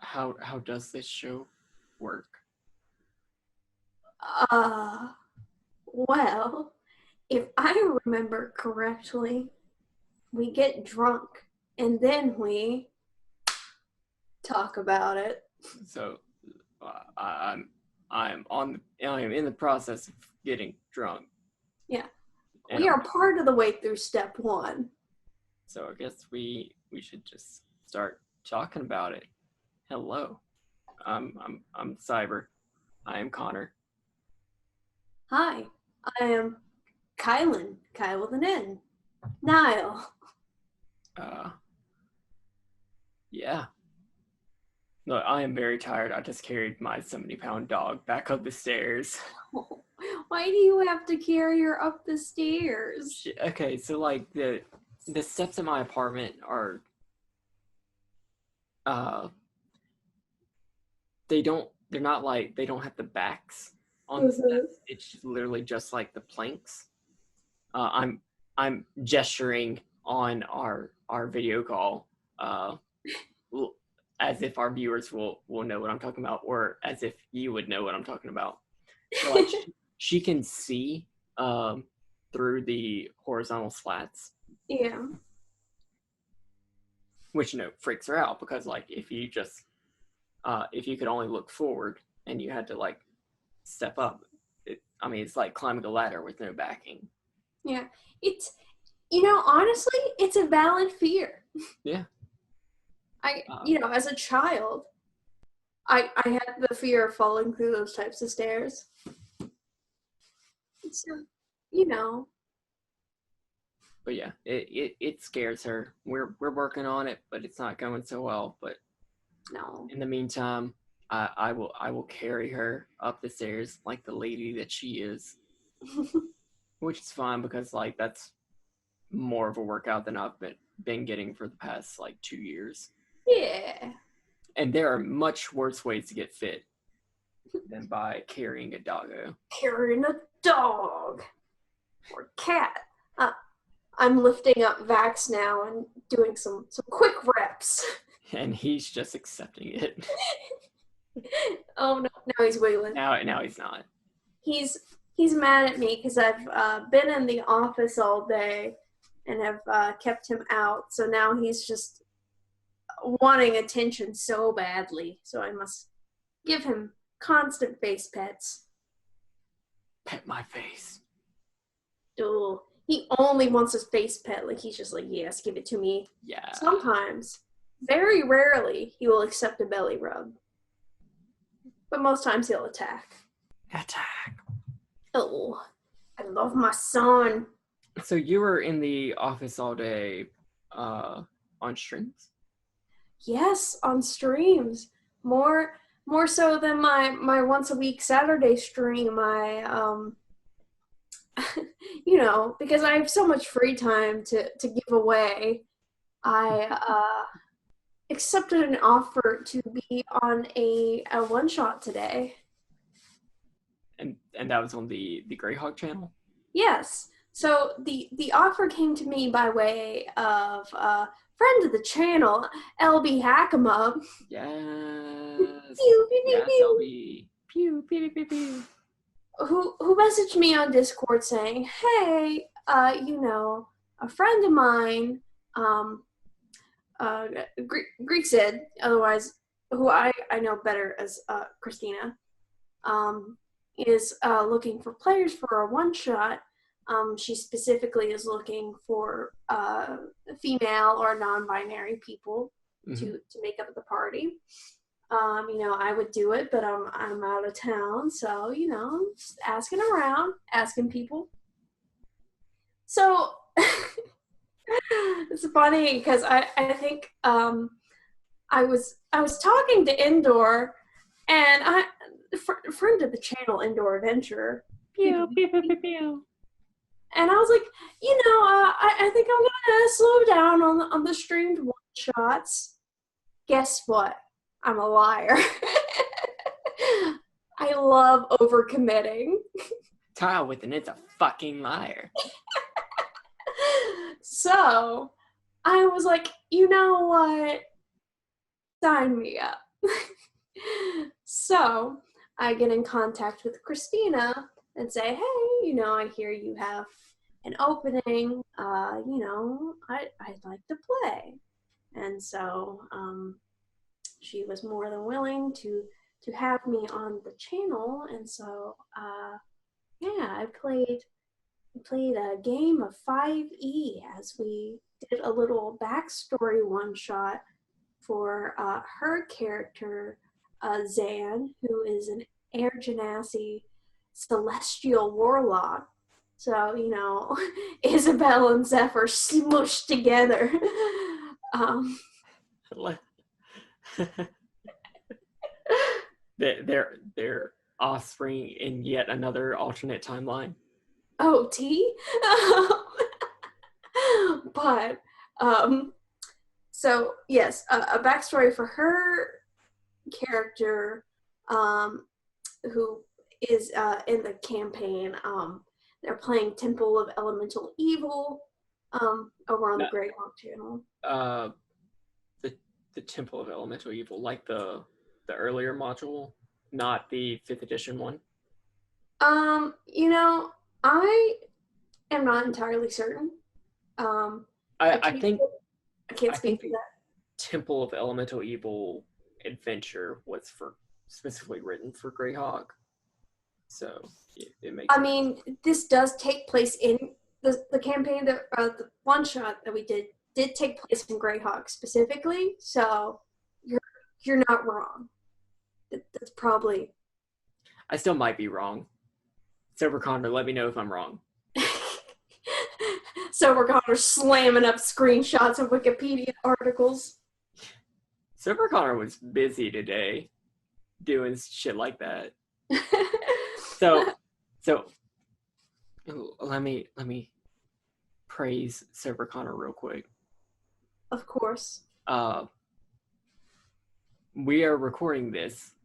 how does this show work? Well, if I remember correctly, we get drunk and then we talk about it. So I'm in the process of getting drunk. Yeah. And We are part of the way through step 1. So I guess we should just start talking about it. Hello. I'm Cyber. I am Connor. Hi, I am Kylen, Kyle with an N. Niall. Yeah. Look, I am very tired. I just carried my 70-pound dog back up the stairs. Why do you have to carry her up the stairs? Okay, so like the steps in my apartment are they don't have the backs on the steps. It's literally just like the planks. I'm gesturing on our video call as if our viewers will know what I'm talking about, or as if you would know what I'm talking about. So, like, she can see through the horizontal slats. Yeah. Which, freaks her out, because like if you could only look forward and you had to like step up, it's like climbing a ladder with no backing. Yeah. It's, honestly, it's a valid fear. Yeah. As a child, I had the fear of falling through those types of stairs. So, But yeah, it scares her. We're working on it, but it's not going so well. But no. In the meantime, I will carry her up the stairs like the lady that she is, which is fine because like that's more of a workout than I've been getting for the past like 2 years. Yeah. And there are much worse ways to get fit than by carrying a doggo. Carrying a dog or cat. I'm lifting up Vax now and doing some quick reps. And he's just accepting it. Oh no! Now he's wiggling. Now he's not. He's mad at me because I've been in the office all day and have kept him out. So now he's just wanting attention so badly. So I must give him constant face pets. Pet my face. Ugh. He only wants his face pet. Like, he's just like, yes, give it to me. Yeah. Sometimes, very rarely, he will accept a belly rub. But most times he'll attack. Attack. Oh, I love my son. So you were in the office all day on streams? Yes, on streams. More so than my once a week Saturday stream. Because I have so much free time to give away, I accepted an offer to be on a one-shot today. And that was on the Greyhawk channel? Yes. So the offer came to me by way of a friend of the channel, LB Hack'em-Up. Yes. Pew, pew, yes, pew. LB. Pew, pew, pew, pew. Who messaged me on Discord saying, hey, a friend of mine, Greek Sid, otherwise, who I know better as Christina, is looking for players for a one-shot. She specifically is looking for female or non-binary people to make up the party. I would do it, but I'm out of town, so just asking around, asking people. So it's funny because I think I was talking to Indoor, and friend of the channel, Indoor Adventurer. Pew, pew, pew, pew, pew. And I was like, I think I'm gonna slow down on the streamed one shots. Guess what? I'm a liar. I love overcommitting. KyleWithAnN's a fucking liar. So I was like, you know what? Sign me up. So I get in contact with Christina and say, hey, I hear you have an opening. I'd like to play. And so she was more than willing to have me on the channel. And so yeah, I played a game of 5E as we did a little backstory one shot for her character, Zan, who is an Air Genasi celestial warlock. So, Isabel and Zephyr smushed together. Their offspring in yet another alternate timeline. Oh, T? But, so, yes, a backstory for her character, who is in the campaign. They're playing Temple of Elemental Evil over on the Greyhawk channel. The Temple of Elemental Evil, like the earlier module, not the 5th edition one. I am not entirely certain. I can't speak to that. Temple of Elemental Evil adventure was specifically written for Greyhawk, so it makes sense. I mean, this does take place in the campaign that the one shot that we did take place in Greyhawk specifically, so you're not wrong. That's probably. I still might be wrong. Sober Connor, let me know if I'm wrong. Sober Connor slamming up screenshots of Wikipedia articles. Sober Connor was busy today doing shit like that. So let me praise Sober Connor real quick. Of course. We are recording this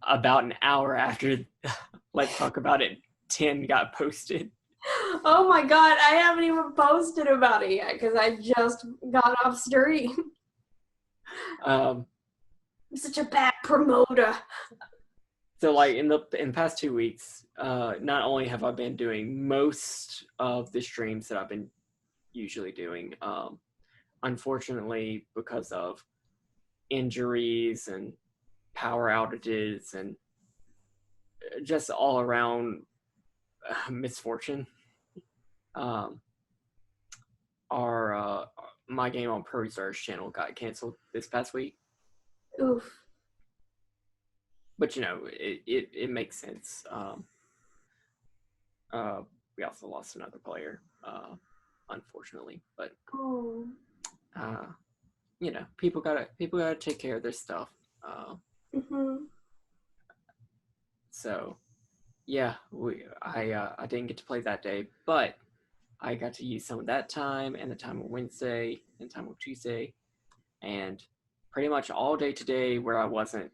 about an hour after Let's Talk About It 10 got posted. Oh my god, I haven't even posted about it yet because I just got off stream. I'm such a bad promoter. So like in the past 2 weeks, not only have I been doing most of the streams that I've been usually doing, unfortunately because of injuries and power outages and just all around misfortune, our My Game on Pro Stars channel got canceled this past week. Oof. But it makes sense. We also lost another player, unfortunately. But people gotta take care of their stuff. So yeah, I didn't get to play that day, but I got to use some of that time and the time of Wednesday and time of Tuesday, and pretty much all day today where I wasn't,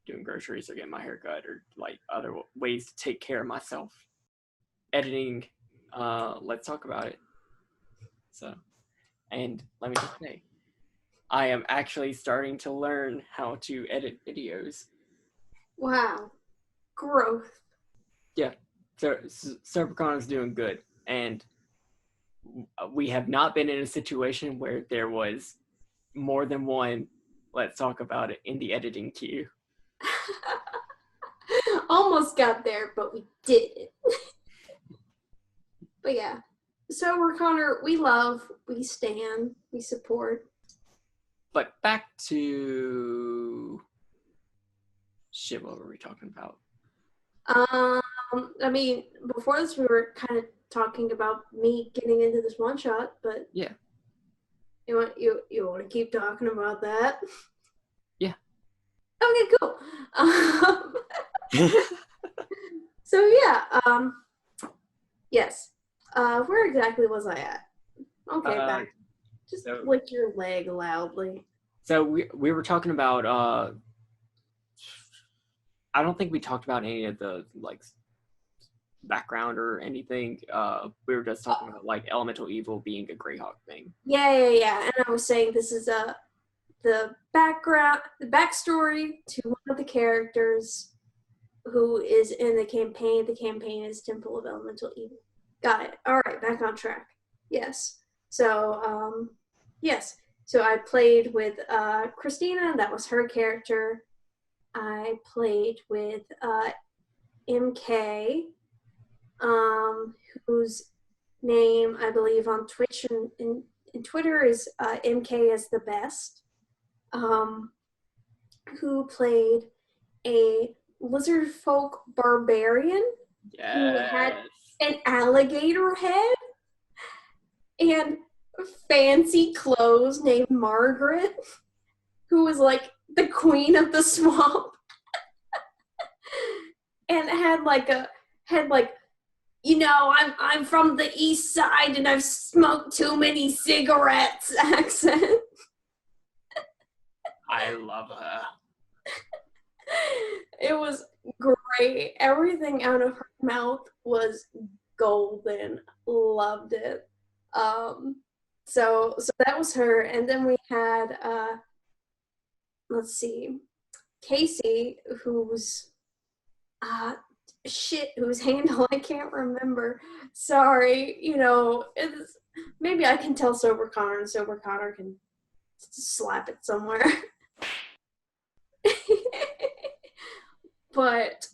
doing groceries or getting my hair cut or like other ways to take care of myself, editing Let's Talk About It. So, and let me just say, I am actually starting to learn how to edit videos. Wow. Growth. Yeah. So Supercon is doing good, and we have not been in a situation where there was more than one Let's Talk About It in the editing queue. Almost got there, but we didn't. But yeah. So Connor, we love, we stand, we support. But back to shit, what were we talking about? I mean, before this we were kind of talking about me getting into this one shot, but yeah. You want to keep talking about that? Yeah. Okay, cool. So yeah, yes. Where exactly was I at? Okay, back. Just lick your leg loudly. So we were talking about I don't think we talked about any of the like background or anything. We were just talking about like elemental evil being a Greyhawk thing. Yeah. And I was saying this is the backstory to one of the characters who is in the campaign. The campaign is Temple of Elemental Evil. Got it. All right, back on track. Yes. So, yes. So I played with Christina. That was her character. I played with MK, whose name I believe on Twitch and in Twitter is MK is the best. Who played a lizard folk barbarian who had an alligator head and fancy clothes named Margaret, who was like the queen of the swamp. And had I'm from the east side and I've smoked too many cigarettes accent. I love her. It was great. Everything out of her mouth was golden. Loved it. So that was her. And then we had let's see, Casey, whose handle I can't remember. Sorry, maybe I can tell Sober Connor and Sober Connor can slap it somewhere. But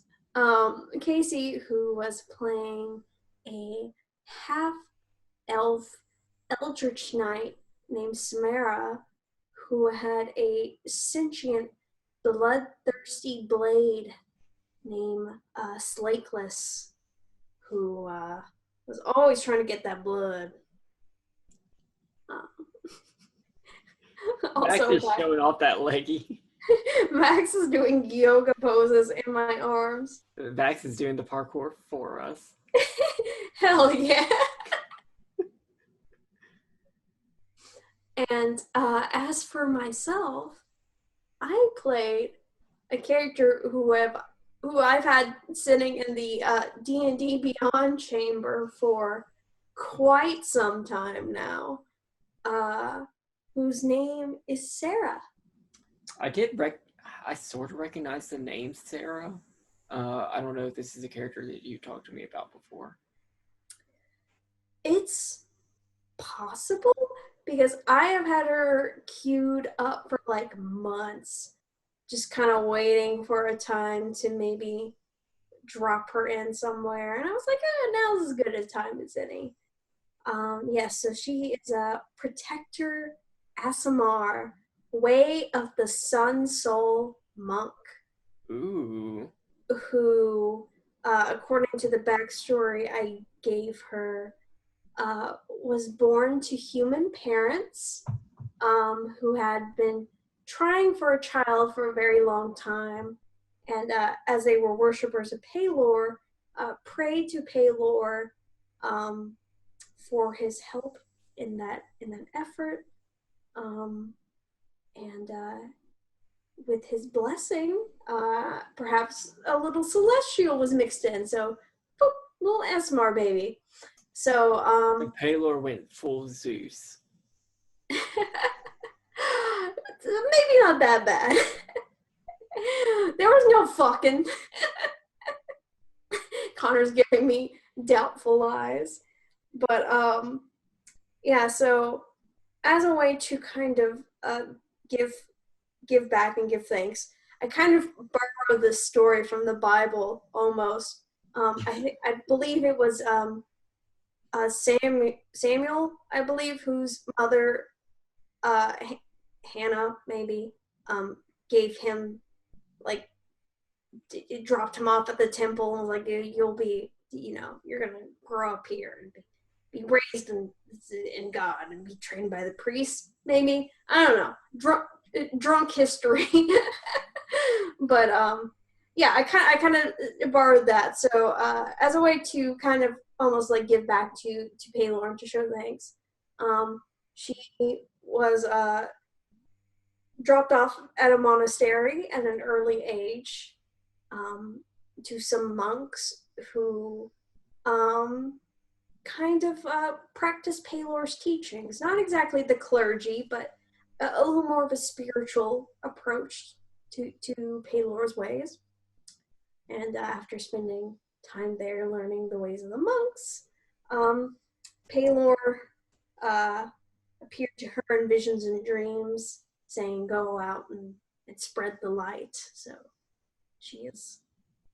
Casey, who was playing a half-elf eldritch knight named Samara, who had a sentient, bloodthirsty blade named Slakeless, who was always trying to get that blood. Max is showing off that leggy. Max is doing yoga poses in my arms. Max is doing the parkour for us. Hell yeah. And as for myself, I played a character who I've had sitting in the D&D Beyond chamber for quite some time now, whose name is Sarah. I sort of recognize the name Sarah. I don't know if this is a character that you talked to me about before. It's possible, because I have had her queued up for like months, just kind of waiting for a time to maybe drop her in somewhere. And I was like, now's as good a time as any. So she is a Protector Asimar, Way of the Sun Soul monk. Ooh. Who, according to the backstory I gave her, was born to human parents who had been trying for a child for a very long time, and as they were worshippers of Pelor, prayed to Pelor for his help in that effort, and with his blessing, perhaps a little celestial was mixed in. So, boop, little Asmar baby. So, Pelor went full Zeus. Maybe not that bad. There was no fucking. Connor's giving me doubtful eyes. But, so as a way to kind of give back and give thanks, I kind of borrowed this story from the Bible almost. I believe it was Samuel, I believe, whose mother, Hannah, maybe, gave him, like, it dropped him off at the temple and was like, you'll be, you're going to grow up here and be raised in God and be trained by the priest, maybe. I don't know. Drunk history. But, I kind of borrowed that. So, as a way to kind of almost like give back to Pelor to show thanks, she was dropped off at a monastery at an early age to some monks who kind of practice Pelor's teachings. Not exactly the clergy, but a little more of a spiritual approach to Paylor's ways. And after spending time there learning the ways of the monks, Paylor appeared to her in visions and dreams, saying, "Go out and spread the light." So she has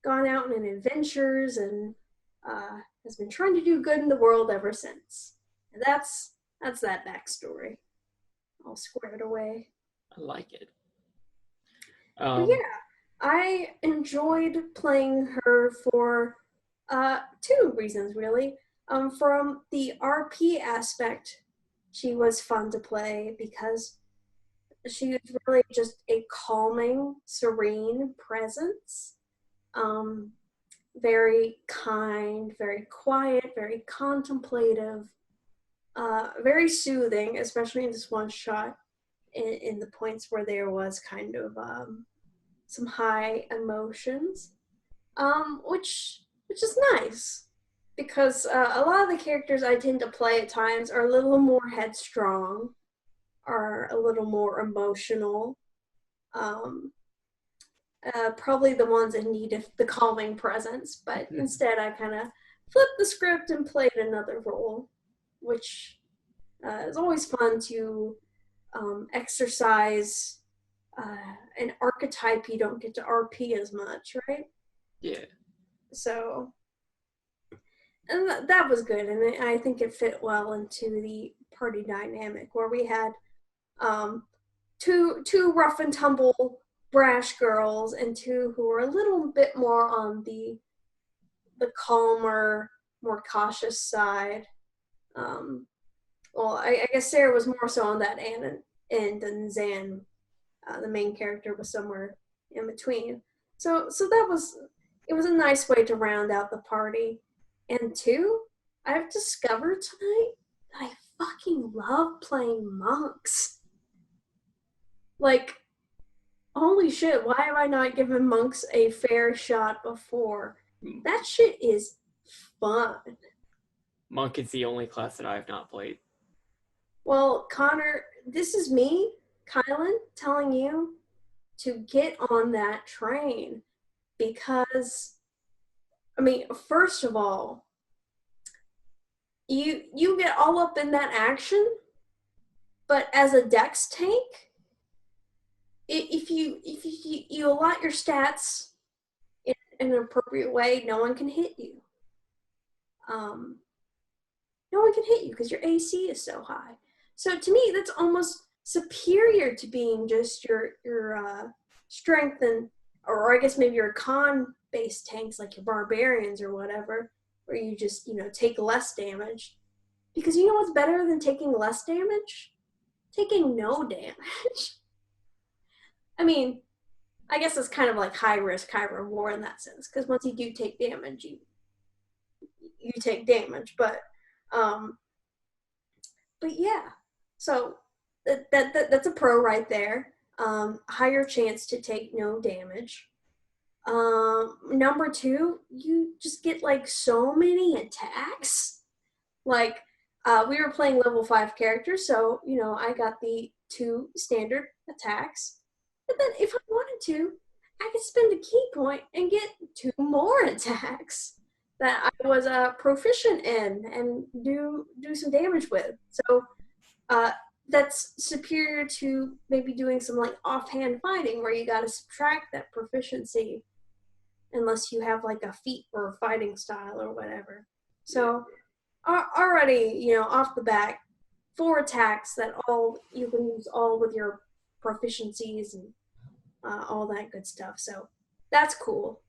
gone out on adventures and has been trying to do good in the world ever since. And that's that backstory, all squared away. I like it. But yeah, I enjoyed playing her for two reasons, really. From the RP aspect, she was fun to play because she was really just a calming, serene presence. Very kind, very quiet, very contemplative, very soothing, especially in this one shot in the points where there was kind of some high emotions, which is nice because a lot of the characters I tend to play at times are a little more headstrong, are a little more emotional. Probably the ones that need the calming presence, but instead I kind of flipped the script and played another role, which is always fun to exercise an archetype you don't get to RP as much, right? Yeah. So, and that was good, and I think it fit well into the party dynamic where we had two rough and tumble brash girls and two who were a little bit more on the calmer, more cautious side. Well, I guess Sarah was more so on that end, and Zan, the main character, was somewhere in between. So that was a nice way to round out the party. And two, I've discovered tonight that I fucking love playing monks. Like, holy shit, why have I not given monks a fair shot before? That shit is fun. Monk is the only class that I have not played. Well, Connor, this is me, Kylen, telling you to get on that train because, I mean, first of all, you get all up in that action, but as a dex tank, if you allot your stats in an appropriate way, no one can hit you. No one can hit you because your AC is so high. So to me, that's almost superior to being just your strength and, or I guess maybe your con-based tanks like your barbarians or whatever, where you just, take less damage. Because you know what's better than taking less damage? Taking no damage. I mean, I guess it's kind of like high risk, high reward in that sense. Because once you do take damage, you take damage. But yeah. So that's a pro right there. Higher chance to take no damage. Number two, you just get like so many attacks. Like we were playing level 5 characters, so I got the 2 standard attacks. But then if I wanted to, I could spend a key point and get 2 more attacks that I was proficient in and do some damage with. So that's superior to maybe doing some like offhand fighting where you got to subtract that proficiency unless you have like a feat or a fighting style or whatever. So already, off the bat, 4 attacks that all you can use all with your proficiencies and all that good stuff. So that's cool.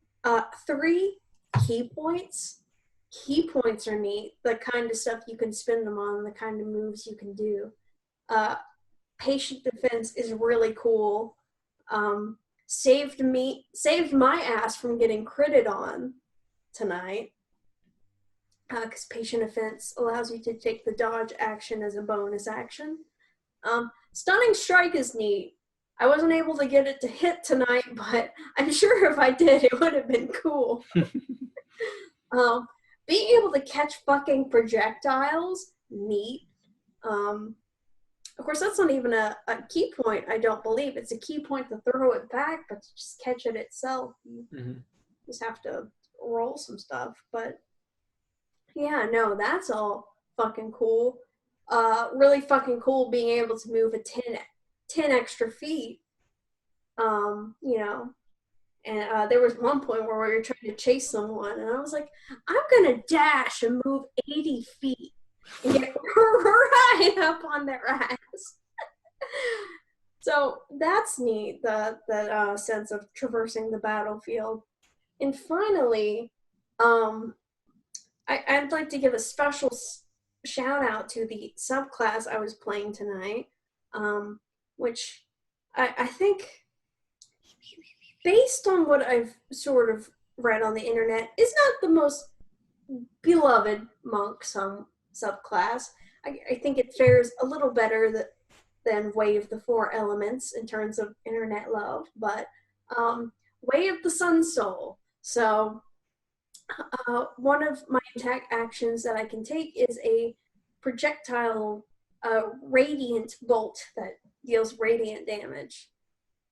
3 key points. Key points are neat. The kind of stuff you can spend them on, the kind of moves you can do. Patient defense is really cool. Saved my ass from getting critted on tonight. Because patient defense allows you to take the dodge action as a bonus action. Stunning strike is neat. I wasn't able to get it to hit tonight, but I'm sure if I did, it would have been cool. Being able to catch fucking projectiles, neat. Of course, that's not even a key point, I don't believe. It's a key point to throw it back, but to just catch it itself, you just have to roll some stuff. But yeah, no, that's all fucking cool. Really fucking cool being able to move a 10 extra feet. You know, and there was one point where we were trying to chase someone, and I was like, I'm gonna dash and move 80 feet and get right up on their ass. So that's neat, the sense of traversing the battlefield. And finally, I'd like to give a special shout out to the subclass I was playing tonight, which I think, based on what I've sort of read on the internet, is not the most beloved monk subclass. I think it fares a little better than Way of the Four Elements in terms of internet love, but Way of the Sun Soul. So one of my attack actions that I can take is a projectile radiant bolt that deals radiant damage.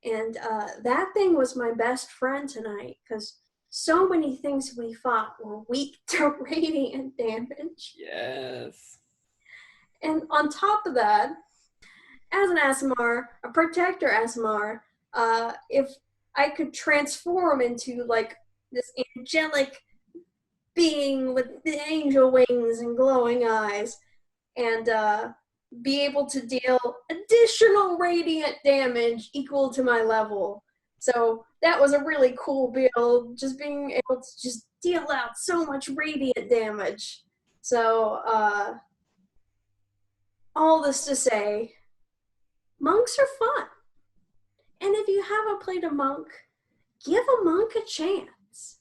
And that thing was my best friend tonight, because so many things we fought were weak to radiant damage. Yes. And on top of that, as an ASMR, a protector ASMR, if I could transform into like this angelic being with the angel wings and glowing eyes, and be able to deal additional radiant damage equal to my level. So that was a really cool build, just being able to just deal out so much radiant damage. So all this to say, monks are fun. And if you haven't played a monk, give a monk a chance.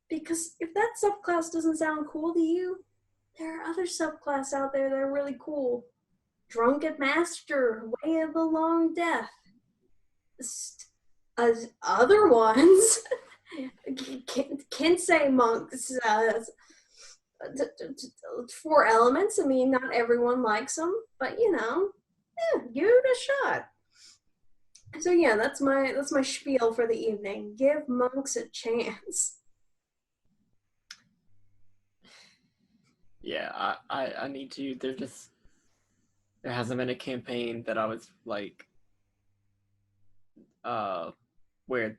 Because if that subclass doesn't sound cool to you, there are other subclasses out there that are really cool. Drunken Master, Way of the Long Death. Other ones, Kensei monks, Four Elements. I mean, not everyone likes them, but you know, give it a shot. So yeah, that's my spiel for the evening. Give monks a chance. Yeah, I need to. There hasn't been a campaign that I was like, where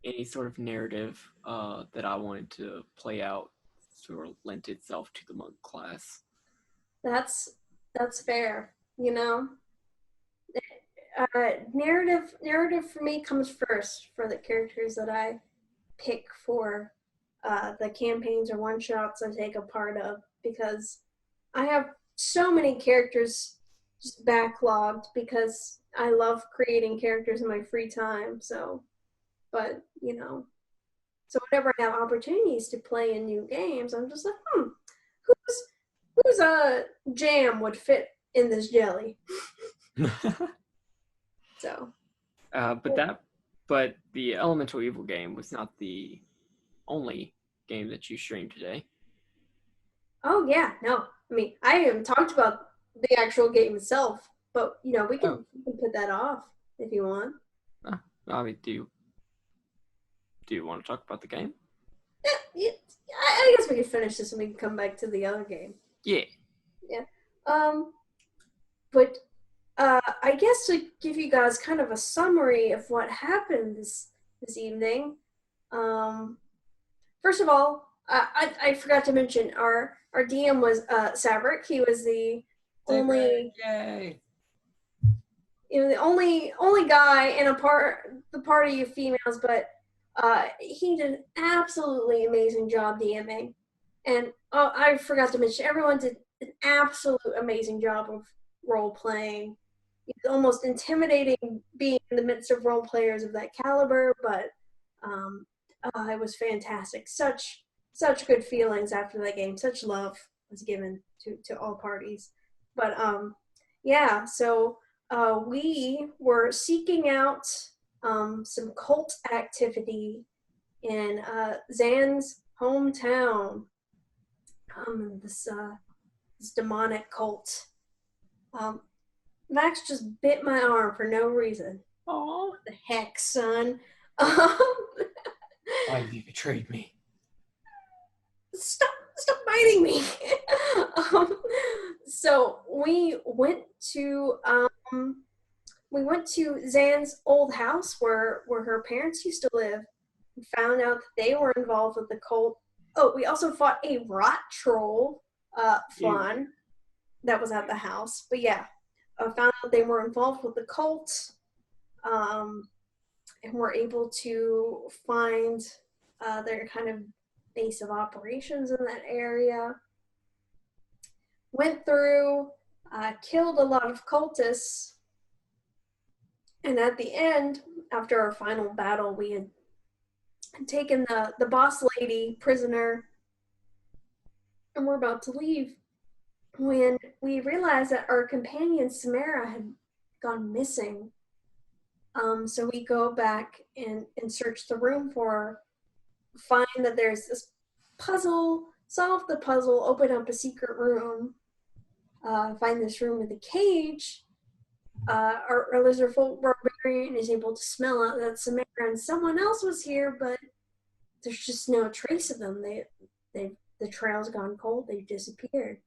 any sort of narrative that I wanted to play out sort of lent itself to the monk class. That's fair. You know, narrative for me comes first for the characters that I pick for the campaigns or one shots I take a part of, because I have so many characters just backlogged because I love creating characters in my free time. So, but you know, so whenever I have opportunities to play in new games, I'm just like, whose jam would fit in this jelly? So, but the Elemental Evil game was not the only game that you streamed today. oh yeah, no, I mean, I haven't talked about the actual game itself, but you know, we can put that off if you want. I mean, do you want to talk about the game? Yeah, I guess we can finish this and we can come back to the other game. Yeah. Yeah. But I guess to give you guys kind of a summary of what happened this evening. First of all, I forgot to mention our DM was Saverick. He was the only the only guy in the party of females, but he did an absolutely amazing job DMing. And I forgot to mention, everyone did an absolute amazing job of role playing. It's almost intimidating being in the midst of role players of that caliber, but it was fantastic. Such good feelings after that game. Such love was given to all parties. But yeah, so we were seeking out some cult activity in Zan's hometown. This demonic cult. Max just bit my arm for no reason. Aww. What the heck, son? Why have you betrayed me? Stop biting me. So we went to Zan's old house where her parents used to live. We found out that they were involved with the cult. Oh, we also fought a rot troll fun that was at the house. But yeah, I found out they were involved with the cult, and were able to find their kind of base of operations in that area. Went through, killed a lot of cultists, and at the end, after our final battle, we had taken the boss lady prisoner, and we're about to leave when we realized that our companion Samara had gone missing. So we go back and search the room for her, find that there's this puzzle, solve the puzzle, open up a secret room, find this room with a cage. Our lizard folk barbarian is able to smell out that Samara and someone else was here, but there's just no trace of them. The trail's gone cold. They've disappeared.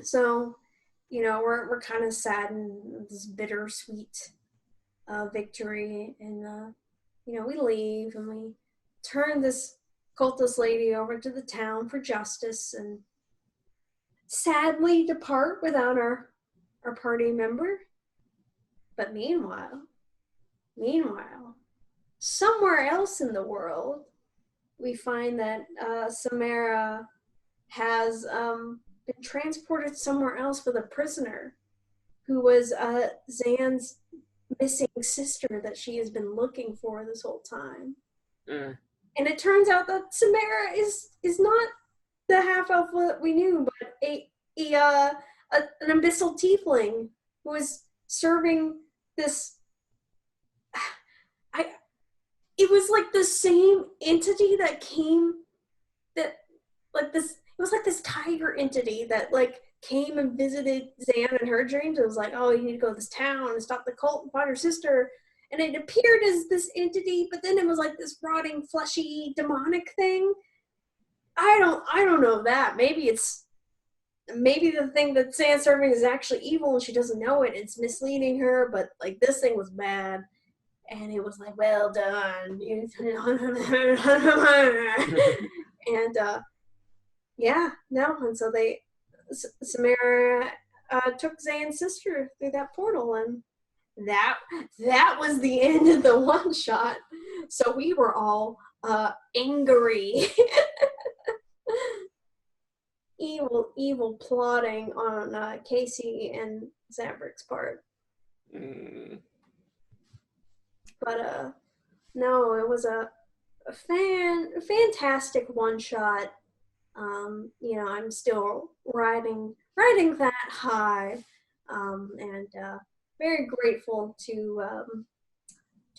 So, we're kind of sad and this bittersweet victory, and we leave and we turn this cultist lady over to the town for justice, and sadly depart without our party member. But meanwhile, somewhere else in the world, we find that Samara has been transported somewhere else with a prisoner who was Zan's missing sister that she has been looking for this whole time. And it turns out that Samara is not the half elf that we knew, but an abyssal tiefling who was serving this. It was like the same entity that came, that like this. It was like this tiger entity that like came and visited Zan in her dreams. It was like, oh, you need to go to this town and stop the cult and find her sister. And it appeared as this entity, but then it was like this rotting, fleshy, demonic thing. I don't know that. Maybe the thing that Zan's serving is actually evil and she doesn't know it. It's misleading her, but like this thing was bad. And it was like, well done. And and so Samara took Zan's sister through that portal, and that was the end of the one shot. So we were all angry. evil plotting on Casey and Zabrick's part. But no, it was a fantastic one shot. I'm still riding that high, and very grateful to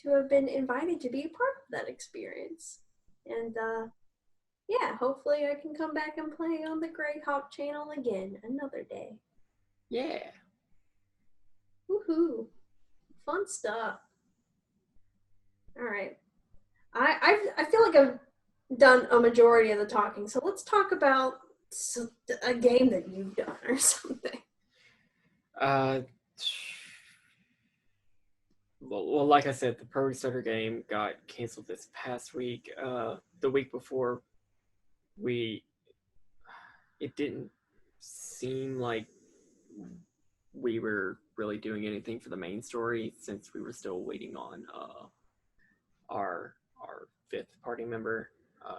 have been invited to be a part of that experience. And hopefully I can come back and play on the Greyhawk channel again another day. Yeah. Woohoo! Fun stuff. All right. I feel like I've done a majority of the talking, so let's talk about a game that you've done or something. Well, like I said, the Pro Starter game got canceled this past week. The week before, it didn't seem like we were really doing anything for the main story since we were still waiting on our fifth party member,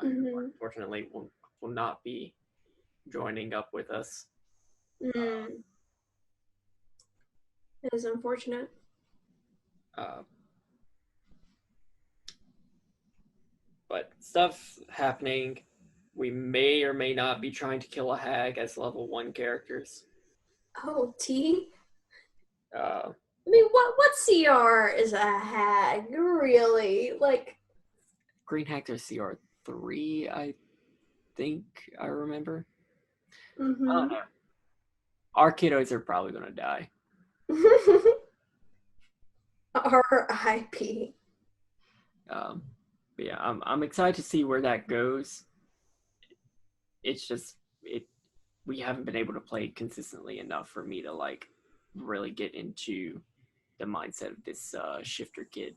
who unfortunately will not be joining up with us. It is unfortunate. But stuff happening. We may or may not be trying to kill a hag as level 1 characters. Oh, T? I mean, what CR is a hag, really? Like, Green Hags are CR 3, I think I remember. our kiddos are probably gonna die. R.I.P. But yeah, I'm excited to see where that goes. It's just we haven't been able to play consistently enough for me to like really get into the mindset of this shifter kid.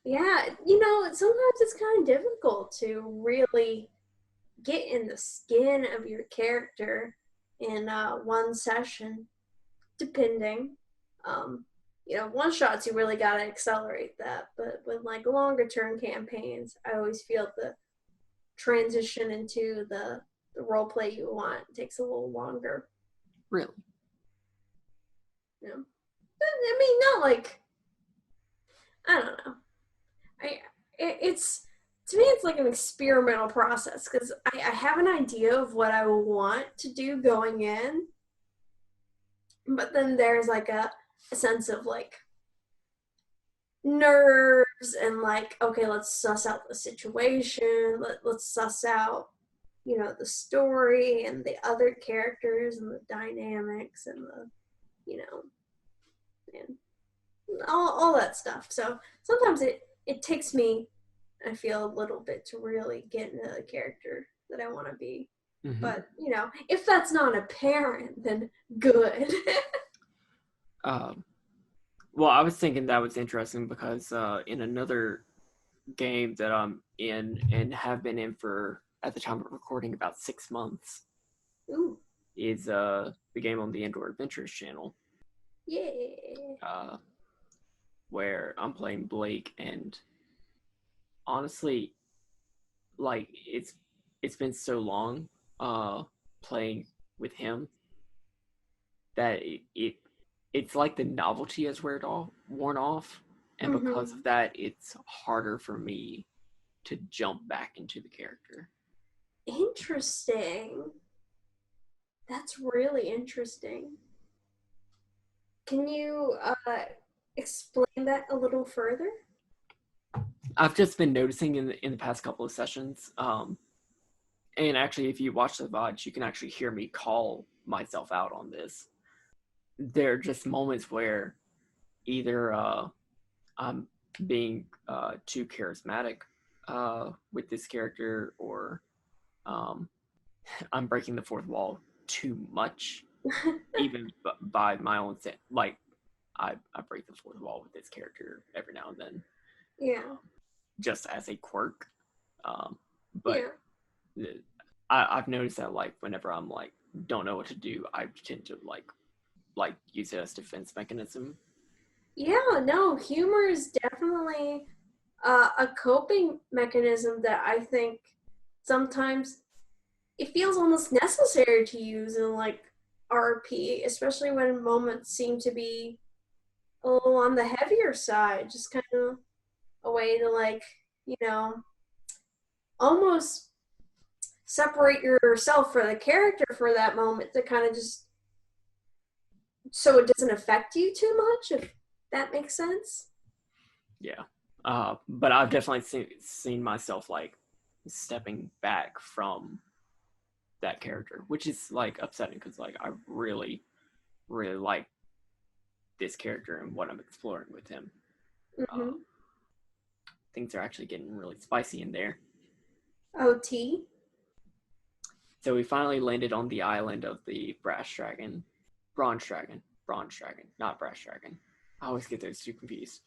Yeah, sometimes it's kind of difficult to really get in the skin of your character in one session, depending. Um, one shots you really gotta accelerate that, but with like longer term campaigns, I always feel the transition into the role play you want takes a little longer. Really? Yeah. I mean, not like, I don't know. It's to me it's like an experimental process because I have an idea of what I want to do going in, but then there's like a sense of like nerves and like, okay, let's suss out the situation, let's suss out the story and the other characters and the dynamics and the you know and all that stuff. So sometimes it takes me, I feel, a little bit to really get into the character that I want to be. Mm-hmm. But if that's not apparent, then good. Well, I was thinking that was interesting because in another game that I'm in and have been in for, at the time of recording, about 6 months, Ooh. is the game on the Indoor Adventures channel. Yeah. Where I'm playing Blake, and honestly, like it's been so long playing with him that it's like the novelty has worn off, and because of that, it's harder for me to jump back into the character. Interesting. That's really interesting. Can you explain that a little further? I've just been noticing in the past couple of sessions, and actually, if you watch the VODs, you can actually hear me call myself out on this. There are just moments where either I'm being too charismatic with this character, or I'm breaking the fourth wall too much, even by my own sense. Like, I break the fourth wall with this character every now and then. Yeah. Just as a quirk. But yeah. I've noticed that, like, whenever I'm like don't know what to do, I tend to like use it as defense mechanism. Yeah, no, humor is definitely a coping mechanism that I think sometimes it feels almost necessary to use in like RP, especially when moments seem to be a little on the heavier side. Just kind of a way to like, almost separate yourself for the character for that moment to kind of just so it doesn't affect you too much, if that makes sense. Yeah. But I've definitely seen myself like stepping back from that character, which is like upsetting because like I really, really like this character and what I'm exploring with him. Things are actually getting really spicy in there. OT. So we finally landed on the island of the bronze dragon, not brass dragon. I always get those two confused.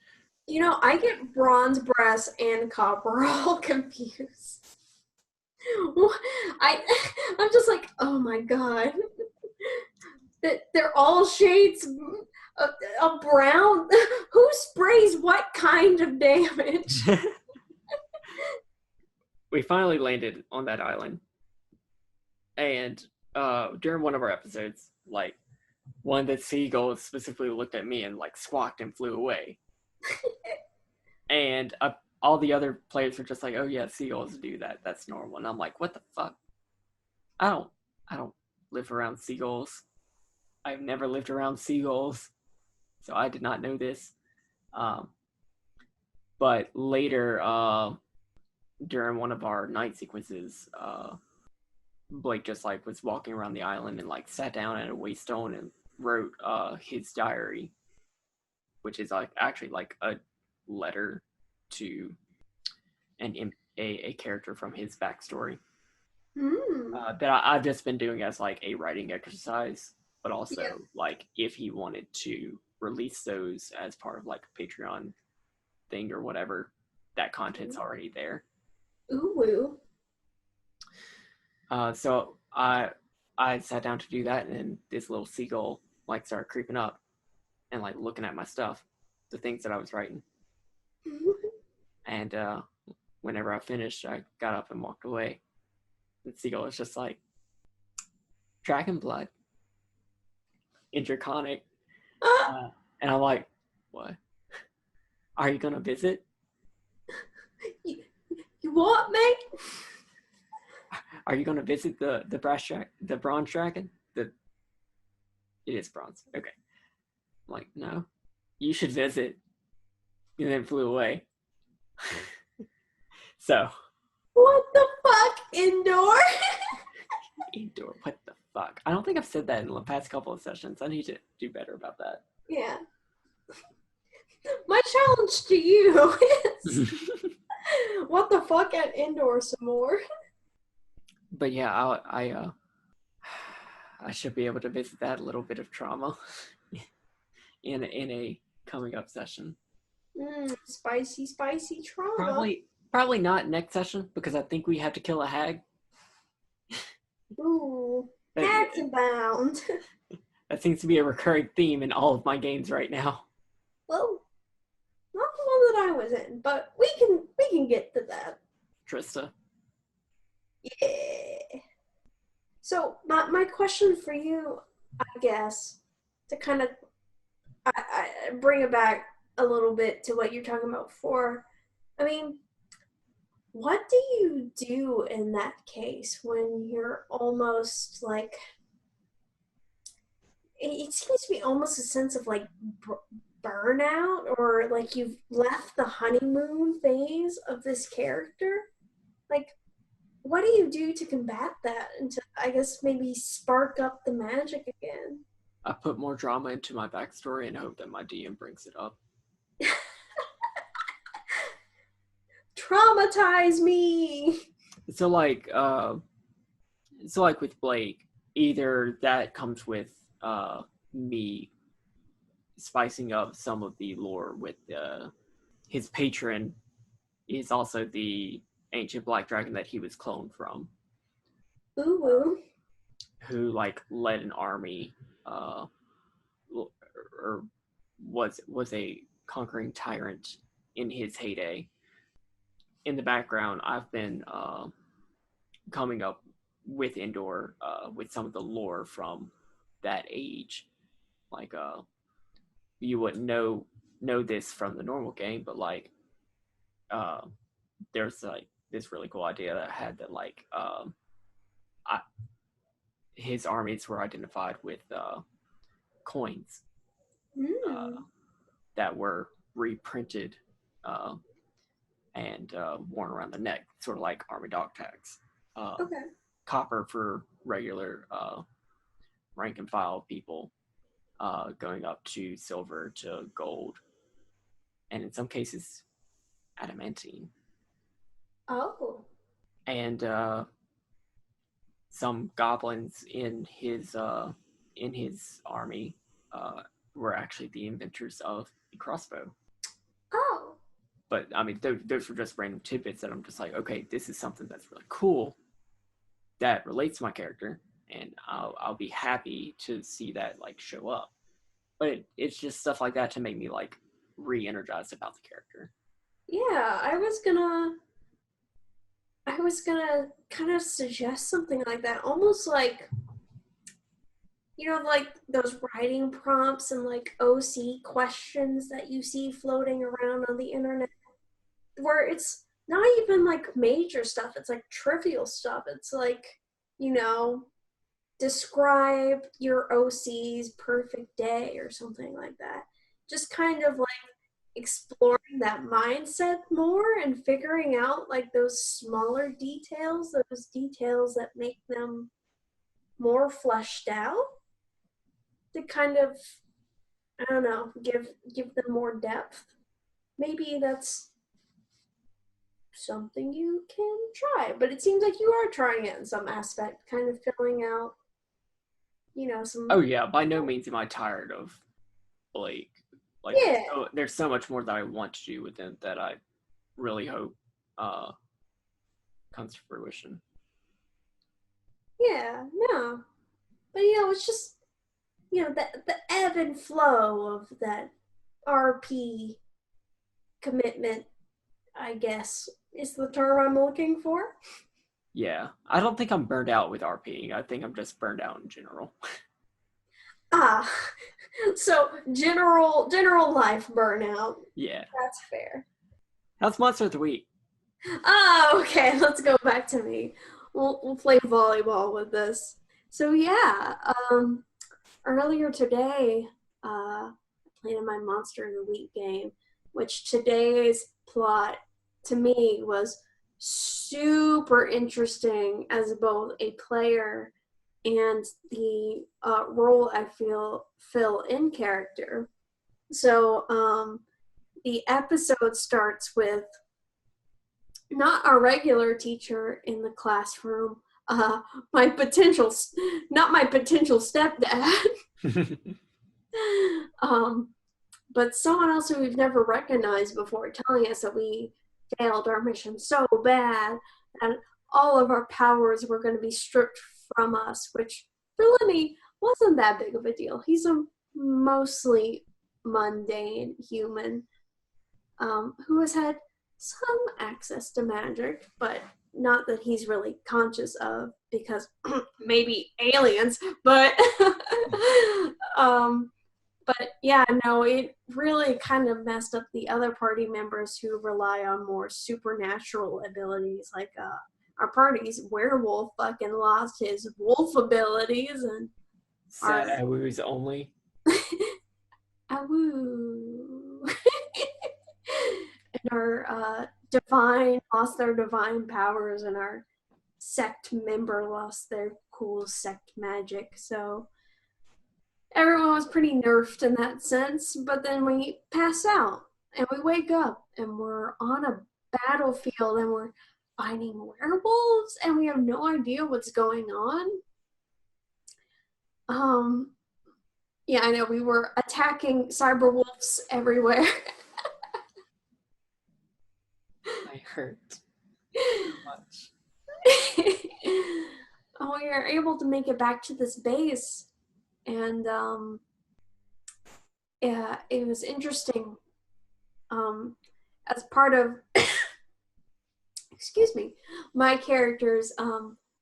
I get bronze, brass, and copper all confused. I'm just like, oh my god. They're all shades of brown. Who sprays what kind of damage? We finally landed on that island. And during one of our episodes, like, one of the seagulls specifically looked at me and like squawked and flew away. And all the other players were just like, "Oh yeah, seagulls do that. That's normal." And I'm like, "What the fuck? I don't live around seagulls. I've never lived around seagulls, so I did not know this." But later, during one of our night sequences, Blake just like was walking around the island and like sat down at a waystone and wrote his diary, which is like actually like a letter to a character from his backstory. That I've just been doing as like a writing exercise, but also Yeah. like if he wanted to release those as part of like a Patreon thing or whatever, that content's already there. Ooh woo. So I sat down to do that, and this little seagull like started creeping up and like looking at my stuff, the things that I was writing. And whenever I finished, I got up and walked away. The seagull was just like, dragon blood, indraconic. And I'm like, what? Are you gonna visit? You want me? Are you gonna visit the bronze dragon? It is bronze. Okay. I'm like, no. You should visit. And then flew away. So What the fuck? Indoor? indoor. What the fuck? I don't think I've said that in the past couple of sessions. I need to do better about that. Yeah. My challenge to you is what the fuck at indoor some more. But yeah, I should be able to visit that little bit of trauma in a coming up session. Spicy, spicy trauma. Probably not next session because I think we have to kill a hag. Ooh, hags abound. That seems to be a recurring theme in all of my games right now. Well, not the one that I was in, but we can get to that. Trista. Yeah. So my question for you, I guess, to kind of I bring it back a little bit to what you're talking about before. I mean, what do you do in that case when you're almost like it seems to be almost a sense of like burnout or like you've left the honeymoon phase of this character? Like, what do you do to combat that and to, I guess, maybe spark up the magic again? I put more drama into my backstory and hope that my DM brings it up. Traumatize me. So like with Blake, either that comes with me spicing up some of the lore with his patron is also the ancient black dragon that he was cloned from. Ooh. Who like led an army or was a conquering tyrant in his heyday. In the background, I've been coming up with Indoor with some of the lore from that age. Like you wouldn't know this from the normal game, but like there's like this really cool idea that I had that like his armies were identified with coins that were reprinted and worn around the neck, sort of like army dog tags. Okay. Copper for regular rank and file people, going up to silver to gold, and in some cases, adamantine. Oh. And some goblins in his army were actually the inventors of the crossbow. Oh. But I mean, those were just random tidbits that I'm just like, okay, this is something that's really cool that relates to my character, and I'll be happy to see that like show up. But it's just stuff like that to make me like re-energized about the character. Yeah, I was gonna kind of suggest something like that, almost like, you know, like those writing prompts and like OC questions that you see floating around on the internet, where it's not even like major stuff, it's like trivial stuff. It's like, you know, describe your OC's perfect day or something like that. Just kind of like exploring that mindset more and figuring out like those smaller details, those details that make them more fleshed out to kind of, I don't know, give them more depth. Maybe that's something you can try, but it seems like you are trying it in some aspect, kind of filling out, some. Oh yeah, by no means am I tired of Blake. Like Yeah, there's so much more that I want to do with it that I really hope comes to fruition. yeah, no, but it's just the ebb and flow of that RP commitment, I guess, is the term I'm looking for. Yeah, I don't think I'm burned out with RPing. I think I'm just burned out in general. Ah, so general life burnout. Yeah. That's fair. How's Monster of the Week? Oh, okay. Let's go back to me. We'll play volleyball with this. So yeah, earlier today, I played in my Monster of the Week game, which today's plot to me was super interesting as both a player and the role I fill in character. So the episode starts with not our regular teacher in the classroom, my potential, not my potential stepdad, but someone else who we've never recognized before, telling us that we failed our mission so bad and all of our powers were going to be stripped from us, which for Lemmy wasn't that big of a deal. He's a mostly mundane human who has had some access to magic, but not that he's really conscious of, because maybe aliens, but but yeah, no, it really kind of messed up the other party members who rely on more supernatural abilities. Like our party's werewolf fucking lost his wolf abilities, and Sad Awoo's only. Awoo. And our divine lost their divine powers, and our sect member lost their cool sect magic. So everyone was pretty nerfed in that sense. But then we pass out and we wake up and we're on a battlefield and we're fighting werewolves and we have no idea what's going on. Yeah, I know, we were attacking cyberwolves everywhere. I hurt so much. We were able to make it back to this base, and yeah, it was interesting. As part of, excuse me, my character's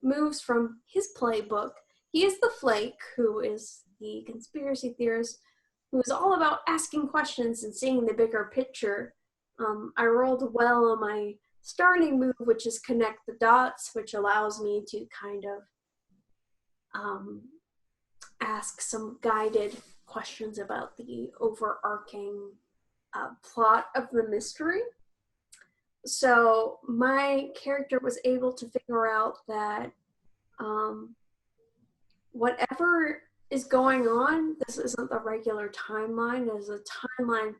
moves from his playbook, he is the Flake, who is the conspiracy theorist, who is all about asking questions and seeing the bigger picture. I rolled well on my starting move, which is connect the dots, which allows me to kind of ask some guided questions about the overarching plot of the mystery. So my character was able to figure out that whatever is going on, this isn't the regular timeline. It is a timeline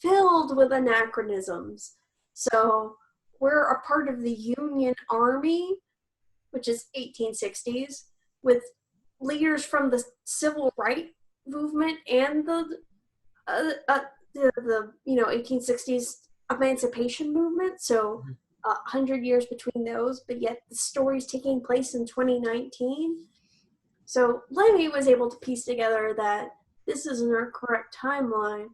filled with anachronisms. So we're a part of the Union Army, which is 1860s, with leaders from the civil rights movement and the 1860s emancipation movement. So 100 years between those, but yet the story's taking place in 2019. So Lemmy was able to piece together that this isn't our correct timeline.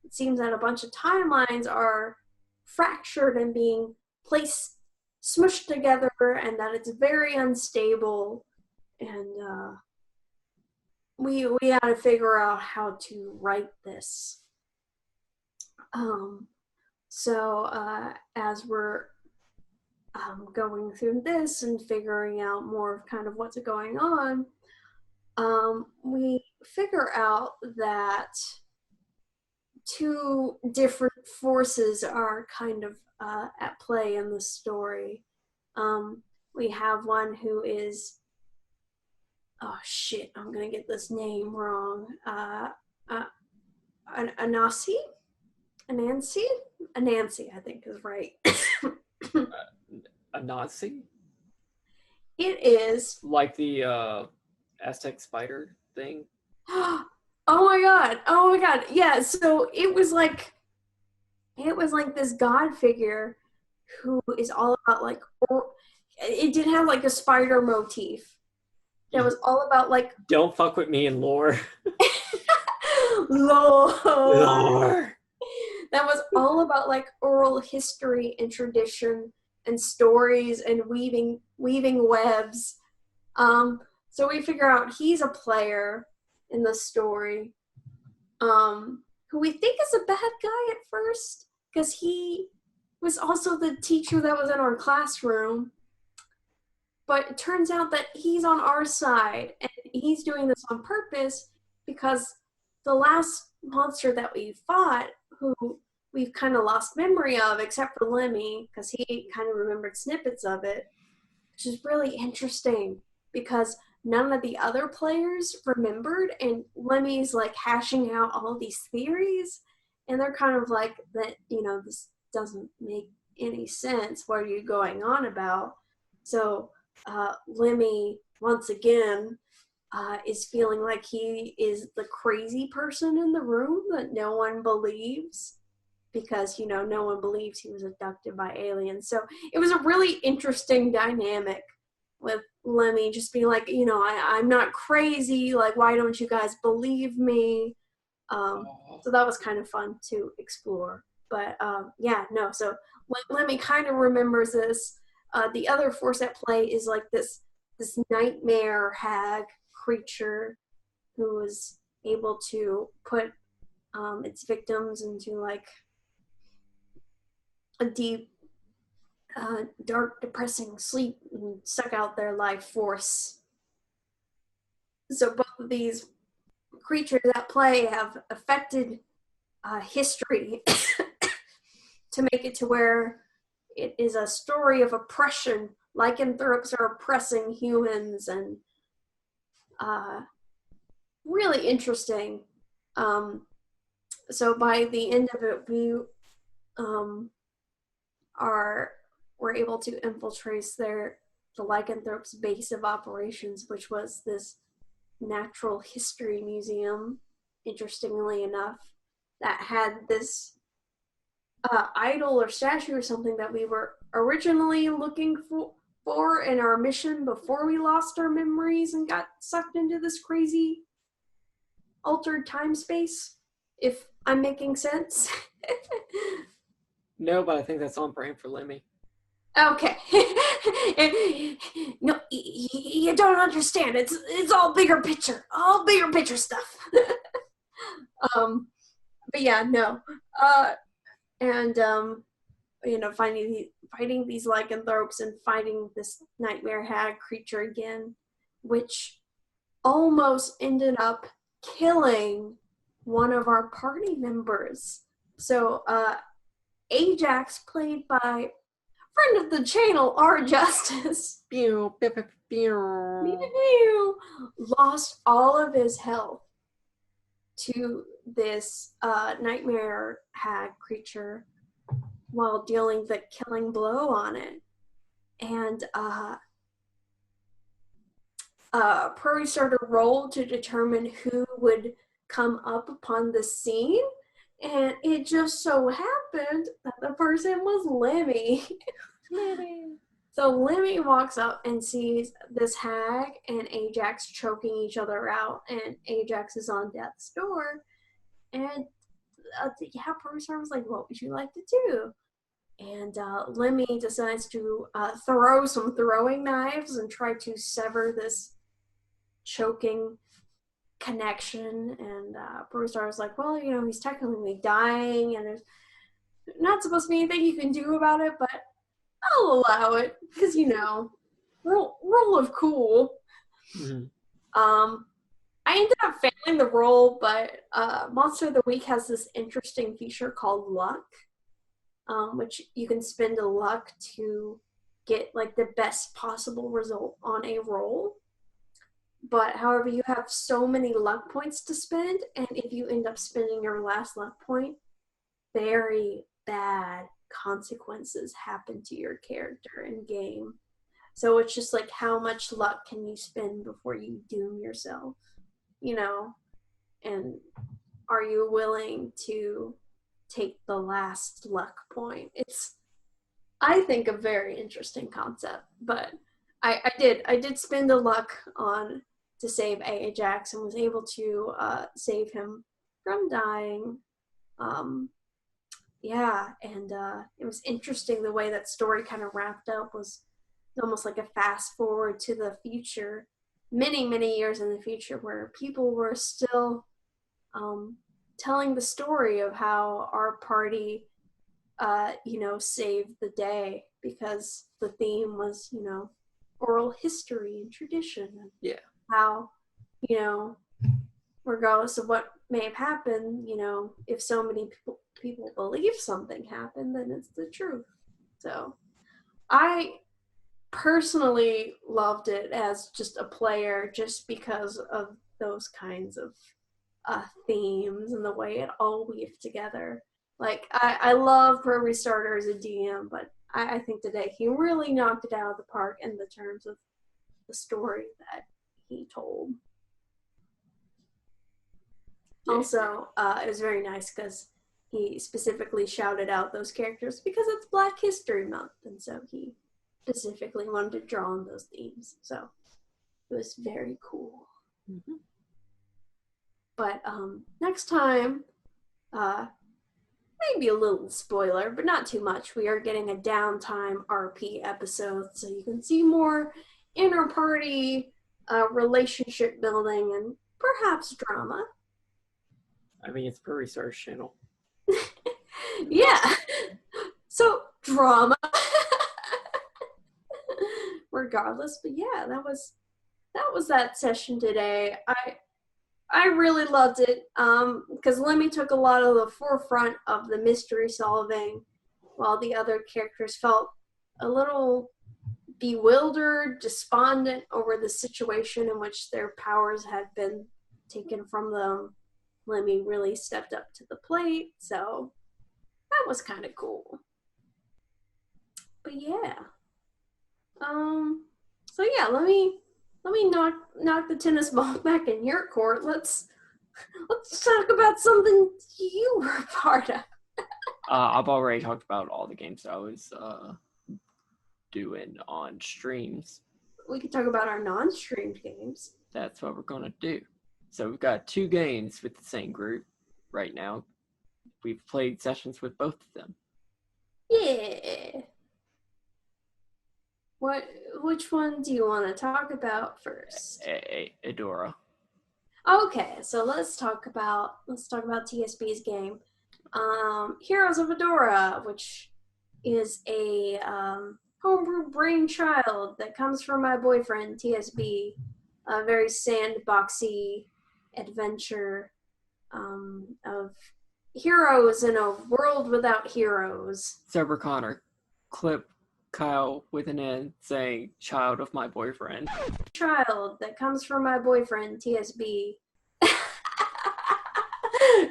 It seems that a bunch of timelines are fractured and being placed, smushed together, and that it's very unstable. And we had to figure out how to write this. So as we're going through this and figuring out more of kind of what's going on, we figure out that two different forces are kind of at play in the story. We have one who is, oh shit, I'm gonna get this name wrong. Anansi, I think is right. A Nazi? It is. Like the Aztec spider thing? Oh my god. Yeah, so it was like this god figure who is all about like, it did have like a spider motif that was all about like don't fuck with me in lore. lore. That was all about like oral history and tradition and stories and weaving webs. So we figure out he's a player in the story, who we think is a bad guy at first because he was also the teacher that was in our classroom. But it turns out that he's on our side and he's doing this on purpose because the last monster that we fought, who we've kind of lost memory of, except for Lemmy, because he kind of remembered snippets of it, which is really interesting because none of the other players remembered, and Lemmy's like hashing out all these theories, and they're kind of like, that, you know, this doesn't make any sense. What are you going on about? So Lemmy, once again, is feeling like he is the crazy person in the room that no one believes because, you know, no one believes he was abducted by aliens. So it was a really interesting dynamic with Lemmy just being like, you know, I'm not crazy. Like, why don't you guys believe me? So that was kind of fun to explore. But yeah, no, so Lemmy kind of remembers this. The other force at play is like this nightmare hag creature who is able to put its victims into like a deep, dark, depressing sleep and suck out their life force. So both of these creatures at play have affected history to make it to where it is a story of oppression. Lycanthropes are oppressing humans, and really interesting. So by the end of it, we're able to infiltrate the Lycanthropes' base of operations, which was this natural history museum, interestingly enough, that had this idol or statue or something that we were originally looking for in our mission before we lost our memories and got sucked into this crazy altered time space, if I'm making sense. No, but I think that's on brand for Lemmy. Okay. No, you don't understand. It's all bigger picture stuff. But yeah, no. And you know, fighting these lycanthropes and fighting this nightmare hag creature again, which almost ended up killing one of our party members. So Ajax, played by friend of the channel, R Justice, lost all of his health to this nightmare hag creature while dealing the killing blow on it. And Prairie started a roll to determine who would come up upon the scene, and it just so happened that the person was Lemmy. So Lemmy walks up and sees this hag and Ajax choking each other out, and Ajax is on death's door. And yeah, Prairie was like, "What would you like to do?" And Lemmy decides to throw some throwing knives and try to sever this choking connection. And Bruce was like, well, you know, he's technically dying and there's not supposed to be anything you can do about it, but I'll allow it because, you know, rule of cool. Mm-hmm. I ended up failing the roll, but Monster of the Week has this interesting feature called luck, which you can spend a luck to get like the best possible result on a roll. But however, you have so many luck points to spend, and if you end up spending your last luck point, very bad consequences happen to your character in game. So it's just like, how much luck can you spend before you doom yourself? You know? And are you willing to take the last luck point? It's, I think, a very interesting concept, but I did spend the luck on to save Ajax and was able to save him from dying. Yeah, and it was interesting the way that story kind of wrapped up. Was almost like a fast forward to the future, many years in the future, where people were still telling the story of how our party saved the day, because the theme was, oral history and tradition, and how, regardless of what may have happened, if so many people believe something happened, then it's the truth. So I personally loved it as just a player, just because of those kinds of themes and the way it all weaved together. Like, I love Pro Restarter as a DM, but I think today he really knocked it out of the park in the terms of the story that he told. Yeah. Also, it was very nice because he specifically shouted out those characters because it's Black History Month, and so he specifically wanted to draw on those themes. So it was very cool. Mm-hmm. But next time, maybe a little spoiler, but not too much, we are getting a downtime RP episode, so you can see more inter-party relationship building and perhaps drama. I mean, it's Pro Research Channel. Yeah. So, drama. Regardless, but yeah, that was that session today. I really loved it because Lemmy took a lot of the forefront of the mystery solving, while the other characters felt a little bewildered, despondent over the situation in which their powers had been taken from them. Lemmy really stepped up to the plate, so that was kind of cool. But yeah. So yeah, let me knock the tennis ball back in your court. Let's talk about something you were a part of. I've already talked about all the games I was doing on streams. We could talk about our non-streamed games. That's what we're gonna do. So we've got 2 games with the same group right now. We've played sessions with both of them. Yeah. Which one do you want to talk about first? Adora. Okay, so let's talk about TSB's game, Heroes of Adora, which is a homebrew brainchild that comes from my boyfriend TSB. A very sandboxy adventure of heroes in a world without heroes. Zebra Connor, clip KyleWithAnN saying "child of my boyfriend." Child that comes from my boyfriend TSB.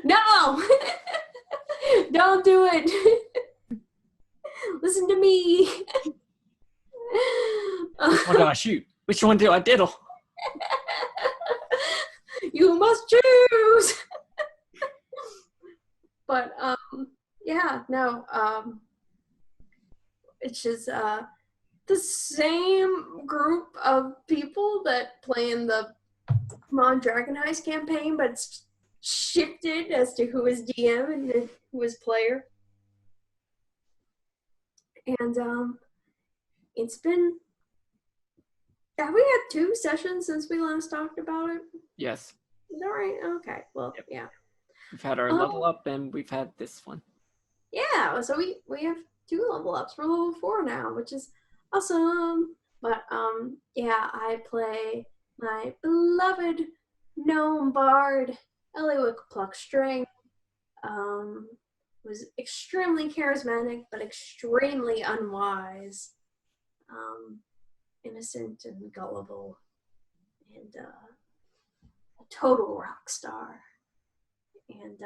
No! Don't do it! Listen to me! Which one do I shoot? Which one do I diddle? You must choose! But, yeah, no, it's just the same group of people that play in the Mon Dragon Heist campaign, but it's shifted as to who is DM and who is player. And it's been, have we had 2 sessions since we last talked about it? Yes. Is that right? Okay, well, yep. Yeah. We've had our level up and we've had this one. Yeah, so we have 2 level ups. We're level 4 now, which is awesome. But yeah, I play my beloved gnome bard. Ellie would pluck string. Um, was extremely charismatic, but extremely unwise. Um, innocent and gullible, and a total rock star. And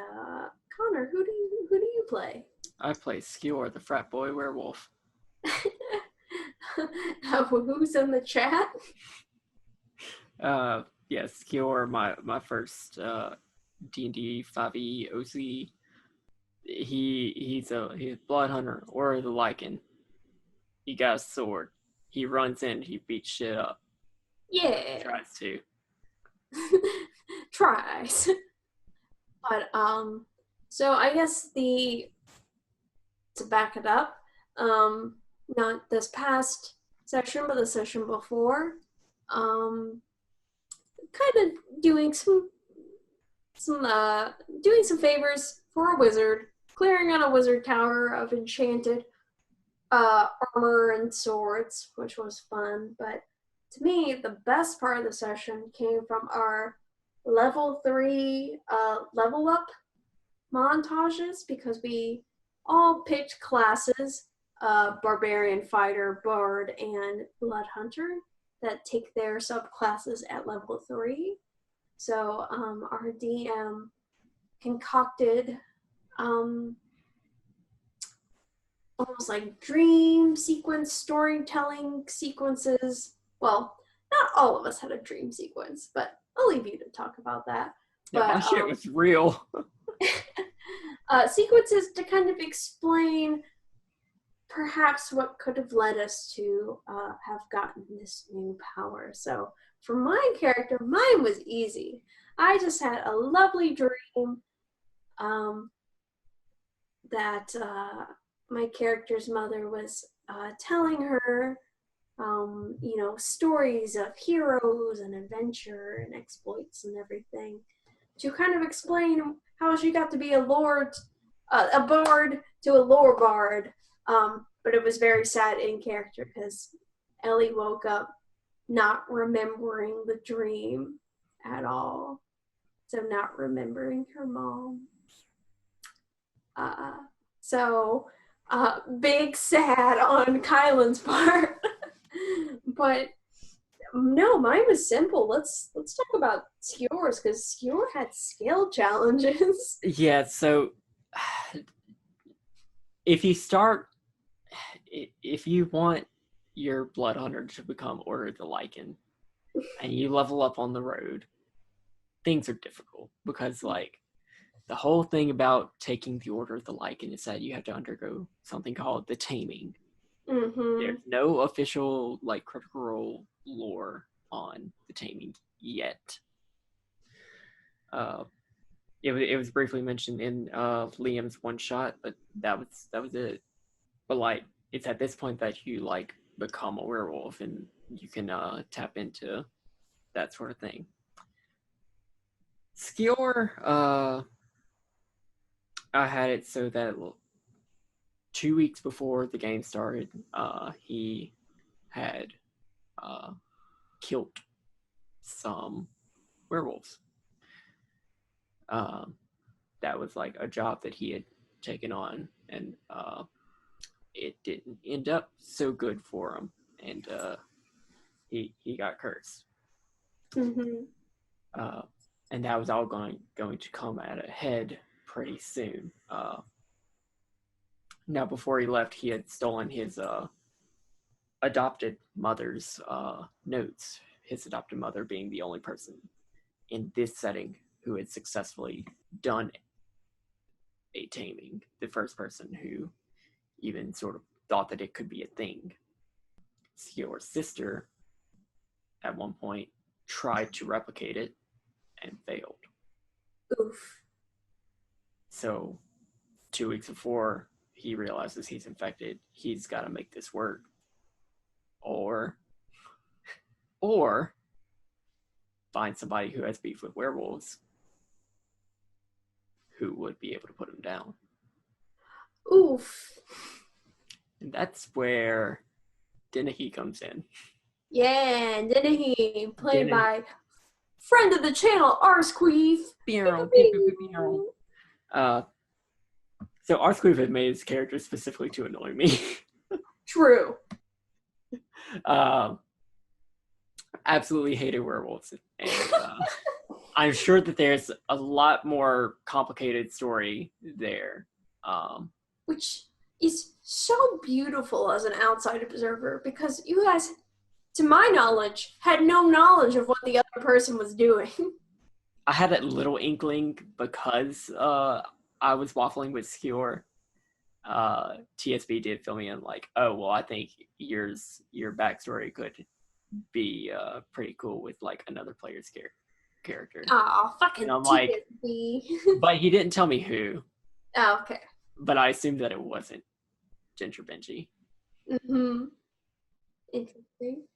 Connor, who do you play? I play Skewer, the frat boy werewolf. Who's in the chat? Yes, Skewer, my first D&D 5e OC. He's a blood hunter or the Lycan. He got a sword. He runs in. He beats shit up. Yeah, Tries to. tries. But so I guess to back it up, not this past session, but the session before, um, kind of doing some doing some favors for a wizard, clearing out a wizard tower of enchanted armor and swords, which was fun. But to me, the best part of the session came from our level 3 level up montages, because we all picked classes, barbarian, fighter, bard, and blood hunter, that take their subclasses at level 3. So our DM concocted um, almost like dream sequence storytelling sequences. Well, not all of us had a dream sequence, but I'll leave you to talk about that. Yeah, my But shit was real. sequences to kind of explain perhaps what could have led us to have gotten this new power. So for my character, mine was easy. I just had a lovely dream um, that my character's mother was telling her, stories of heroes and adventure and exploits and everything, to kind of explain how she got to be a bard to a lore bard. But it was very sad in character because Ellie woke up not remembering the dream at all. So not remembering her mom. Uh, so big sad on Kylen's part. But no, mine was simple. Let's talk about Skewers, because Skewer had skill challenges. Yeah, so if you want your blood hunter to become Order of the Lycan, and you level up on the road, things are difficult because like the whole thing about taking the Order of the Lycan is that you have to undergo something called the taming. Mm-hmm. There's no official like Critical Role lore on the taming yet. It was briefly mentioned in Liam's one shot, but that was it. But like it's at this point that you like become a werewolf and you can tap into that sort of thing. Skior, I had it so that 2 weeks before the game started, he had killed some werewolves. That was like a job that he had taken on, and it didn't end up so good for him, and he got cursed. Mm-hmm. And that was all going to come at a head pretty soon. Now, before he left, he had stolen his adopted mother's notes. His adopted mother being the only person in this setting who had successfully done a taming, the first person who even sort of thought that it could be a thing. Your sister, at one point, tried to replicate it and failed. Oof. So 2 weeks before he realizes he's infected, he's got to make this work. Or find somebody who has beef with werewolves who would be able to put him down. Oof. And that's where Dennehy comes in. Yeah, and then he played by Friend of the channel, Arsqueef. Uh, so Arthqueef had made his character specifically to annoy me. True. Absolutely hated werewolves, and I'm sure that there's a lot more complicated story there. Which is so beautiful as an outside observer, because you guys, to my knowledge, had no knowledge of what the other person was doing. I had that little inkling because I was waffling with Skewer. TSB did fill me in like, oh well, I think your backstory could be pretty cool with like another player's character. Aw, fucking And I'm like, TSB. but he didn't tell me who. Oh, okay. But I assumed that it wasn't Ginger Benji. Mm-hmm. Interesting.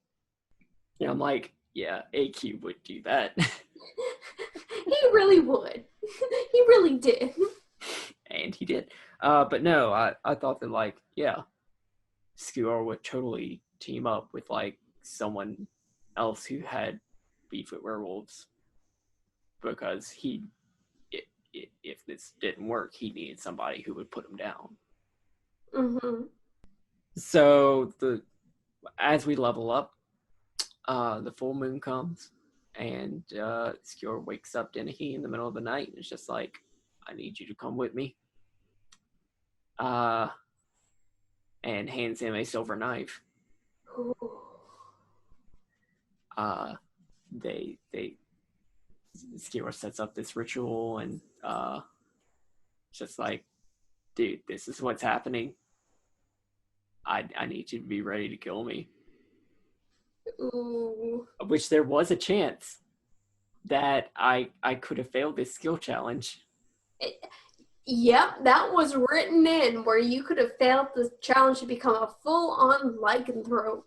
Yeah, I'm like, yeah, AQ would do that. He really would. He really did. And he did. But no, I thought that like, yeah, Skewer would totally team up with like someone else who had beef with werewolves, because if this didn't work, he needed somebody who would put him down. Mm-hmm. So as we level up, the full moon comes, and Skewer wakes up Denicky in the middle of the night, and it's just like, I need you to come with me. And hands him a silver knife. They Skewer sets up this ritual, and just like, dude, this is what's happening. I need you to be ready to kill me. Ooh. Which there was a chance that I could have failed this skill challenge. Yep, that was written in where you could have failed the challenge to become a full-on lycanthrope.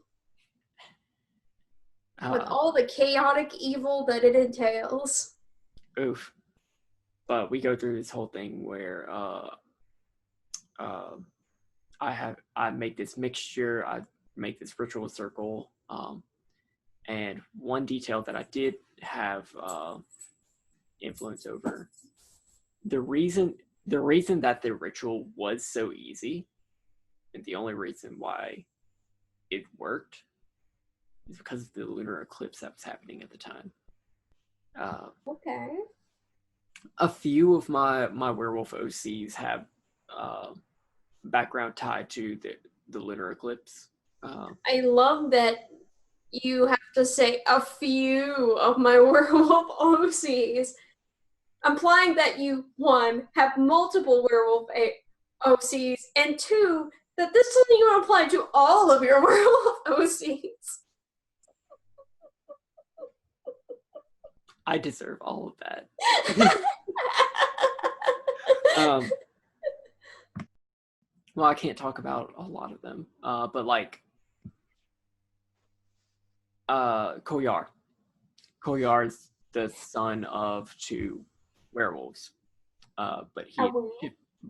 With all the chaotic evil that it entails. Oof. But we go through this whole thing where I make this mixture, I make this ritual circle, and one detail that I did have influence over, the reason that the ritual was so easy, and the only reason why it worked, is because of the lunar eclipse that was happening at the time. Okay. A few of my werewolf OCs have background tied to the lunar eclipse. I love that you have to say a few of my werewolf OCs, implying that you, one, have multiple werewolf OCs, and two, that this doesn't even apply to all of your werewolf OCs. I deserve all of that. Well, I can't talk about a lot of them, but like Koyar. Koyar is the son of two werewolves, but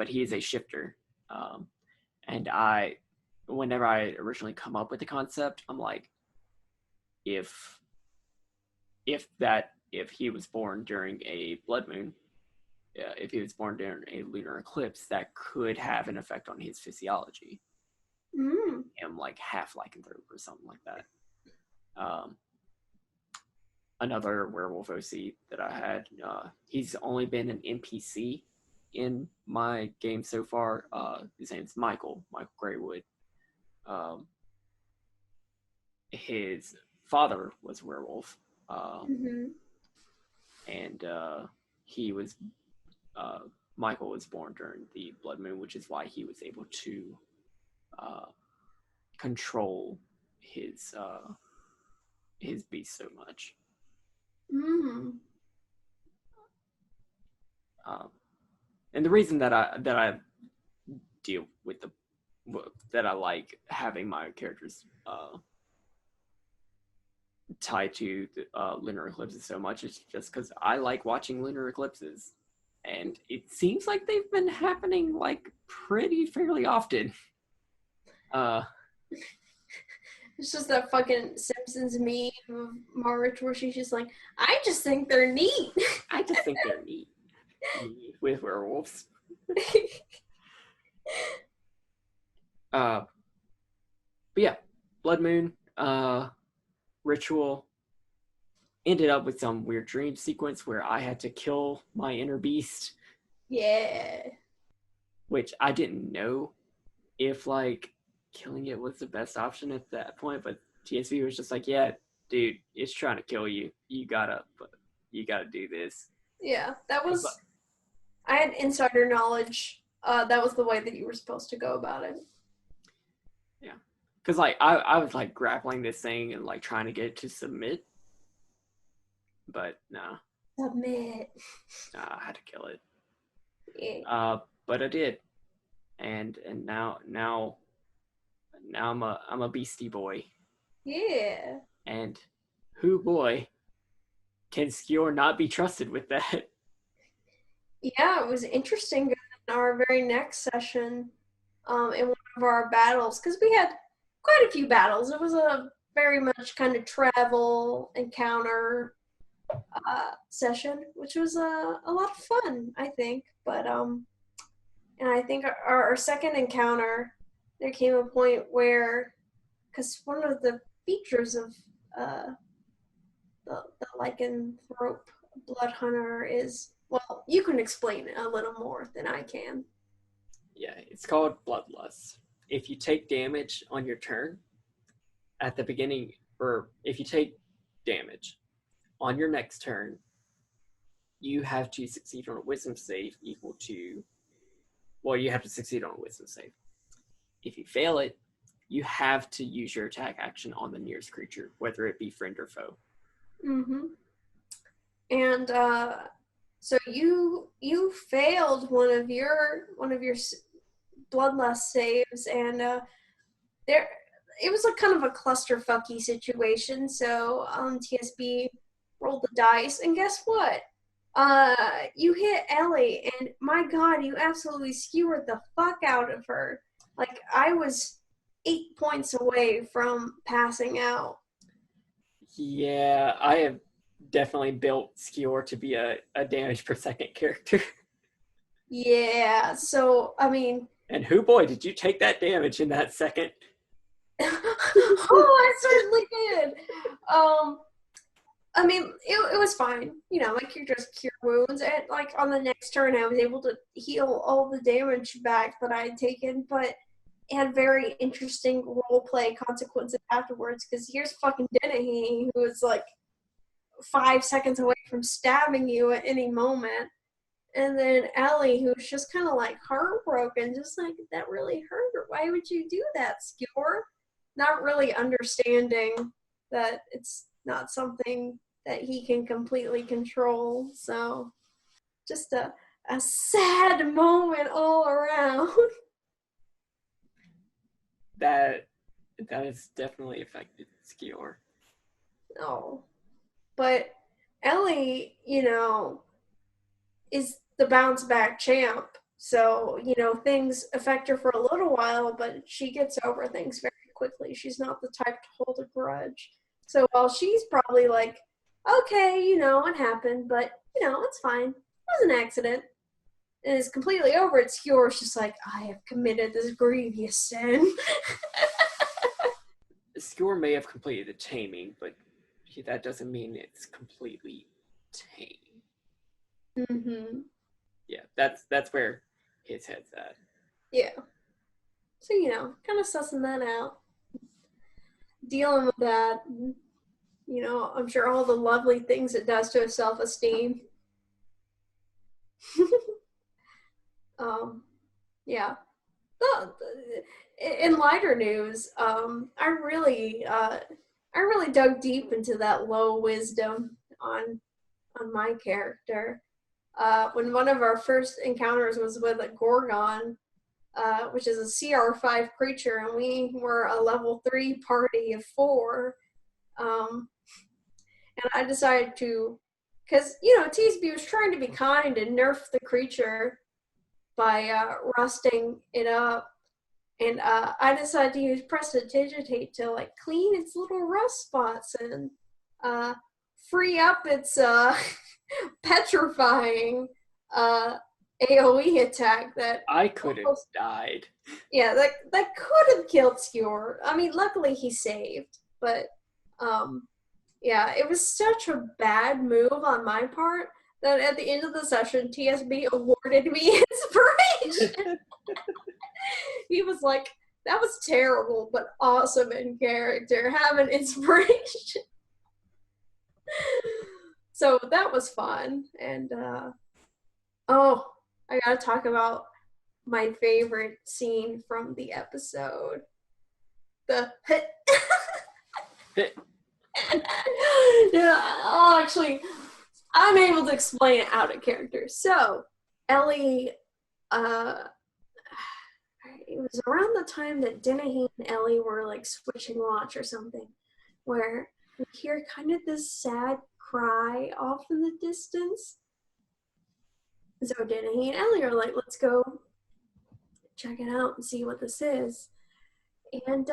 he is a shifter. And whenever I originally come up with the concept, I'm like, if he was born during a blood moon, if he was born during a lunar eclipse, that could have an effect on his physiology. I'm like half lycanthrope or something like that. Another werewolf OC that I had, he's only been an NPC in my game so far. His name's Michael Graywood. His father was a werewolf, and he was Michael was born during the blood moon, which is why he was able to control his beast so much. And the reason that I deal with that I like having my characters tied to the lunar eclipses so much is just because I like watching lunar eclipses, and it seems like they've been happening like fairly often. It's just that fucking Simpsons meme of Marge where she's just like, I just think they're neat. I just think they're neat with werewolves. But yeah, Blood Moon ritual ended up with some weird dream sequence where I had to kill my inner beast. Yeah. Which I didn't know if like killing it was the best option at that point, but TSV was just like, yeah, dude, it's trying to kill you. You gotta do this. Yeah, that But was. I had insider knowledge. That was the way that you were supposed to go about it. yeah, because like I was like grappling this thing and like trying to get it to submit, but nah, Submit. I had to kill it. Yeah. But I did, and now I'm a beastie boy, Yeah. and who boy can Skior not be trusted with that? Yeah, it was interesting in our very next session, in one of our battles, because we had quite a few battles. It was a very much kind of travel encounter session, which was a lot of fun, I think. But and I think our second encounter, there came a point where, because one of the features of uh, the lycanthrope blood hunter is, well, you can explain it a little more than I can. Yeah, it's called Bloodlust. If you take damage on your turn at the beginning, or if you take damage on your next turn, you have to succeed on a wisdom save equal to, well, you have to succeed on a wisdom save. If you fail it, you have to use your attack action on the nearest creature, whether it be friend or foe. Mm-hmm. And so you failed one of your bloodlust saves, and there it was a kind of a clusterfucky situation. So TSB rolled the dice, and guess what? You hit Ellie, and my God, you absolutely skewered the fuck out of her. Like I was 8 points away from passing out. Yeah, I have definitely built Skior to be a damage per second character. Yeah, so I mean, And who boy, did you take that damage in that second? oh, I certainly did. Um, I mean, it was fine. You know, my character has cure wounds, and like on the next turn, I was able to heal all the damage back that I had taken, but it had very interesting role play consequences afterwards. Because here's fucking Dennehy, who is like 5 seconds away from stabbing you at any moment. And then Ellie, who's just kind of like heartbroken, just like, that really hurt. Why would you do that, Skewer? Not really understanding that it's not something that he can completely control. So just a sad moment all around. That that has definitely affected Skior. Oh. But Ellie, is the bounce back champ. So, things affect her for a little while, but she gets over things very quickly. She's not the type to hold a grudge. So while she's probably like, okay, it happened, but, it's fine. It was an accident. And it's completely over. It's yours. Just like, I have committed this grievous sin. Skior may have completed the taming, but that doesn't mean it's completely tame. Mm-hmm. Yeah, that's where his head's at. Yeah. So, kind of sussing that out, dealing with that. I'm sure all the lovely things it does to his self-esteem. um, yeah. In lighter news, I really dug deep into that low wisdom on my character. When one of our first encounters was with a Gorgon, which is a CR5 creature, and we were a level 3 party of 4. And I decided to, because, TSB was trying to be kind and nerf the creature by rusting it up. And I decided to use prestidigitate to like clean its little rust spots and free up its petrifying AoE attack that I could have died. Yeah, that could have killed Skewer. I mean, luckily he saved, but yeah, it was such a bad move on my part that at the end of the session, TSB awarded me inspiration. He was like, "That was terrible, but awesome in character. Have an inspiration." So that was fun, and oh, I gotta talk about my favorite scene from the episode. The yeah, oh, actually, I'm able to explain it out of character. So, Ellie, it was around the time that Dennehy and Ellie were like switching watch or something, where we hear kind of this sad cry off in the distance. So Dennehy and Ellie are like, let's go check it out and see what this is. And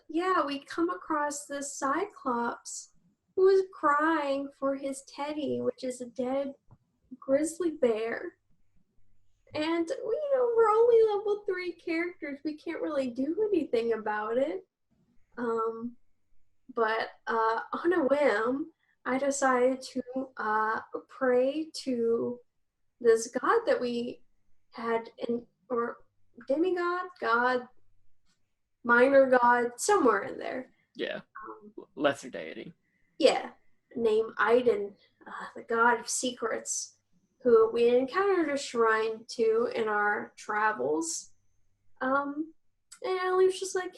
yeah, we come across this Cyclops who is crying for his Teddy, which is a dead grizzly bear. And we're only level 3 characters. We can't really do anything about it. But on a whim, I decided to pray to this god that we had, or demigod, god, minor god, somewhere in there. Yeah, lesser deity. Yeah, named Aiden, the god of secrets, who we encountered a shrine to in our travels. And Ellie was just like,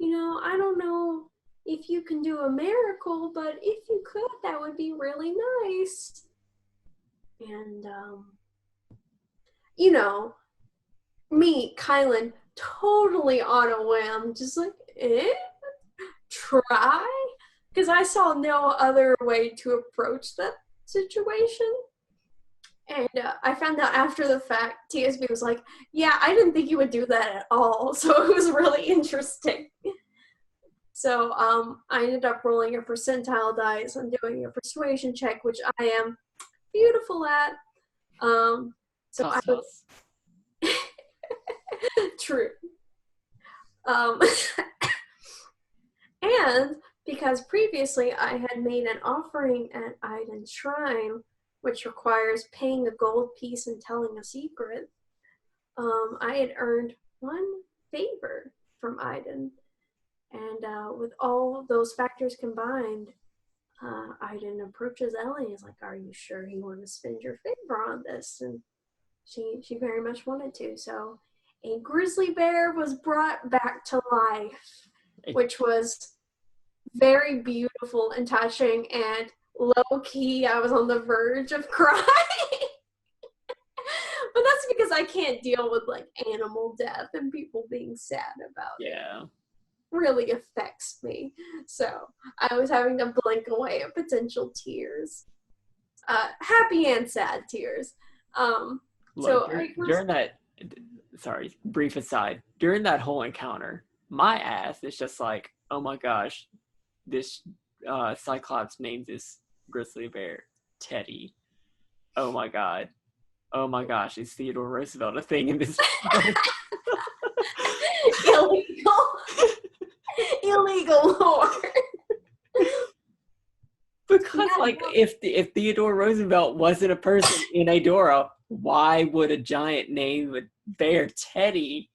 I don't know if you can do a miracle, but if you could, that would be really nice. And, me, Kylen, totally on a whim, just like, try? Because I saw no other way to approach that situation. And I found out after the fact, TSB was like, yeah, I didn't think you would do that at all. So it was really interesting. So I ended up rolling a percentile dice and doing a persuasion check, which I am beautiful at. So I was true. And because previously I had made an offering at Aiden's shrine, which requires paying a gold piece and telling a secret, I had earned 1 favor from Aiden. And with all those factors combined, Aiden approaches Ellie and is like, are you sure you want to spend your favor on this? And she very much wanted to. So a grizzly bear was brought back to life, which was very beautiful and touching, and low-key, I was on the verge of crying. But that's because I can't deal with, like, animal death and people being sad about it. Yeah. Really affects me. So I was having to blink away at potential tears. Happy and sad tears. Look, during that, sorry, brief aside, during that whole encounter, my ass is just like, oh my gosh, this Cyclops named this grizzly bear Teddy. Oh my god. Oh my gosh, is Theodore Roosevelt a thing in this? Illegal lore. Because, like, if Theodore Roosevelt wasn't a person in Adora, why would a giant name a bear Teddy?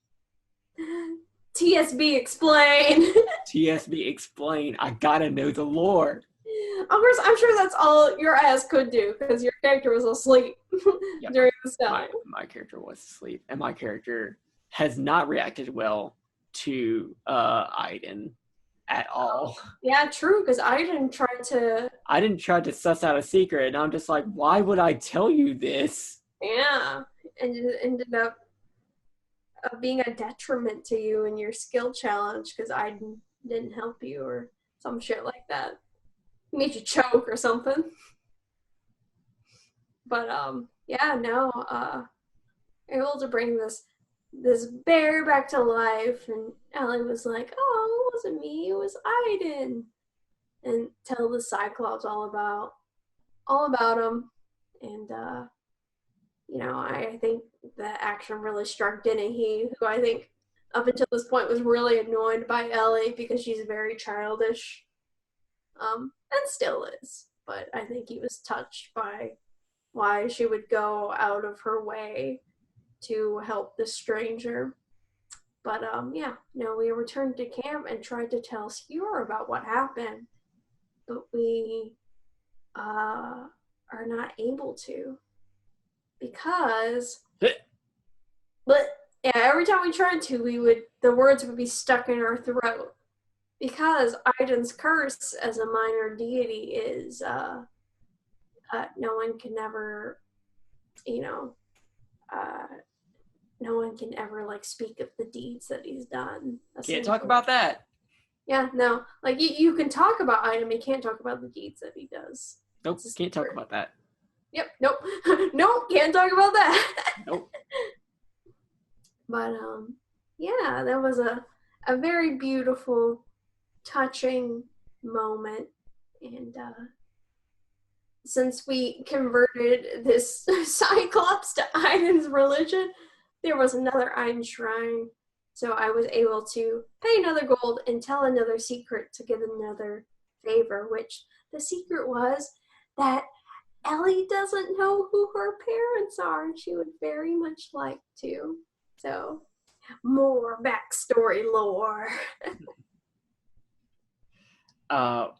TSB explain. TSB explain. I gotta know the lore. Of course, I'm sure that's all your ass could do, because your character was asleep during this time. My character was asleep, and my character has not reacted well to Aiden at all. Yeah, true, because I didn't try to suss out a secret, and I'm just like, why would I tell you this? Yeah, and it ended up being a detriment to you in your skill challenge, because I didn't help you or some shit like that. Made you choke or something. But yeah, no, able to bring this this bear back to life, and Ellie was like, "Oh, it wasn't me, it was Aiden," and tell the Cyclops all about him, and I think the action really struck Dennehy, who I think up until this point was really annoyed by Ellie because she's very childish, and still is. But I think he was touched by why she would go out of her way to help the stranger. But we returned to camp and tried to tell Skewer about what happened, but we are not able to because. But yeah, every time we tried to, the words would be stuck in our throat because Aiden's curse as a minor deity is no one can ever, no one can ever like speak of the deeds that he's done. Can't talk about that. Yeah, no. Like you can talk about Aiden, you can't talk about the deeds that he does. Nope, can't talk about that. Yep, nope. Nope, can't talk about that. Nope. But yeah, that was a very beautiful, touching moment. And since we converted this Cyclops to Aiden's religion, there was another Aiden shrine. So I was able to pay another gold and tell another secret to get another favor, which the secret was that Ellie doesn't know who her parents are, and she would very much like to. So, more backstory lore.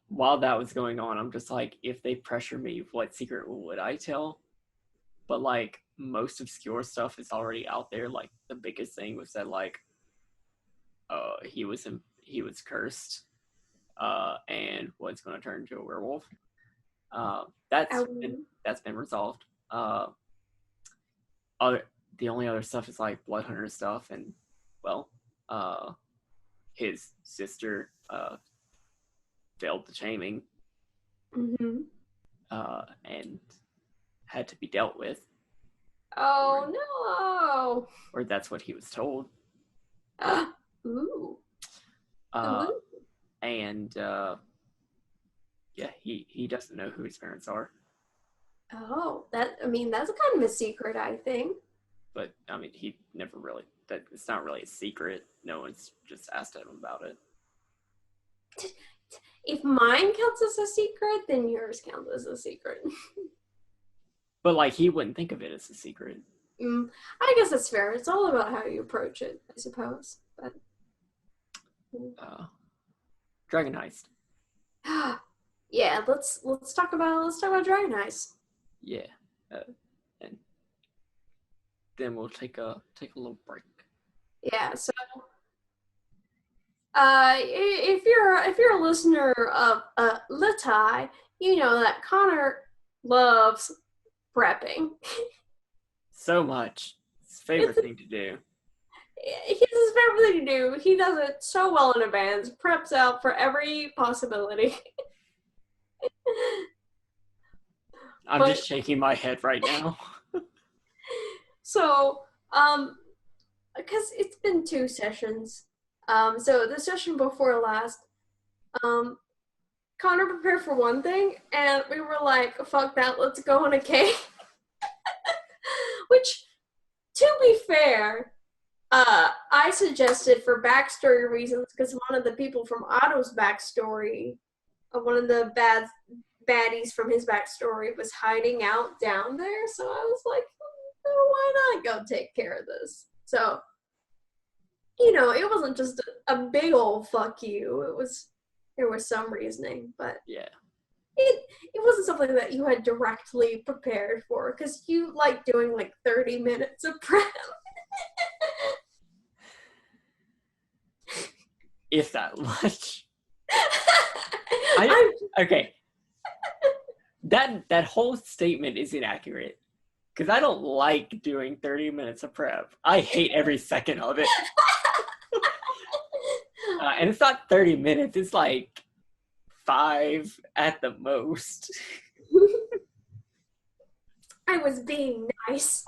While that was going on, I'm just like, if they pressure me, what secret would I tell? But like, most obscure stuff is already out there. Like, the biggest thing was that like, he was cursed, and was going to turn into a werewolf. That's been resolved. The only other stuff is like Blood Hunter stuff, and well, his sister failed the taming, and had to be dealt with. Oh no! Or that's what he was told. Ooh. And yeah, he doesn't know who his parents are. Oh, that's kind of a secret, I think. But I mean, he never really. It's not really a secret. No one's just asked him about it. If mine counts as a secret, then yours counts as a secret. But like, he wouldn't think of it as a secret. I guess that's fair. It's all about how you approach it, I suppose. But Dragon Heist. Yeah, let's talk about Dragon Heist. Yeah, and then we'll take a little break. Yeah. So, if you're a listener of Latai, you know that Connor loves prepping. So much. It's his favorite thing to do. It's his favorite thing to do. He does it so well in advance. Preps out for every possibility. I'm just shaking my head right now. So, because it's been 2 sessions. So the session before last, Connor prepared for one thing, and we were like, fuck that, let's go on a cave. Which, to be fair, I suggested for backstory reasons, because one of the people from Otto's backstory, one of the baddies from his backstory was hiding out down there, so I was like, why not go take care of this? So, it wasn't just a big old fuck you. There was some reasoning, but yeah, it wasn't something that you had directly prepared for, because you like doing like 30 minutes of prep. If that much. Okay. That whole statement is inaccurate. Because I don't like doing 30 minutes of prep. I hate every second of it. And it's not 30 minutes. It's like 5 at the most. I was being nice.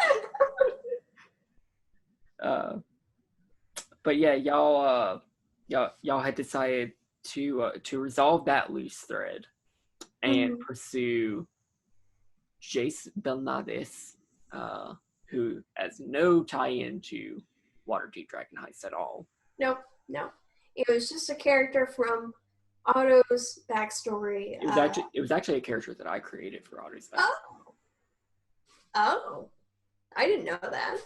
but yeah, y'all had decided to resolve that loose thread and Mm-hmm. pursue Jace Belnades, who has no tie-in to Waterdeep Dragon Heist at all. Nope, no. It was just a character from Otto's backstory. It was actually a character that I created for Otto's backstory. Oh, oh, I didn't know that.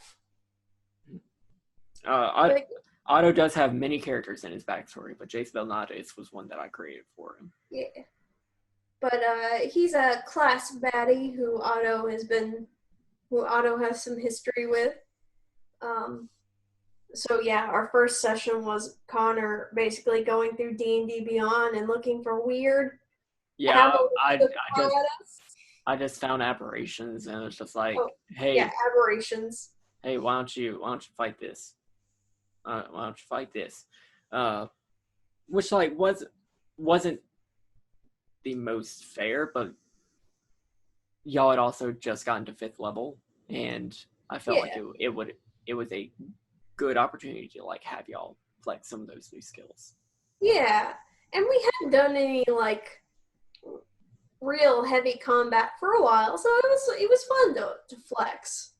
Like, Otto does have many characters in his backstory, but Jace Belnades was one that I created for him. yeah, but he's a class baddie who Otto has some history with. So yeah, our first session was Connor basically going through D&D Beyond and looking for weird Yeah, I just found aberrations, and it's just like, oh, hey, yeah, aberrations. hey, why don't you fight this? Why don't you fight this? Which like wasn't the most fair, but y'all had also just gotten to 5th level, and I felt like it was a good opportunity to like have y'all flex some of those new skills. Yeah, and we hadn't done any like real heavy combat for a while, so it was fun to flex.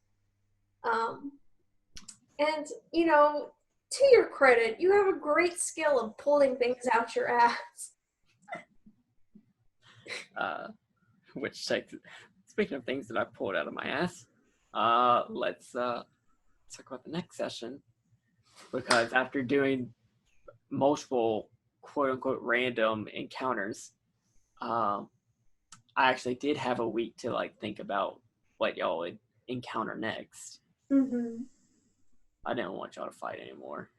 And you know, to your credit, you have a great skill of pulling things out your ass. Which takes, speaking of things that I pulled out of my ass, let's talk about the next session, because after doing multiple quote unquote random encounters, I actually did have a week to like think about what y'all would encounter next. Mm-hmm. I didn't want y'all to fight anymore.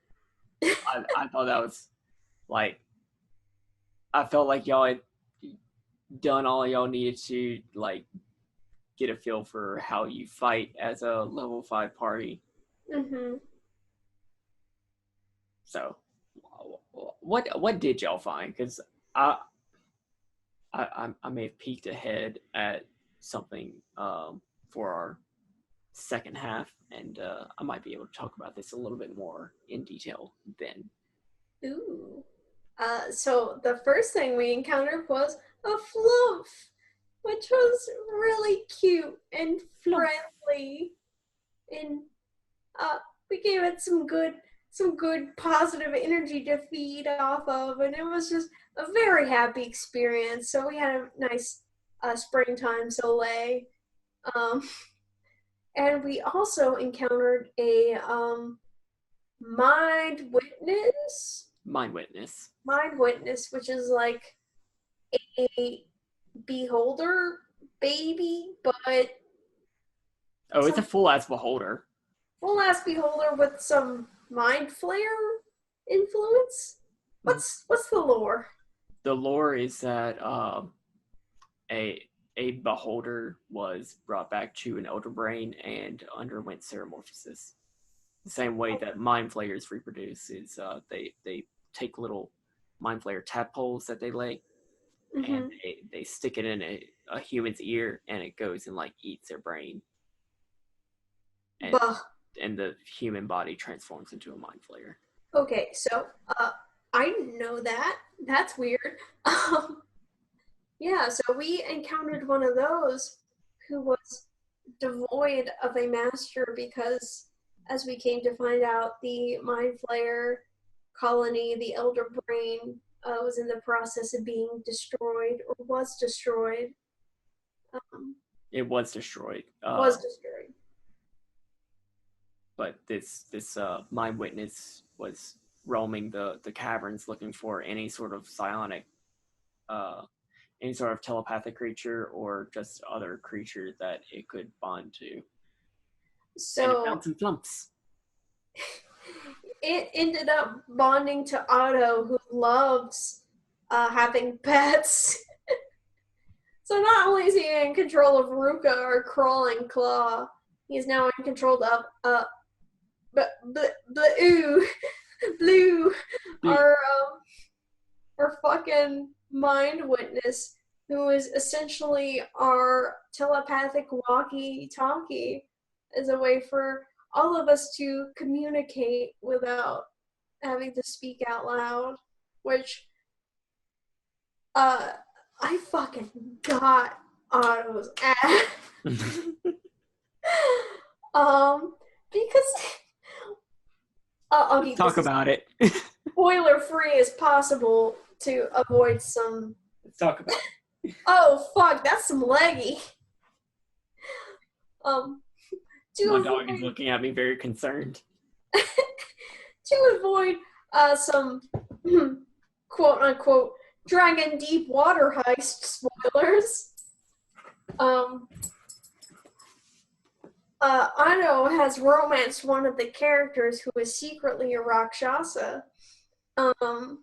I thought that was like, I felt like y'all had done all y'all needed to like get a feel for how you fight as a level 5 party. Mm-hmm. So what did y'all find? Because I may have peeked ahead at something for our second half, and I might be able to talk about this a little bit more in detail then. Ooh. So the first thing we encountered was a fluff, which was really cute and friendly, and we gave it some good positive energy to feed off of, and it was just a very happy experience. So we had a nice springtime soleil, and we also encountered a mind witness. Mind witness, which is like a beholder baby, but it's a full ass beholder. Full ass beholder with some mind flare influence. What's the lore? The lore is that a beholder was brought back to an elder brain and underwent metamorphosis. The same way that mind flayers reproduce is they take little mind flayer tadpoles that they lay, mm-hmm. and they stick it in a human's ear, and it goes and like eats their brain, and the human body transforms into a mind flayer. Okay, so I didn't know that. That's weird. Yeah, so we encountered one of those who was devoid of a master because, as we came to find out, the mind flayer colony, the elder brain, was in the process of being destroyed, or was destroyed. It was destroyed. But this mind witness was roaming the caverns looking for any sort of psionic, any sort of telepathic creature or just other creature that it could bond to. So, and it found some flumps. It ended up bonding to Otto, who loves having pets. So not only is he in control of Ruka, our crawling claw, he's now in control of Blue, our fucking mind witness, who is essentially our telepathic walkie-talkie, as a way for all of us to communicate without having to speak out loud, which I fucking got Otto's ass. Because I'll keep Talk this about it. spoiler free as possible to avoid some. Let's talk about it. Oh fuck, that's some leggy. Um, My dog is looking at me very concerned. to avoid some quote unquote Dragon Deep Water heist spoilers. Otto has romanced one of the characters who is secretly a Rakshasa. And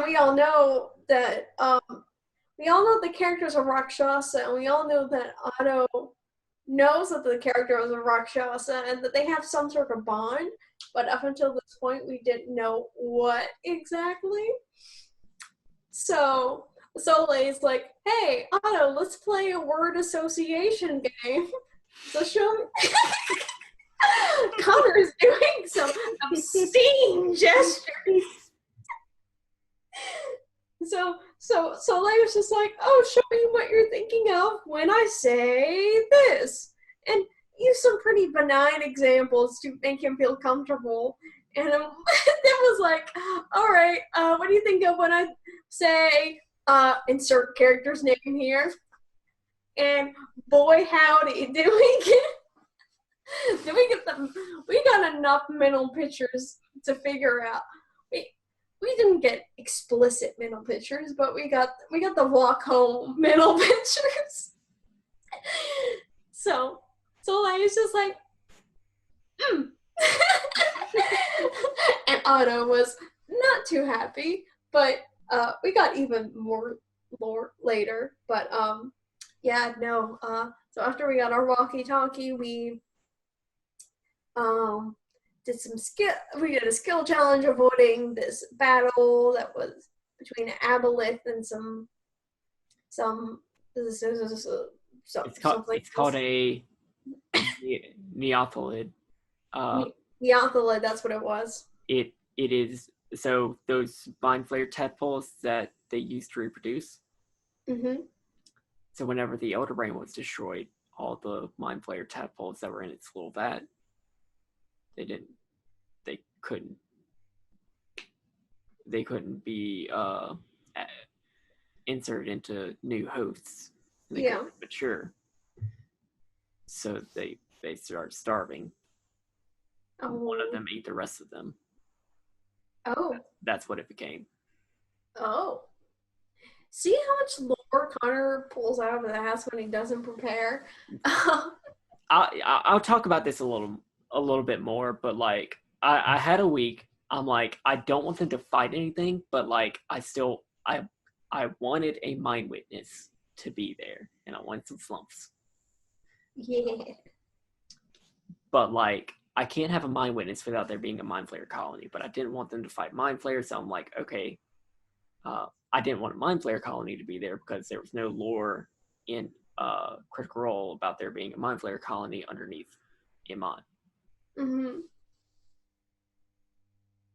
we all know that the character's a Rakshasa, and we all know that Otto knows that the character is a Rakshasa and that they have some sort of bond, but up until this point we didn't know what exactly. So Solei's like, hey, Otto, let's play a word association game. So Connor's doing some obscene gestures. So Soleil was just like, oh, show me what you're thinking of when I say this. And use some pretty benign examples to make him feel comfortable. And then was like, all right, what do you think of when I say, insert character's name here? And boy, howdy, did we get them? We got enough mental pictures to figure out. We didn't get explicit mental pictures, but we got the walk home mental pictures. So I was just like, and Otto was not too happy, but we got even more lore later. But yeah, no. So after we got our walkie-talkie, we did some skill. We did a skill challenge avoiding this battle that was between Aboleth and some. It's called a Neotholid. Neotholid, that's what it was. It is, so those mind flare tadpoles that they use to reproduce. Mm-hmm. So whenever the Elder Brain was destroyed, all the mind flare tadpoles that were in its little vat, they couldn't be inserted into new hosts. They couldn't mature. So they started starving. Oh. One of them ate the rest of them. Oh. That's what it became. Oh. See how much lore Connor pulls out of his ass when he doesn't prepare? I'll talk about this a little bit more, but like I had a week. I'm like, I don't want them to fight anything, but like I wanted a mind witness to be there, and I wanted some slumps. Yeah. But like, I can't have a mind witness without there being a mind flayer colony. But I didn't want them to fight mind flayers, so I'm like, okay. I didn't want a mind flayer colony to be there because there was no lore in Critical Role about there being a mind flayer colony underneath Iman. Mm-hmm.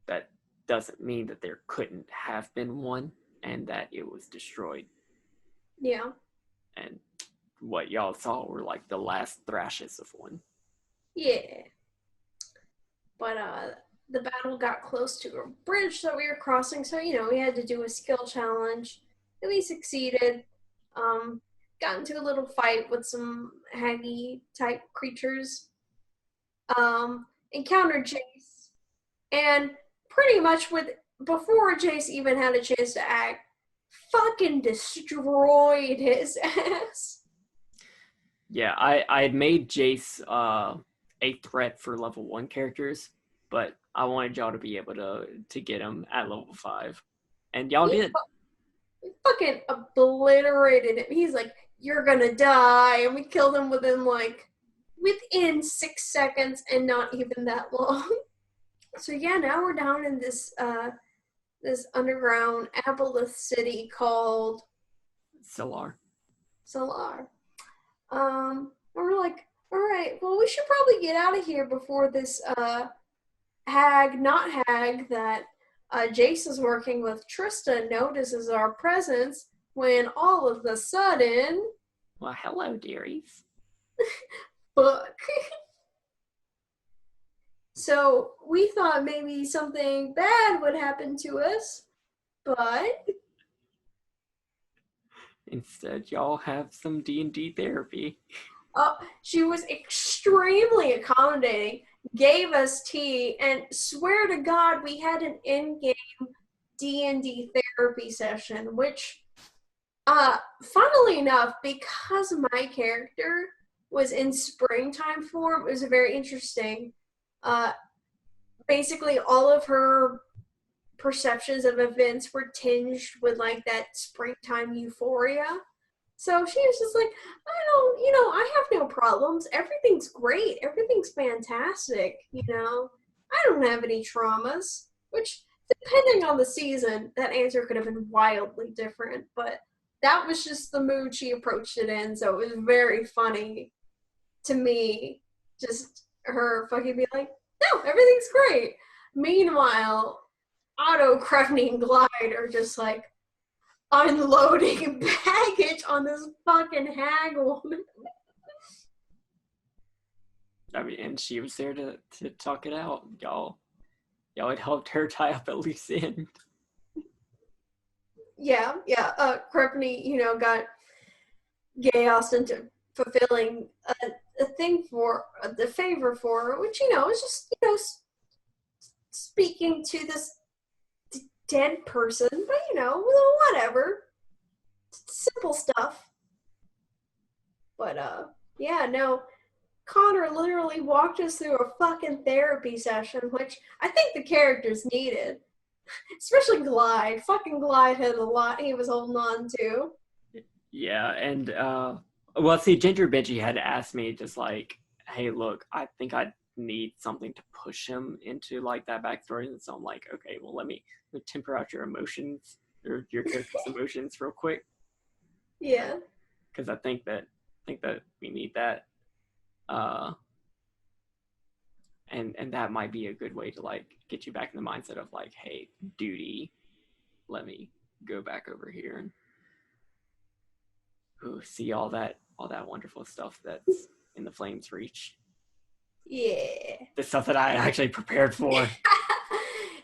That doesn't mean that there couldn't have been one and that it was destroyed. Yeah. And what y'all saw were like the last thrashes of one. Yeah. But the battle got close to a bridge that we were crossing, so we had to do a skill challenge. And we succeeded. Got into a little fight with some haggy type creatures. Encountered Jace, and pretty much before Jace even had a chance to act, fucking destroyed his ass. Yeah, I had made Jace a threat for level 1 characters, but I wanted y'all to be able to get him at level 5. And y'all did. Fucking obliterated him. He's like, you're gonna die. And we killed him within 6 seconds, and not even that long. So yeah, now we're down in this underground Aboleth city called Solar. We're like, all right, well, we should probably get out of here before this that Jace is working with Trista notices our presence when all of a sudden, well, hello, dearies. fuck. So we thought maybe something bad would happen to us, but Instead, y'all have some D&D therapy. she was extremely accommodating, gave us tea, and swear to God, we had an in-game D&D therapy session, which, funnily enough, because my character was in springtime form, it was very interesting. Basically, all of her perceptions of events were tinged with like that springtime euphoria. So she was just like, I have no problems. Everything's great. Everything's fantastic. I don't have any traumas. Which, depending on the season, that answer could have been wildly different. But that was just the mood she approached it in. So it was very funny to me, just her fucking be like, no, everything's great. Meanwhile, Otto, Krevny, and Glide are just like unloading baggage on this fucking hag woman. I mean, and she was there to talk it out. Y'all had helped her tie up at loose end. Yeah. Krevny, got Chaos into fulfilling a thing for the favor for her, which is just speaking to this dead person, but whatever, simple stuff. But yeah, no, Connor literally walked us through a fucking therapy session, which I think the characters needed, especially Glide. Fucking Glide had a lot he was holding on to. Yeah, and well, see, Ginger Benji had asked me just like, hey, look, I think I need something to push him into like that backstory, and so I'm like, okay, well, let me temper out your emotions or your character's emotions real quick. Yeah, because I think that we need that, and that might be a good way to like get you back in the mindset of like, hey, duty, let me go back over here and see all that wonderful stuff that's in the Flames Reach. Yeah. The stuff that I actually prepared for.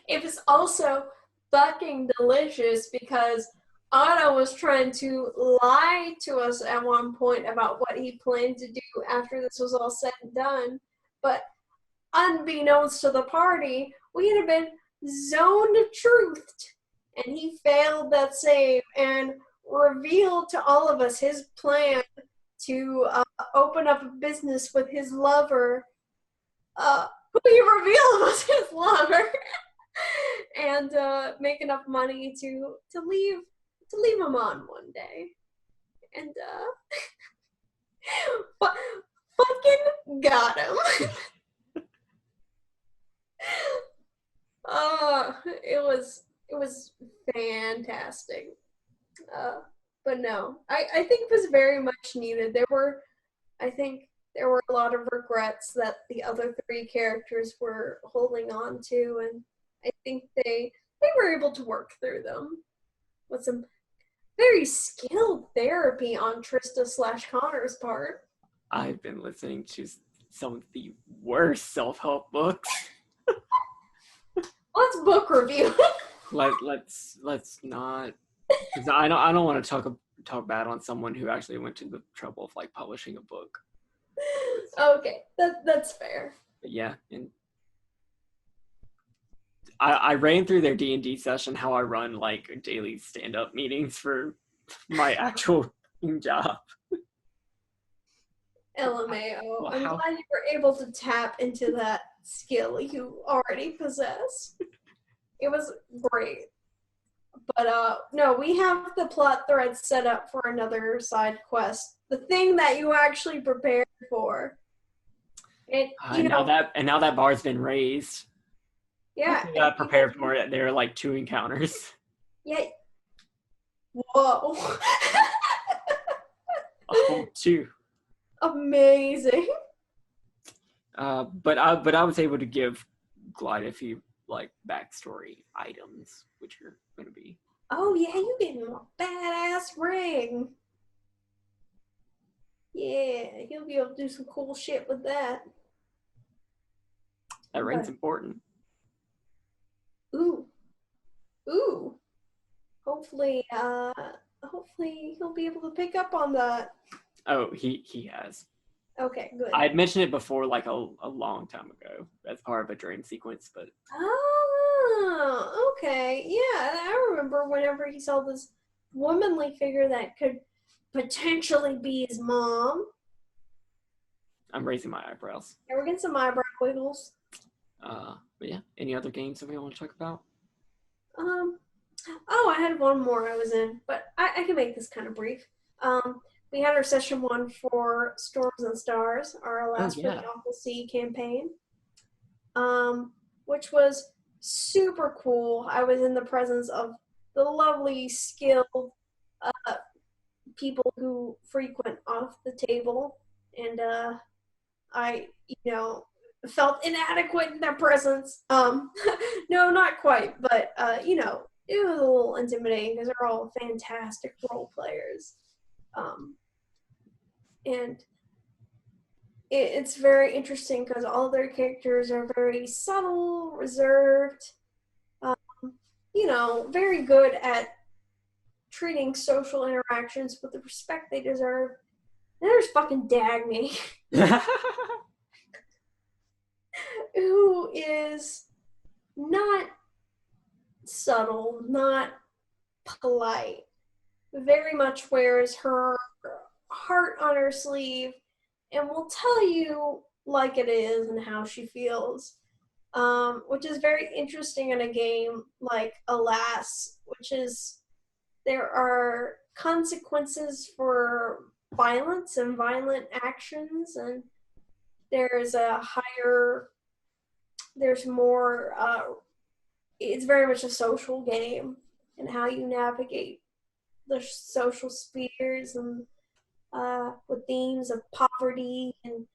It was also fucking delicious because Otto was trying to lie to us at one point about what he planned to do after this was all said and done. But unbeknownst to the party, we had been zoned truthed. And he failed that save and revealed to all of us his plan to open up a business with his lover, who he revealed was his lover, and make enough money to leave him on one day. And fucking got him. It was fantastic. But no, I think it was very much needed. I think there were a lot of regrets that the other three characters were holding on to, and I think they were able to work through them with some very skilled therapy on Trista/Connor's part. I've been listening to some of the worst self-help books. Let's book review. Let's not, because I don't want to talk bad on someone who actually went to the trouble of like publishing a book. Okay, that's fair. But yeah, and I ran through their D&D session how I run like daily stand-up meetings for my actual job. LMAO. Well, I'm glad you were able to tap into that skill you already possess. It was great. But no, we have the plot thread set up for another side quest. The thing that you actually prepared for. Now that bar's been raised. Yeah. I got prepared for it. There are like 2 encounters. Yeah. Whoa. A whole 2. Amazing. But I was able to give quite a few like backstory items, which are going to be. Oh yeah, you gave him a badass ring. Yeah, he'll be able to do some cool shit with that. That ring's But, important. ooh, ooh. Hopefully, hopefully he'll be able to pick up on that. Oh, he has. Okay, good. I had mentioned it before, like a long time ago, as part of a dream sequence, but Oh, okay. Yeah, I remember whenever he saw this womanly figure that could potentially be his mom. I'm raising my eyebrows. Yeah, we're getting some eyebrow wiggles. But yeah, any other games that we want to talk about? Um, oh, I had one more I was in, but I can make this kind of brief. We had our session 1 for Storms and Stars, our last for the Awful Sea campaign, which was super cool. I was in the presence of the lovely, skilled people who frequent off the table, and I, felt inadequate in their presence. No, not quite, but it was a little intimidating because they're all fantastic role players, and it's very interesting because all their characters are very subtle, reserved, um, very good at treating social interactions with the respect they deserve. And there's fucking Dagny, who is not subtle, not polite, very much wears her heart on her sleeve and will tell you like it is and how she feels, which is very interesting in a game like Alas, which is there are consequences for violence and violent actions, and there's more, it's very much a social game and how you navigate the social spheres, and with themes of poverty and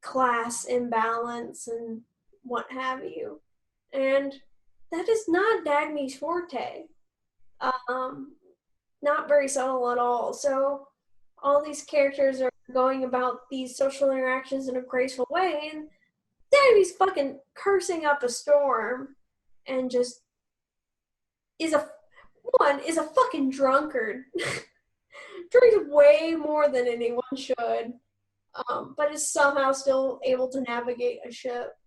class imbalance and what have you. And that is not Dagny's forte. Not very subtle at all. So all these characters are going about these social interactions in a graceful way, and Dagny's fucking cursing up a storm and just is a fucking drunkard. Drinks way more than anyone should, but is somehow still able to navigate a ship.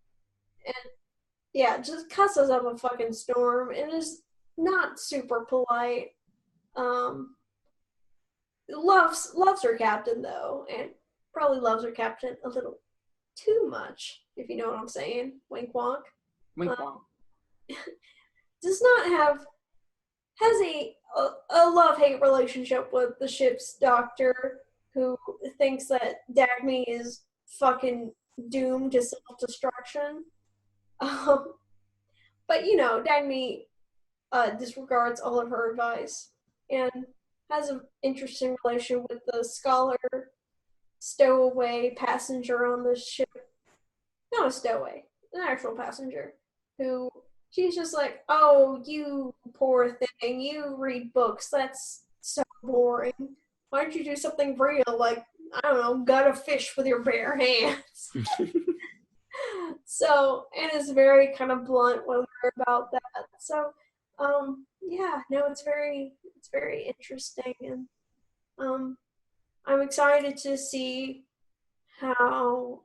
And yeah, just cusses up a fucking storm and is not super polite. Loves her captain though, and probably loves her captain a little too much, if you know what I'm saying. Wink wonk. Wink wonk. Does not have has a love-hate relationship with the ship's doctor, who thinks that Dagny is fucking doomed to self-destruction. But Dagny disregards all of her advice and has an interesting relation with the scholar stowaway passenger on the ship. Not a stowaway, an actual passenger, who she's just like, oh, you poor thing, you read books, that's so boring. Why don't you do something real, like, I don't know, gut a fish with your bare hands? So, and it's very kind of blunt with her about that. So, yeah, no, it's very interesting, and I'm excited to see how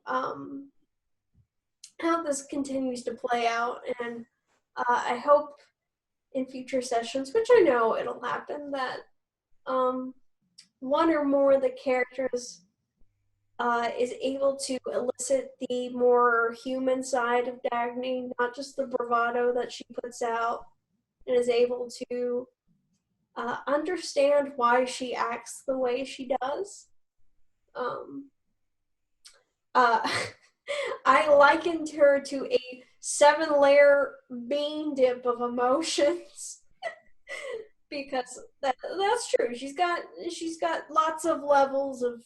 this continues to play out, and I hope in future sessions, which I know it'll happen, that one or more of the characters is able to elicit the more human side of Dagny, not just the bravado that she puts out, and is able to understand why she acts the way she does. I likened her to a 7-layer bean dip of emotions. Because that's true. She's got lots of levels of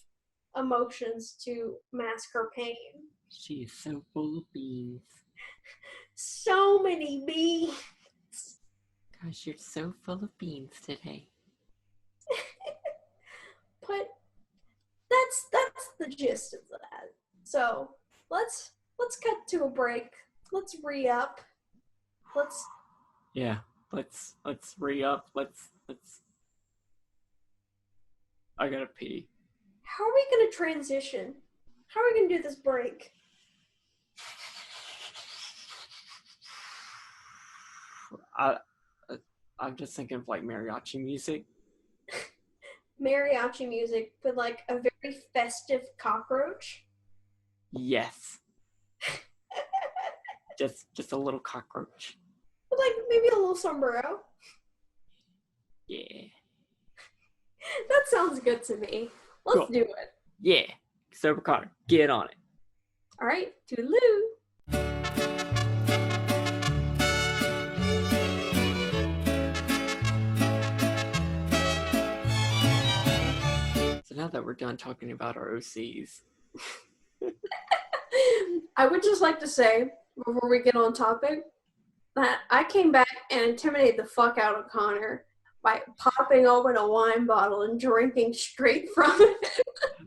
emotions to mask her pain. She is so full of beans. So many beans. Gosh, you're so full of beans today. But that's the gist of that. So let's cut to a break. Let's re-up. Let's re-up. Let's I gotta pee. How are we gonna transition? How are we gonna do this break? I'm just thinking of like mariachi music. Mariachi music with like a very festive cockroach. Yes. just a little cockroach. Like maybe a little sombrero. Yeah. That sounds good to me. Let's do it. Yeah. Sober Connor, get on it. All right, toodaloo. So now that we're done talking about our OCs, I would just like to say, before we get on topic, that I came back and intimidated the fuck out of Connor by popping open a wine bottle and drinking straight from it.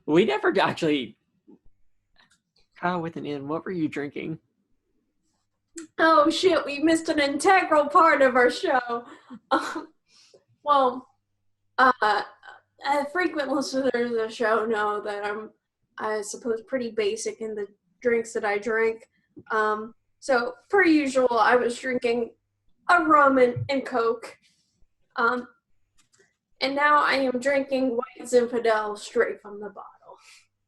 We never actually... KyleWithAnN, what were you drinking? Oh shit, we missed an integral part of our show. Frequent listeners of the show know that I'm, I suppose, pretty basic in the drinks that I drink. So, per usual, I was drinking a rum and Coke. And now I am drinking White Zinfandel straight from the bottle.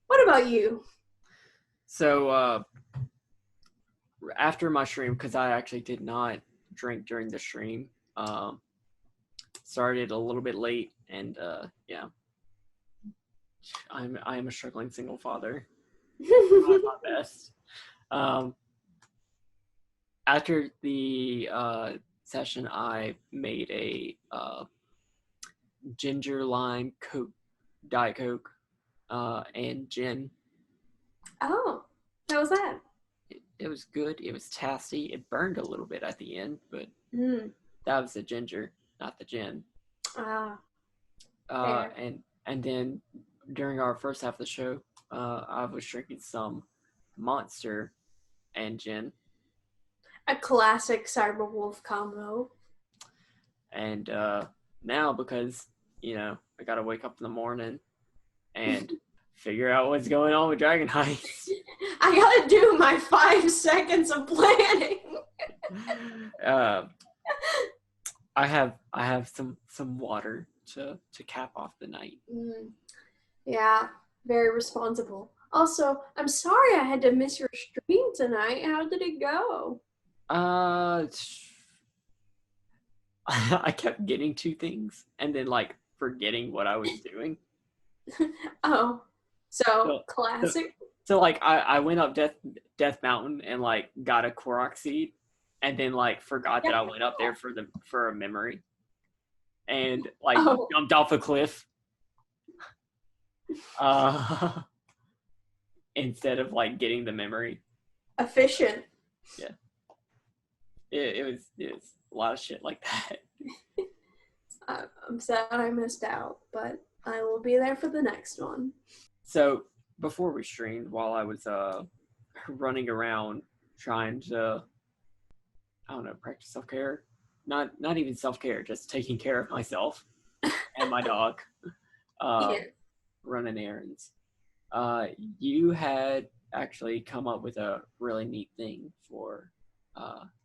What about you? So, after my stream, because I actually did not drink during the stream, started a little bit late, and yeah, I am a struggling single father. Not my best. After the session, I made a ginger lime Coke, Diet Coke, and gin. Oh, how was that? It was good. It was tasty. It burned a little bit at the end, but that was the ginger, not the gin. And then during our first half of the show, I was drinking some Monster and gin. A classic Cybrwulf combo. And now, because, you know, I gotta wake up in the morning and figure out what's going on with Dragon Heist. I gotta do my 5 seconds of planning. I have some water to cap off the night. Yeah, very responsible. Also, I'm sorry I had to miss your stream tonight. How did it go? I kept getting 2 things and then like forgetting what I was doing. Oh, so classic. So like I went up Death Mountain and like got a Korok seed, and then like forgot that I went up there for a memory, and like jumped off a cliff. Instead of like getting the memory. Efficient. Yeah. It was a lot of shit like that. I'm sad I missed out, but I will be there for the next one. So before we streamed, while I was running around trying to, I don't know, practice self-care, not even self-care, just taking care of myself and my dog, running errands. You had actually come up with a really neat thing for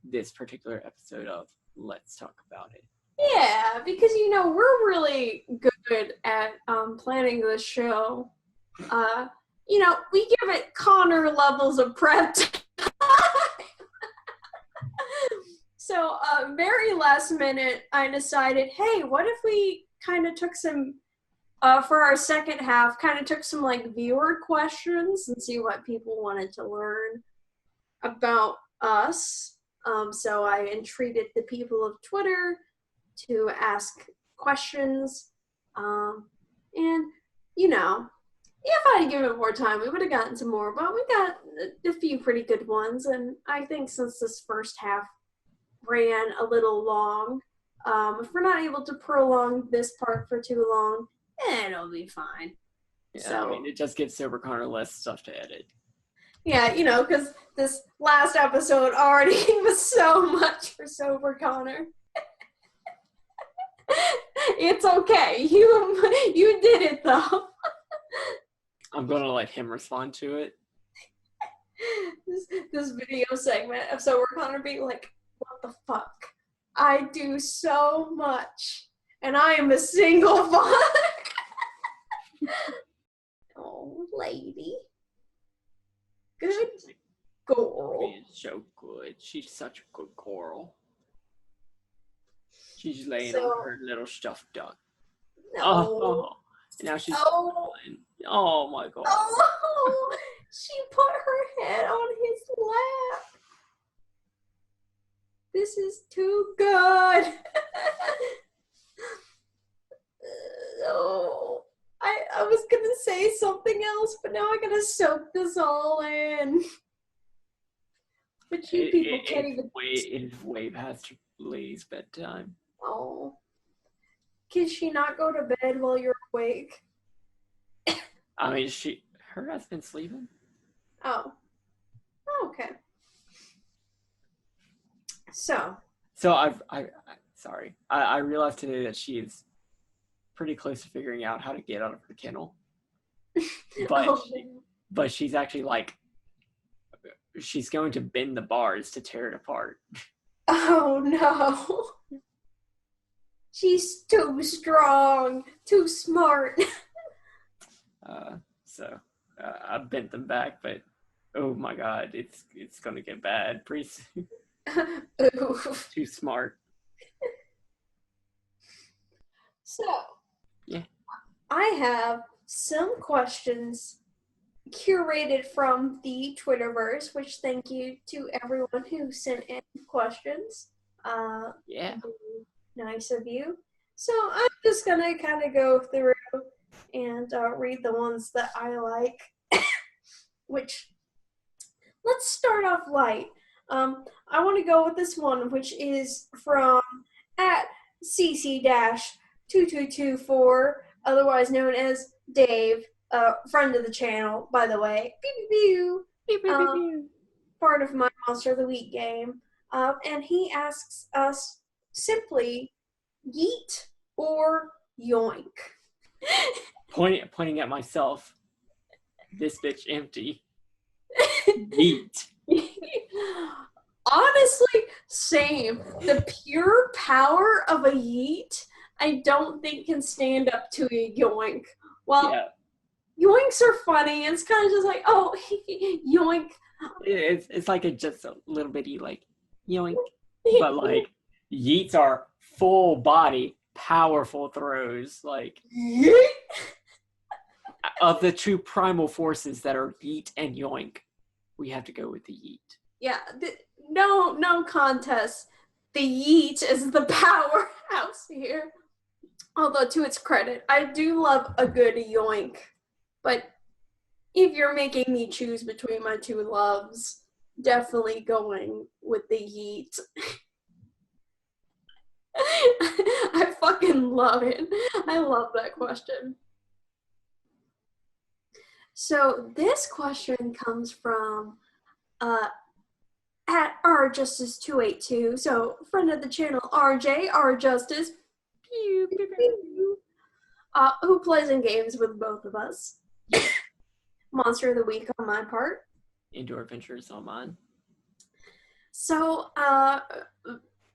this particular episode of Let's Talk About It. Yeah, because, you know, we're really good at planning this show. You know, we give it Connor levels of prep time. So, very last minute, I decided, hey, what if we kind of took some, for our second half, kind of took some, like, viewer questions and see what people wanted to learn about us. So I entreated the people of Twitter to ask questions. And, you know, if I had given it more time, we would have gotten some more, but we got a few pretty good ones. And I think since this first half ran a little long, if we're not able to prolong this part for too long, it'll be fine. Yeah, So, I mean, it just gives Sober Connor less stuff to edit. yeah, because this last episode already was so much for Sober Connor. It's okay. You did it, though. I'm going to let him respond to it. This video segment of Sober Connor being like, what the fuck? I do so much, and I am a single fuck. Oh, lady. Good girl. She's so good. She's such a good girl. She's laying on her little stuffed duck. No. Oh, and now she's crying. Oh my god. Oh, she put her head on his lap. This is too good. Oh, I was gonna say something else, but now I gotta soak this all in. But you people can't even. It is way past Lee's bedtime. Oh, can she not go to bed while you're awake? I mean, her husband's sleeping. Oh, okay. So I realized today that she is pretty close to figuring out how to get out of her kennel, but she's actually like, she's going to bend the bars to tear it apart. Oh no. She's too strong, too smart. I bent them back, but oh my god, it's gonna get bad pretty soon. Too smart. So, yeah, I have some questions curated from the Twitterverse, which thank you to everyone who sent in questions. Yeah. Nice of you. So I'm just gonna kind of go through and read the ones that I like. Which, let's start off light. I want to go with this one, which is from @cc-2224, otherwise known as Dave, friend of the channel, by the way. Pew, pew, pew. Part of my Monster of the Week game. And he asks us simply, yeet or yoink? Pointing at myself. This bitch empty. Yeet. Honestly, same. The pure power of a yeet, I don't think can stand up to a yoink. Well, yeah. Yoinks are funny. It's kind of just like, oh, yoink. It's like just a little bitty like yoink, but like yeets are full body, powerful throws. Like of the two primal forces that are yeet and yoink, we have to go with the yeet. Yeah, no contest. The yeet is the powerhouse here. Although, to its credit, I do love a good yoink. But if you're making me choose between my two loves, definitely going with the yeet. I fucking love it. I love that question. So this question comes from at rjustice282. So friend of the channel, RJ, rjustice, pew, pew, pew, who plays in games with both of us. Monster of the Week on my part. Indoor Adventures on mine. So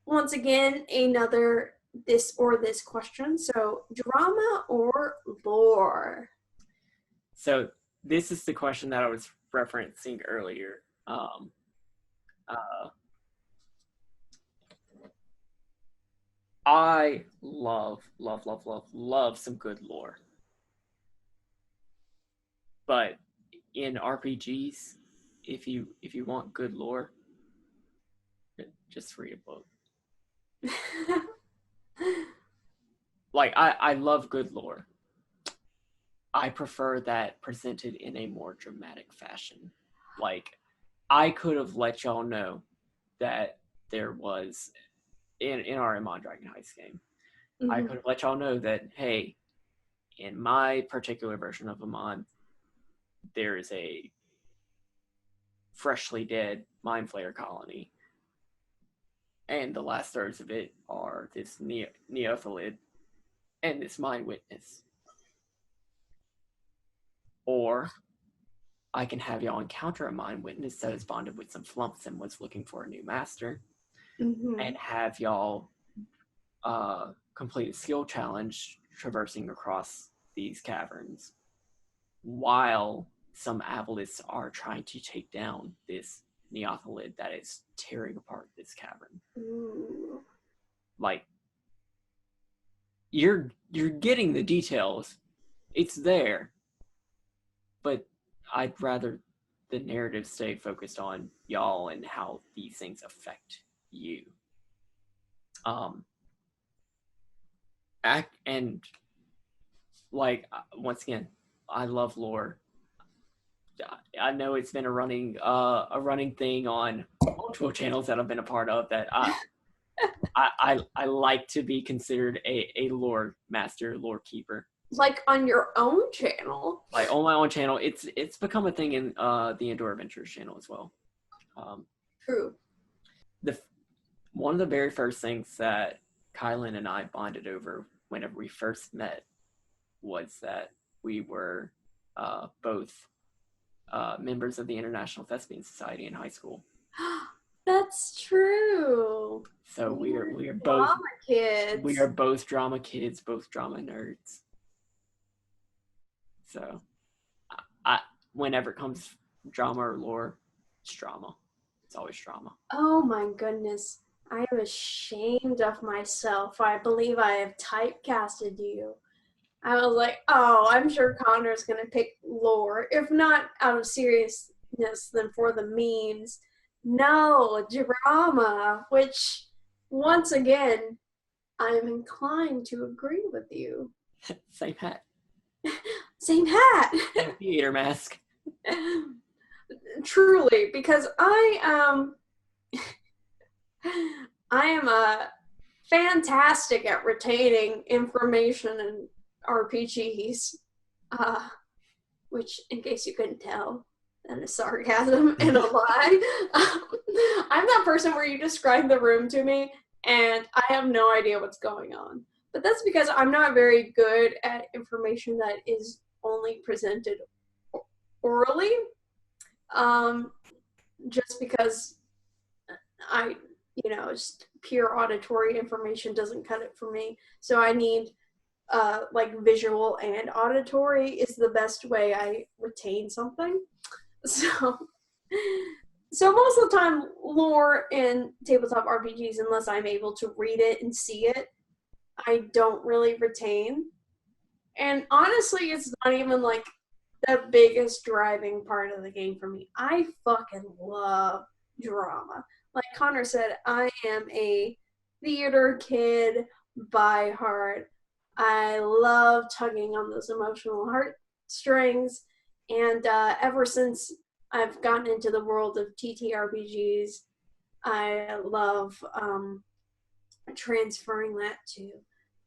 once again, another this or this question. So drama or lore? So this is the question that I was referencing earlier. I love some good lore. But in RPGs, if you want good lore, just read a book. Like I love good lore. I prefer that presented in a more dramatic fashion. Like, I could have let y'all know that there was in our Amon Dragon Heist game. I Mm-hmm. could have let y'all know that, hey, in my particular version of Amon, there is a freshly dead mind flayer colony, and the last thirds of it are this neothalid and this mind witness. Or I can have y'all encounter a mind witness that is bonded with some flumps and was looking for a new master, Mm-hmm. and have y'all complete a skill challenge traversing across these caverns while some Avalists are trying to take down this neothalid that is tearing apart this cavern. Ooh. Like, you're getting the details. It's there. But I'd rather the narrative stay focused on y'all and how these things affect you. And like, once again, I love lore. I know it's been a running thing on multiple channels that I've been a part of, that I like to be considered a lore master, lore keeper. Like on your own channel? Like on my own channel, it's become a thing in the Indoor Adventures channel as well. True. One of the very first things that Kylen and I bonded over whenever we first met was that we were both members of the International Thespian Society in high school. That's true. So we are both drama kids. We are both drama kids, both drama nerds. So, whenever it comes drama or lore, it's drama. It's always drama. Oh my goodness. I am ashamed of myself. I believe I have typecasted you. I was like, oh, I'm sure Connor's going to pick lore. If not out of seriousness, then for the memes. No, drama, which, once again, I'm inclined to agree with you. Same hat. Same hat. Same theater mask. Truly, because I am fantastic at retaining information in RPGs, which, in case you couldn't tell, that is sarcasm and a lie. I'm that person where you describe the room to me and I have no idea what's going on. But that's because I'm not very good at information that is only presented orally. Just because just pure auditory information doesn't cut it for me. So I need like visual and auditory is the best way I retain something. So most of the time, lore in tabletop RPGs, unless I'm able to read it and see it, I don't really retain. And honestly, it's not even like the biggest driving part of the game for me. I fucking love drama. Like Connor said, I am a theater kid by heart. I love tugging on those emotional heartstrings. And ever since I've gotten into the world of TTRPGs, I love transferring that to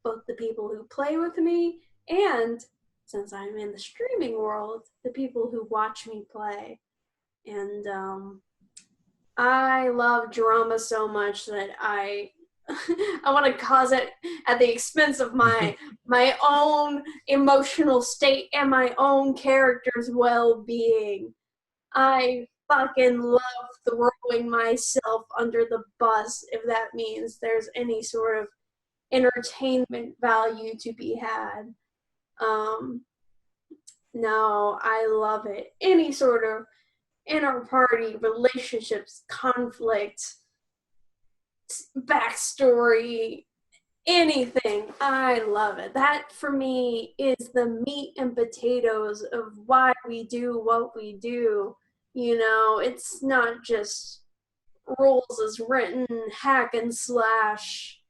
both the people who play with me and, since I'm in the streaming world, the people who watch me play. And I love drama so much that I want to cause it at the expense of my own emotional state and my own character's well-being. I fucking love throwing myself under the bus if that means there's any sort of entertainment value to be had. No, I love it. Any sort of inter-party relationships, conflict, backstory, anything, I love it. That for me is the meat and potatoes of why we do what we do. You know, it's not just rules as written, hack and slash,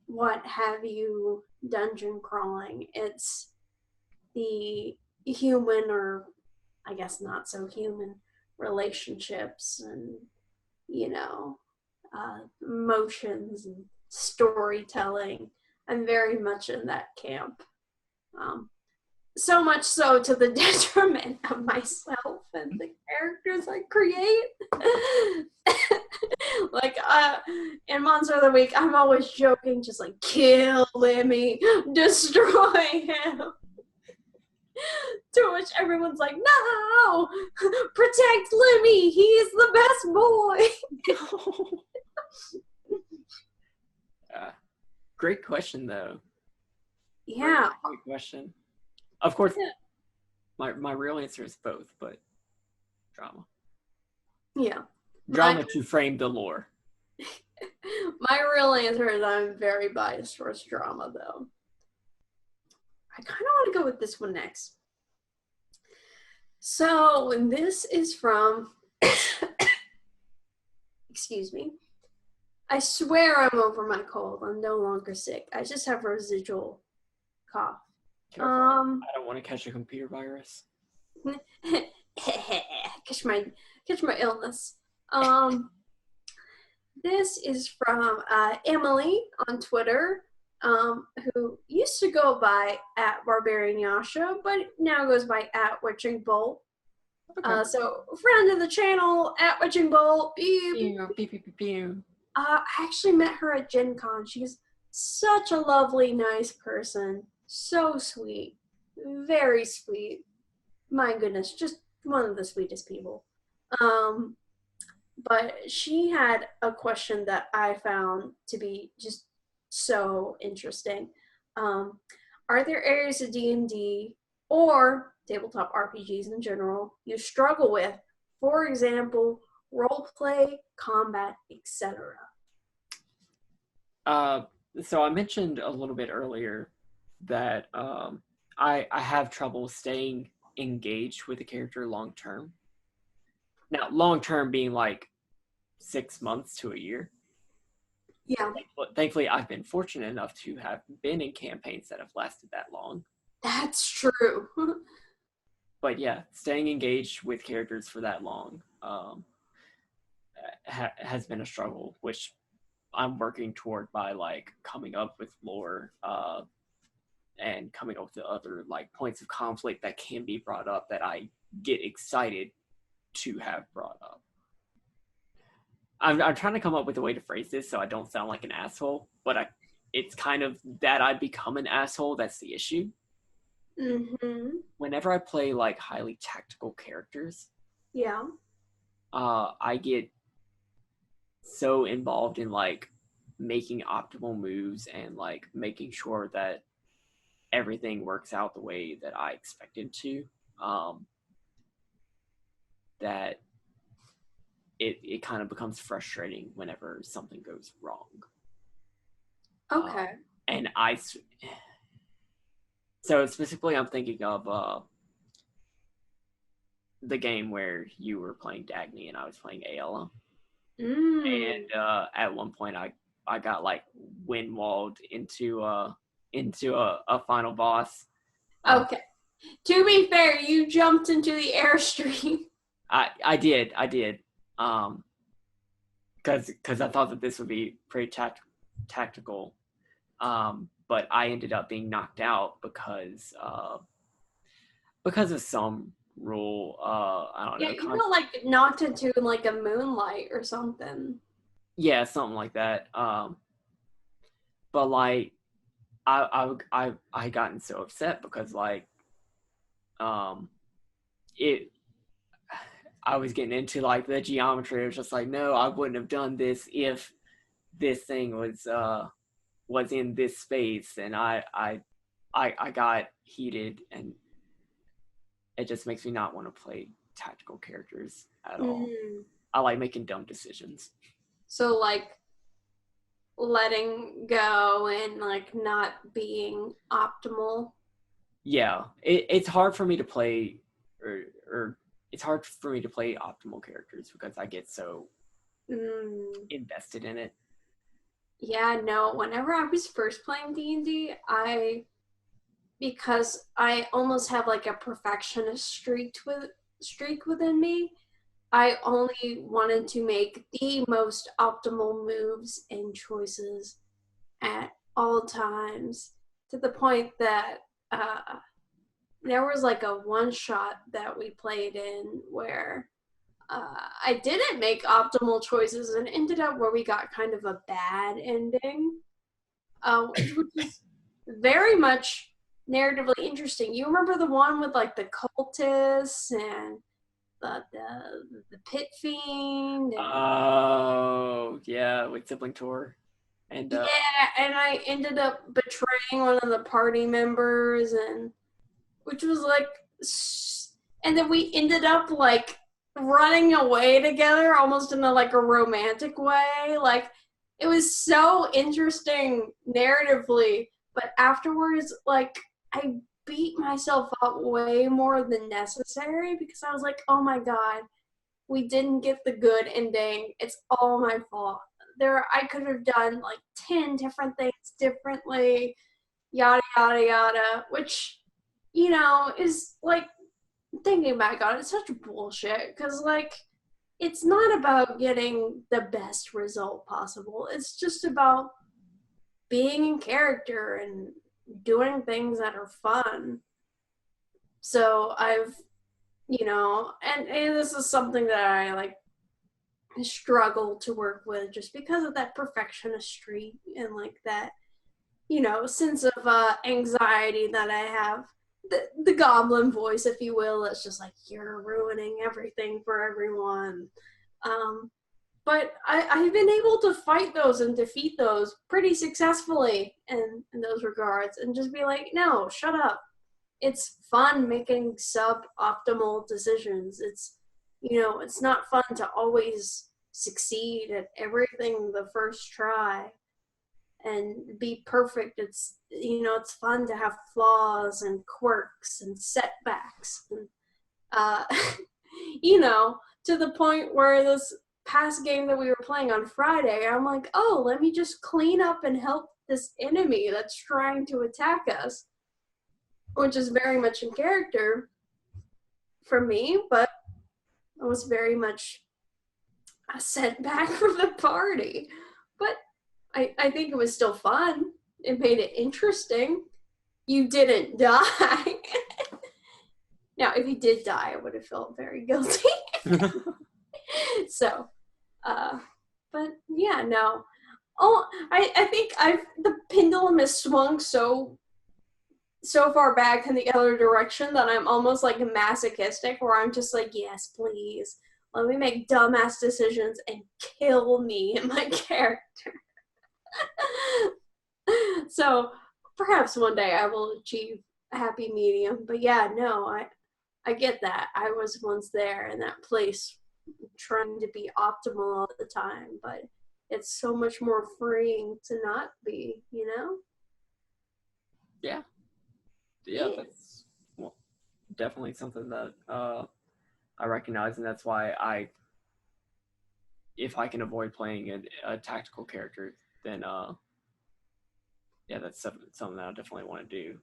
what have you, dungeon crawling. It's the human, or I guess not so human, relationships and, you know, emotions and storytelling. I'm very much in that camp. Um, so much so to the detriment of myself and the characters I create. Like in Monster of the Week, I'm always joking, just like kill Lemmy, destroy him. To which everyone's like, no, protect Lemmy, he's the best boy. Great question, though. Yeah. Great question. Of course, Yeah. my real answer is both, but drama. Yeah. Drama to frame the lore. My real answer is I'm very biased towards drama, though. I kind of want to go with this one next. So, this is from, excuse me. I swear I'm over my cold. I'm no longer sick. I just have residual cough. Careful. I don't want to catch a computer virus. catch my illness. This is from Emily on Twitter, who used to go by @BarbarianYasha, but now goes by @WitchingBolt. Okay. So friend of the channel, @WitchingBolt. I actually met her at Gen Con. She's such a lovely, nice person. So sweet. Very sweet. My goodness, just one of the sweetest people. But she had a question that I found to be just so interesting. Are there areas of D&D or tabletop RPGs in general you struggle with? For example, roleplay, combat, etc. So I mentioned a little bit earlier that I have trouble staying engaged with a character long term. Now, long term being like 6 months to a year. Yeah. Thankfully, I've been fortunate enough to have been in campaigns that have lasted that long. That's true. But yeah, staying engaged with characters for that long has been a struggle, which I'm working toward by like coming up with lore and coming up with the other like points of conflict that can be brought up that I get excited to have brought up. I'm trying to come up with a way to phrase this so I don't sound like an asshole, but it's kind of that I become an asshole that's the issue. Mm-hmm. Whenever I play like highly tactical characters, yeah, I get so involved in like making optimal moves and like making sure that everything works out the way that I expected to. That it kind of becomes frustrating whenever something goes wrong. Okay. And so specifically I'm thinking of the game where you were playing Dagny and I was playing Ayala. And at one point I got like wind-walled into a final boss. Okay. To be fair, you jumped into the airstream. I did. Because I thought that this would be pretty tactical. But I ended up being knocked out because of some rule. I don't know. Yeah, you got like knocked into like a moonlight or something. Yeah, something like that. But like I gotten so upset because like it I was getting into like the geometry. It was just like, no, I wouldn't have done this if this thing was in this space, and I got heated, and it just makes me not want to play tactical characters at all. I like making dumb decisions. So like letting go and like not being optimal. Yeah, it's hard for me to play, or it's hard for me to play optimal characters because I get so invested in it. Yeah, no. Whenever I was first playing D&D, I because I almost have like a perfectionist streak within me. I only wanted to make the most optimal moves and choices at all times, to the point that there was like a one shot that we played in where I didn't make optimal choices and ended up where we got kind of a bad ending, which was very much narratively interesting. You remember the one with like the cultists and the pit fiend? And, Oh, yeah, with sibling tour. And yeah, and I ended up betraying one of the party members, and which was like, and then we ended up like running away together almost in a like a romantic way. Like, it was so interesting narratively, but afterwards, like, I beat myself up way more than necessary because I was like, oh my god, we didn't get the good ending, it's all my fault. I could have done like 10 different things differently, yada yada yada, which, is like, thinking back on it, it's such bullshit because, like, it's not about getting the best result possible. It's just about being in character and doing things that are fun. So and this is something that I like struggle to work with just because of that perfectionist streak and like that, sense of anxiety that I have. The goblin voice, if you will, it's just like, you're ruining everything for everyone. But I've been able to fight those and defeat those pretty successfully in those regards, and just be like, no, shut up. It's fun making suboptimal decisions. It's not fun to always succeed at everything the first try and be perfect. It's fun to have flaws and quirks and setbacks, and uh to the point where this past game that we were playing on Friday, I'm like, oh, let me just clean up and help this enemy that's trying to attack us, which is very much in character for me, but it was very much a setback for the party. But I think it was still fun. It made it interesting. You didn't die. Now, if you did die, I would have felt very guilty. So, but yeah, no. Oh, I think the pendulum has swung so far back in the other direction that I'm almost like masochistic, where I'm just like, yes, please, let me make dumbass decisions and kill me and my character. So perhaps one day I will achieve a happy medium. But yeah, no, I get that. I was once there in that place trying to be optimal all the time, but it's so much more freeing to not be, yeah, that's definitely something that I recognize, and that's why if I can avoid playing a tactical character, then that's something that I definitely want to do.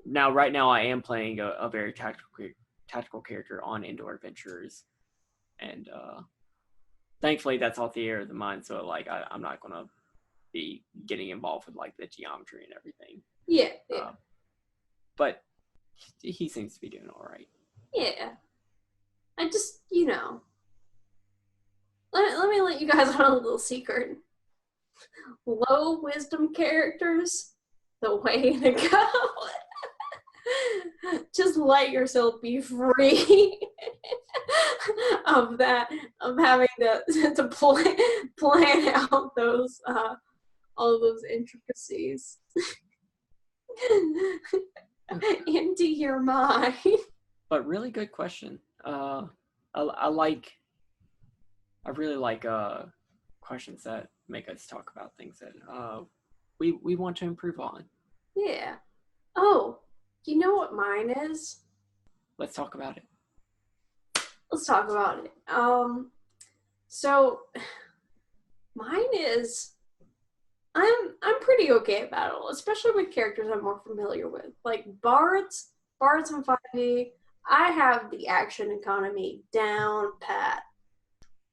Now, right now, I am playing a very tactical character on Indoor Adventurers, and thankfully that's all theater of the mind. So like, I'm not gonna be getting involved with like the geometry and everything. Yeah. But he seems to be doing all right. Yeah. I just, let me let you guys on a little secret. Low wisdom characters, the way to go. Just let yourself be free of having to plan out those all those intricacies into your mind. But really good question. I really like questions that make us talk about things that we want to improve on. Yeah. Oh, you know what mine is? Let's talk about it. Let's talk about it. So mine is, I'm pretty be okay about it, especially with characters I'm more familiar with. Like bards in 5e, I have the action economy down pat.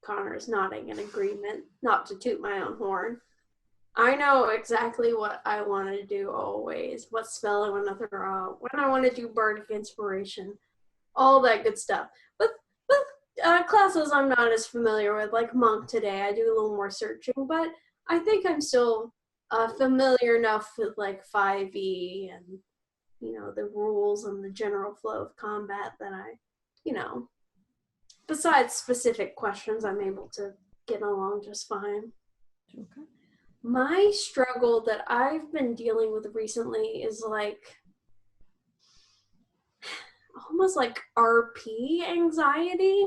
Connor's nodding in agreement, not to toot my own horn. I know exactly what I want to do always, what spell I want to throw out, when I want to do bardic inspiration, all that good stuff. But with classes I'm not as familiar with, like monk today, I do a little more searching, but I think I'm still familiar enough with like 5e and the rules and the general flow of combat that besides specific questions, I'm able to get along just fine. Okay. My struggle that I've been dealing with recently is like almost like RP anxiety.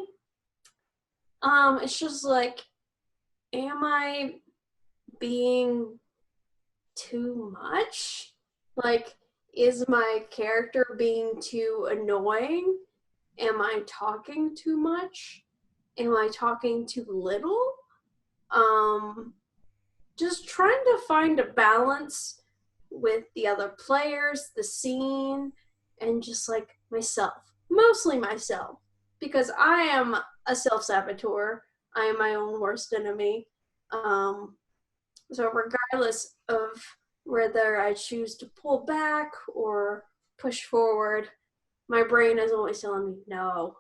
It's just like, am I being too much? Like, is my character being too annoying? Am I talking too much? Am I talking too little? Just trying to find a balance with the other players, the scene, and just like myself. Mostly myself. Because I am a self-saboteur. I am my own worst enemy. So regardless of whether I choose to pull back or push forward, my brain is always telling me, no,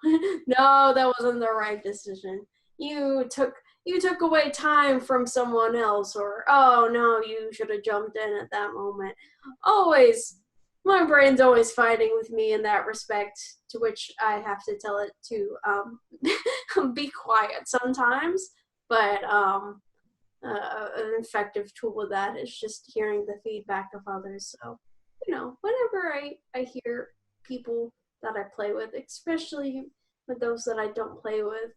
no, that wasn't the right decision. You took away time from someone else, or oh no, you should have jumped in at that moment. Always, my brain's always fighting with me in that respect, to which I have to tell it to be quiet sometimes. But an effective tool of that is just hearing the feedback of others. So, whenever I hear people that I play with, especially with those that I don't play with,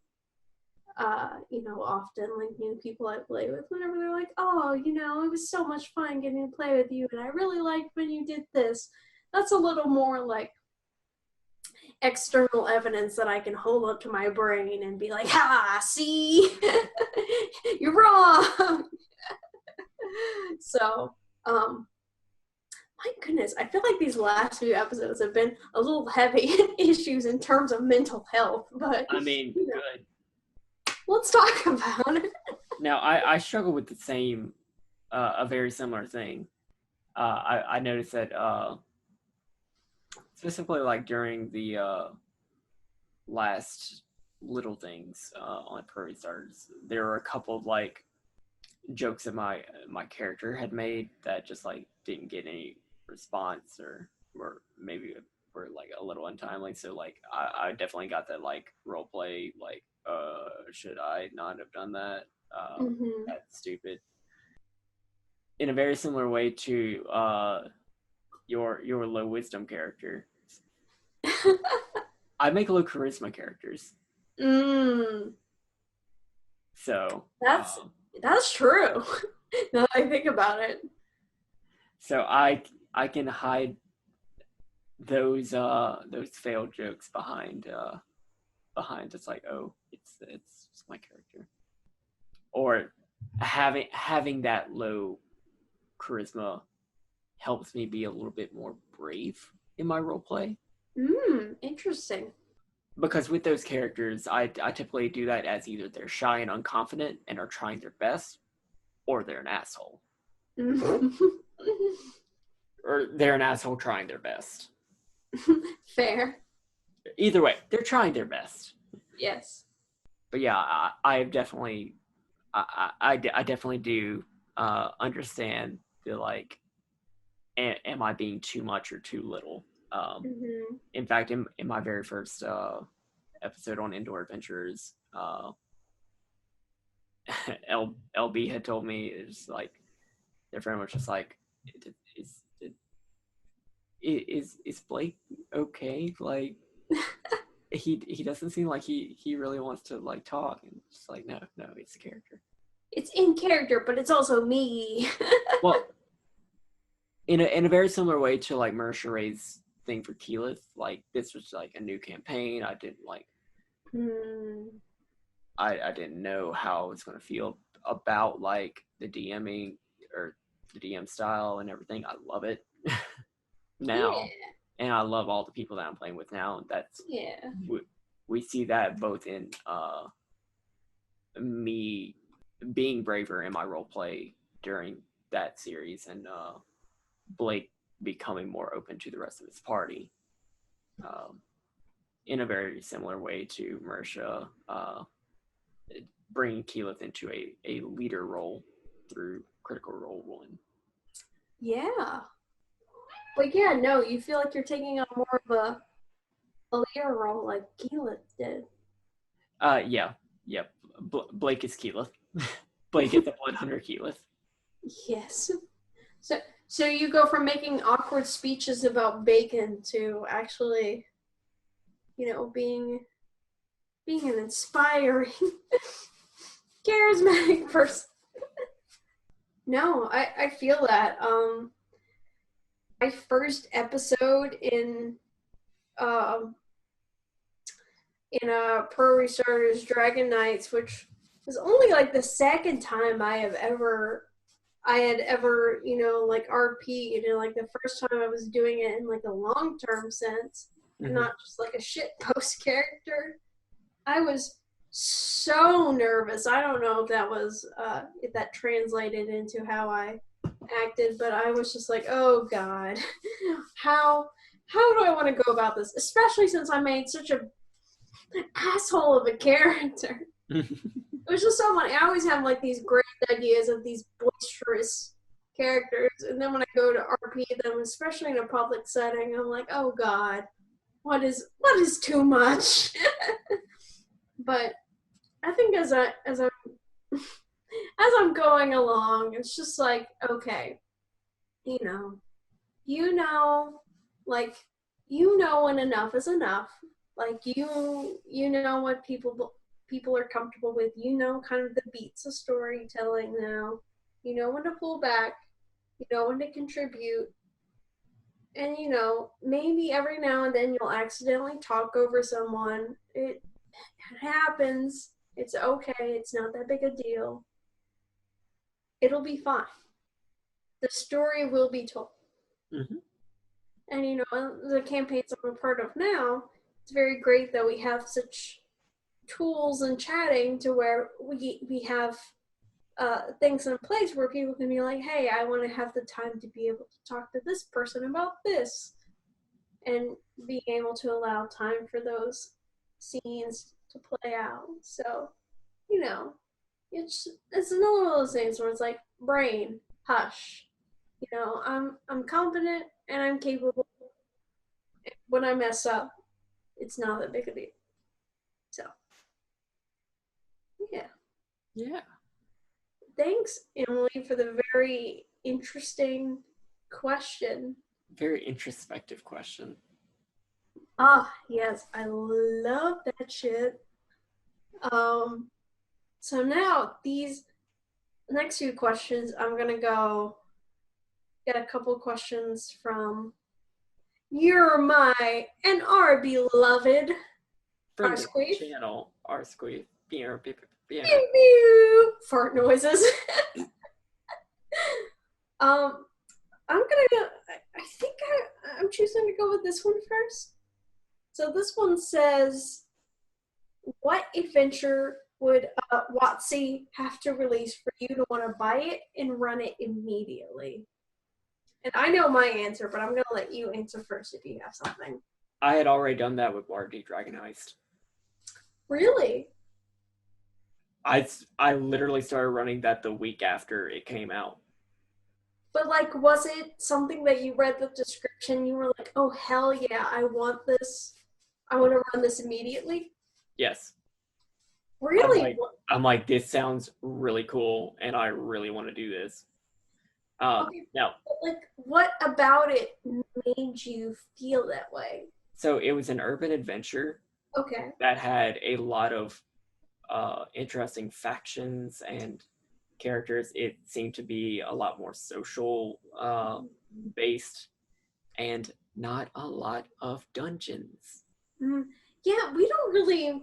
often like new people I play with, whenever they're like, oh, it was so much fun getting to play with you, and I really liked when you did this. That's a little more like external evidence that I can hold up to my brain and be like, ha, see, you're wrong. So, my goodness, I feel like these last few episodes have been a little heavy in issues in terms of mental health, but I mean, good. Let's talk about it. Now, I struggle with the same, a very similar thing. I noticed that specifically like during the last little things on Prairie Stars, there were a couple of like jokes that my character had made that just like didn't get any response, or maybe were like a little untimely. So like I definitely got that like role play like should I not have done that? That's stupid. In a very similar way to your low wisdom character, I make low charisma characters. So that's true. Now that I think about it. So I can hide those failed jokes behind it's like, oh, it's my character, or having that low charisma helps me be a little bit more brave in my role play. Interesting. Because with those characters, I typically do that as either they're shy and unconfident and are trying their best, or they're an asshole. Or they're an asshole trying their best. Fair. Either way, they're trying their best. Yes. But yeah, I definitely do understand the like, am I being too much or too little? In fact, in my very first episode on Indoor Adventures, LB had told me, it's like their friend was just like, is Blake okay? Like he doesn't seem like he really wants to like talk, and it's like no, it's a character. It's in character, but it's also me. Well, in a very similar way to like Merceray's thing for Keyleth, like this was like a new campaign. I didn't like I didn't know how I was going to feel about like the DMing or the DM style and everything. I love it now, Yeah. and I love all the people that I'm playing with now. That's Yeah. we see that both in me being braver in my role play during that series, and Blake becoming more open to the rest of his party. Um, in a very similar way to Mersha, bringing Keyleth into a leader role through Critical Role 1. Yeah. But yeah, no, you feel like you're taking on more of a leader role like Keyleth did. Yeah, yep. Blake is Keyleth. Blake is the Blood Hunter Keyleth. Yes. So so you go from making awkward speeches about bacon to actually, being an inspiring, charismatic person. No, I feel that. My first episode um in Pro Restarters Dragon Knights, which was only like the second time I had ever, like RP'd, and like the first time I was doing it in like a long term sense, and Mm-hmm. not just like a shit post character. I was so nervous. I don't know if that translated into how I acted, but I was just like, oh god, how do I want to go about this? Especially since I made such a asshole of a character. It was just so funny. I always have like these great ideas of these boisterous characters, and then when I go to RP them, especially in a public setting, I'm like, oh god, what is too much? But I think as I'm going along, it's just like, okay, you know, you know, like when enough is enough. Like you know what people are comfortable with. You know kind of the beats of storytelling now. You know when to pull back. You know when to contribute. And maybe every now and then you'll accidentally talk over someone. It happens. It's okay. It's not that big a deal. It'll be fine. The story will be told. Mm-hmm. And the campaigns I'm a part of now, it's very great that we have such tools and chatting to where we have things in place where people can be like, hey, I want to have the time to be able to talk to this person about this, and being able to allow time for those scenes to play out. So, it's another one of those things where it's like, brain, hush. I'm confident and I'm capable. When I mess up, it's not that big a deal. So, yeah. Yeah. Thanks, Emily, for the very interesting question. Very introspective question. Ah, yes, I love that shit. So now these next few questions, I'm gonna go get a couple questions from You're My and Our Beloved From the Arsqueef. channel Arsqueef. Pew pew. Fart noises. um, I'm gonna go. I think I'm choosing to go with this one first. So this one says, "What adventure would WotC have to release for you to want to buy it and run it immediately?" And I know my answer, but I'm gonna let you answer first if you have something. I had already done that with Waterdeep Dragon Heist. Really? I literally started running that the week after it came out. But like, was it something that you read the description? You were like, "Oh hell yeah, I want this. I want to run this immediately." Yes. Really? I'm like, this sounds really cool, and I really want to do this. Okay. Now, Like, what about it made you feel that way? so it was an urban adventure Okay. that had a lot of interesting factions and characters. It seemed to be a lot more social based, and not a lot of dungeons. Yeah, we don't really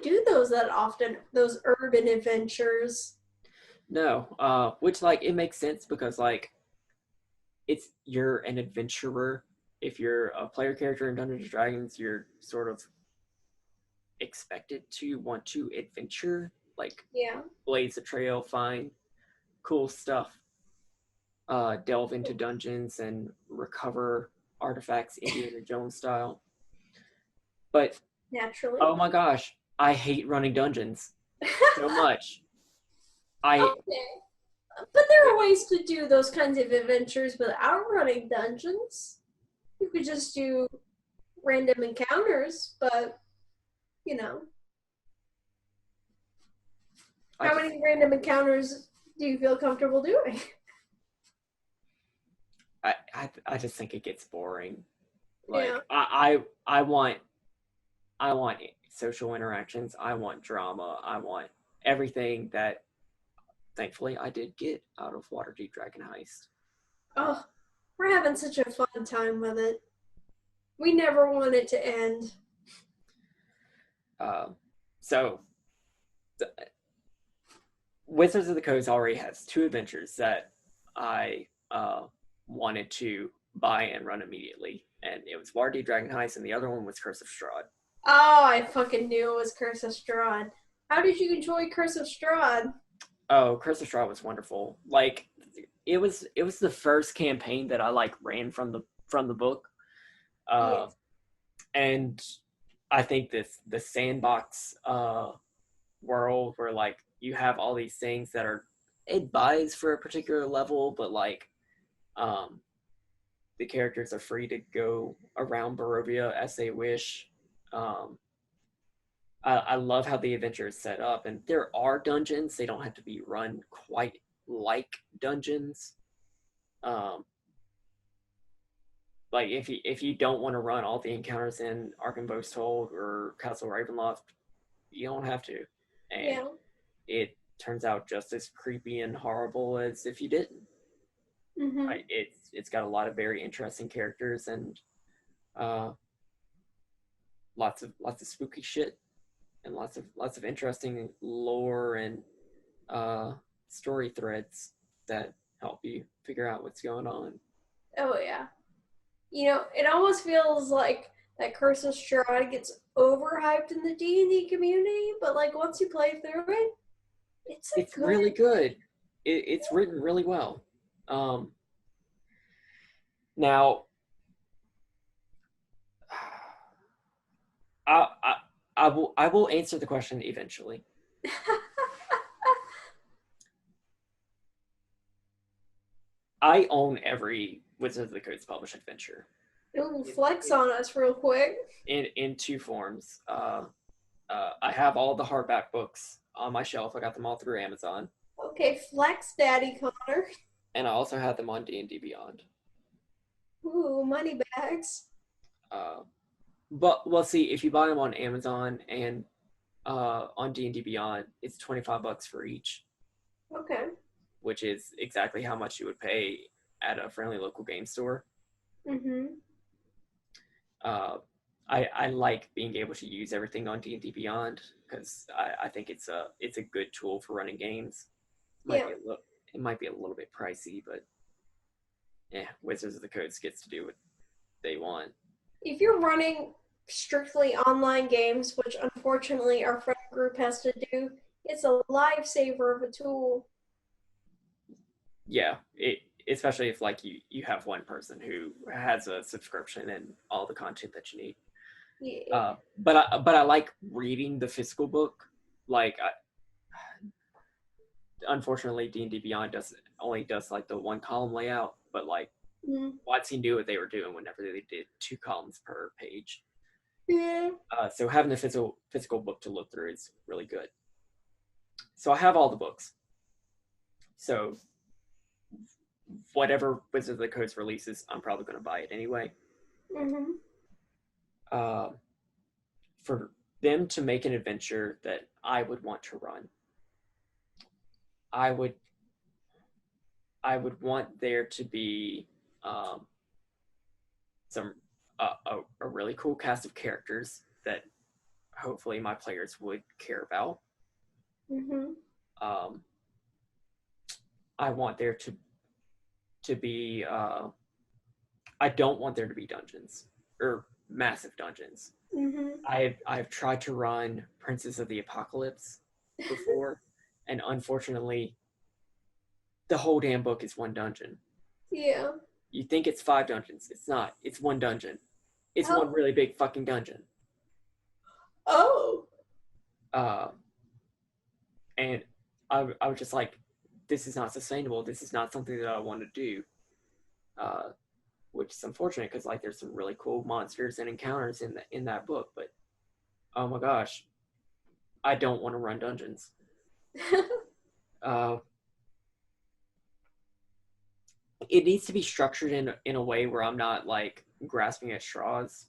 do those that often. Those urban adventures. No, which like it makes sense because like you're an adventurer. If you're a player character in Dungeons and Dragons, you're sort of expected to want to adventure, like Yeah. blaze a trail, find cool stuff, delve into dungeons and recover artifacts Indiana Jones style. But Naturally. oh my gosh, I hate running dungeons so much. I Okay. But there are ways to do those kinds of adventures without running dungeons. You could just do random encounters, but you know, I how just many random encounters do you feel comfortable doing? I just think it gets boring. Yeah. Like I want social interactions. I want drama. I want everything that thankfully I did get out of Waterdeep Dragon Heist. Uh, Oh, we're having such a fun time with it. We never want it to end. uh, so Wizards of the Coast already has two adventures that I wanted to buy and run immediately, and it was Waterdeep Dragon Heist, and the other one was Curse of Strahd. Oh, I fucking knew it was Curse of Strahd. How did you enjoy Curse of Strahd? Oh, Curse of Strahd was wonderful. Like it was the first campaign that I like ran from the book, uh, Yes. and I think the sandbox world where like you have all these things that are advised for a particular level, but like um, the characters are free to go around Barovia as they wish. Um, I love how the adventure is set up, and there are dungeons. They don't have to be run quite like dungeons. Um, like if you don't want to run all the encounters in Arkenbo's Hold or Castle Ravenloft, you don't have to, and Yeah. it turns out just as creepy and horrible as if you didn't. Mm-hmm. It's got a lot of very interesting characters and uh, lots of spooky shit and lots of interesting lore and uh, story threads that help you figure out what's going on. Oh yeah. You know, it almost feels like that Curse of Strahd gets overhyped in the D&D community, but like once you play through it, it's a It's good. really good. It's written really well. Um, now, I, I I will answer the question eventually. I own every Wizards of the Coast published adventure Ooh, in, flex on us real quick. in two forms. I have all the hardback books on my shelf. I got them all through Amazon, Okay, flex, Daddy Connor. and I also have them on D&D Beyond. Ooh, money bags. Uh, but well, see, if you buy them on Amazon and on D&D Beyond, it's $25 for each, Okay. which is exactly how much you would pay at a friendly local game store. Mm-hmm. Uh, I like being able to use everything on D&D Beyond because I think it's a good tool for running games. Yeah. It might be a little bit pricey, but yeah, Wizards of the Coast gets to do what they want. If you're running strictly online games, which unfortunately our friend group has to do, it's a lifesaver of a tool. Yeah, especially if like you have one person who has a subscription and all the content that you need. Yeah. But I like reading the physical book. Like unfortunately, D&D Beyond only does like the one column layout, but like Mm. Watson knew what they were doing whenever they did two columns per page. Yeah. So having the physical book to look through is really good. So I have all the books. So whatever Wizard of the Coast releases, I'm probably going to buy it anyway. Mm-hmm. Uh, for them to make an adventure that I would want to run, I would want there to be um, some a really cool cast of characters that hopefully my players would care about. Mm-hmm. Um, I want there to be I don't want there to be dungeons or massive dungeons. I've tried to run Princess of the Apocalypse before, and unfortunately, the whole damn book is one dungeon. Yeah. You think it's 5 dungeons. It's not. It's one dungeon. It's one really big fucking dungeon. Oh. And I was just like, this is not sustainable. This is not something that I want to do. Which is unfortunate because like there's some really cool monsters and encounters in that book, but oh my gosh, I don't want to run dungeons. It needs to be structured in a way where I'm not like grasping at straws.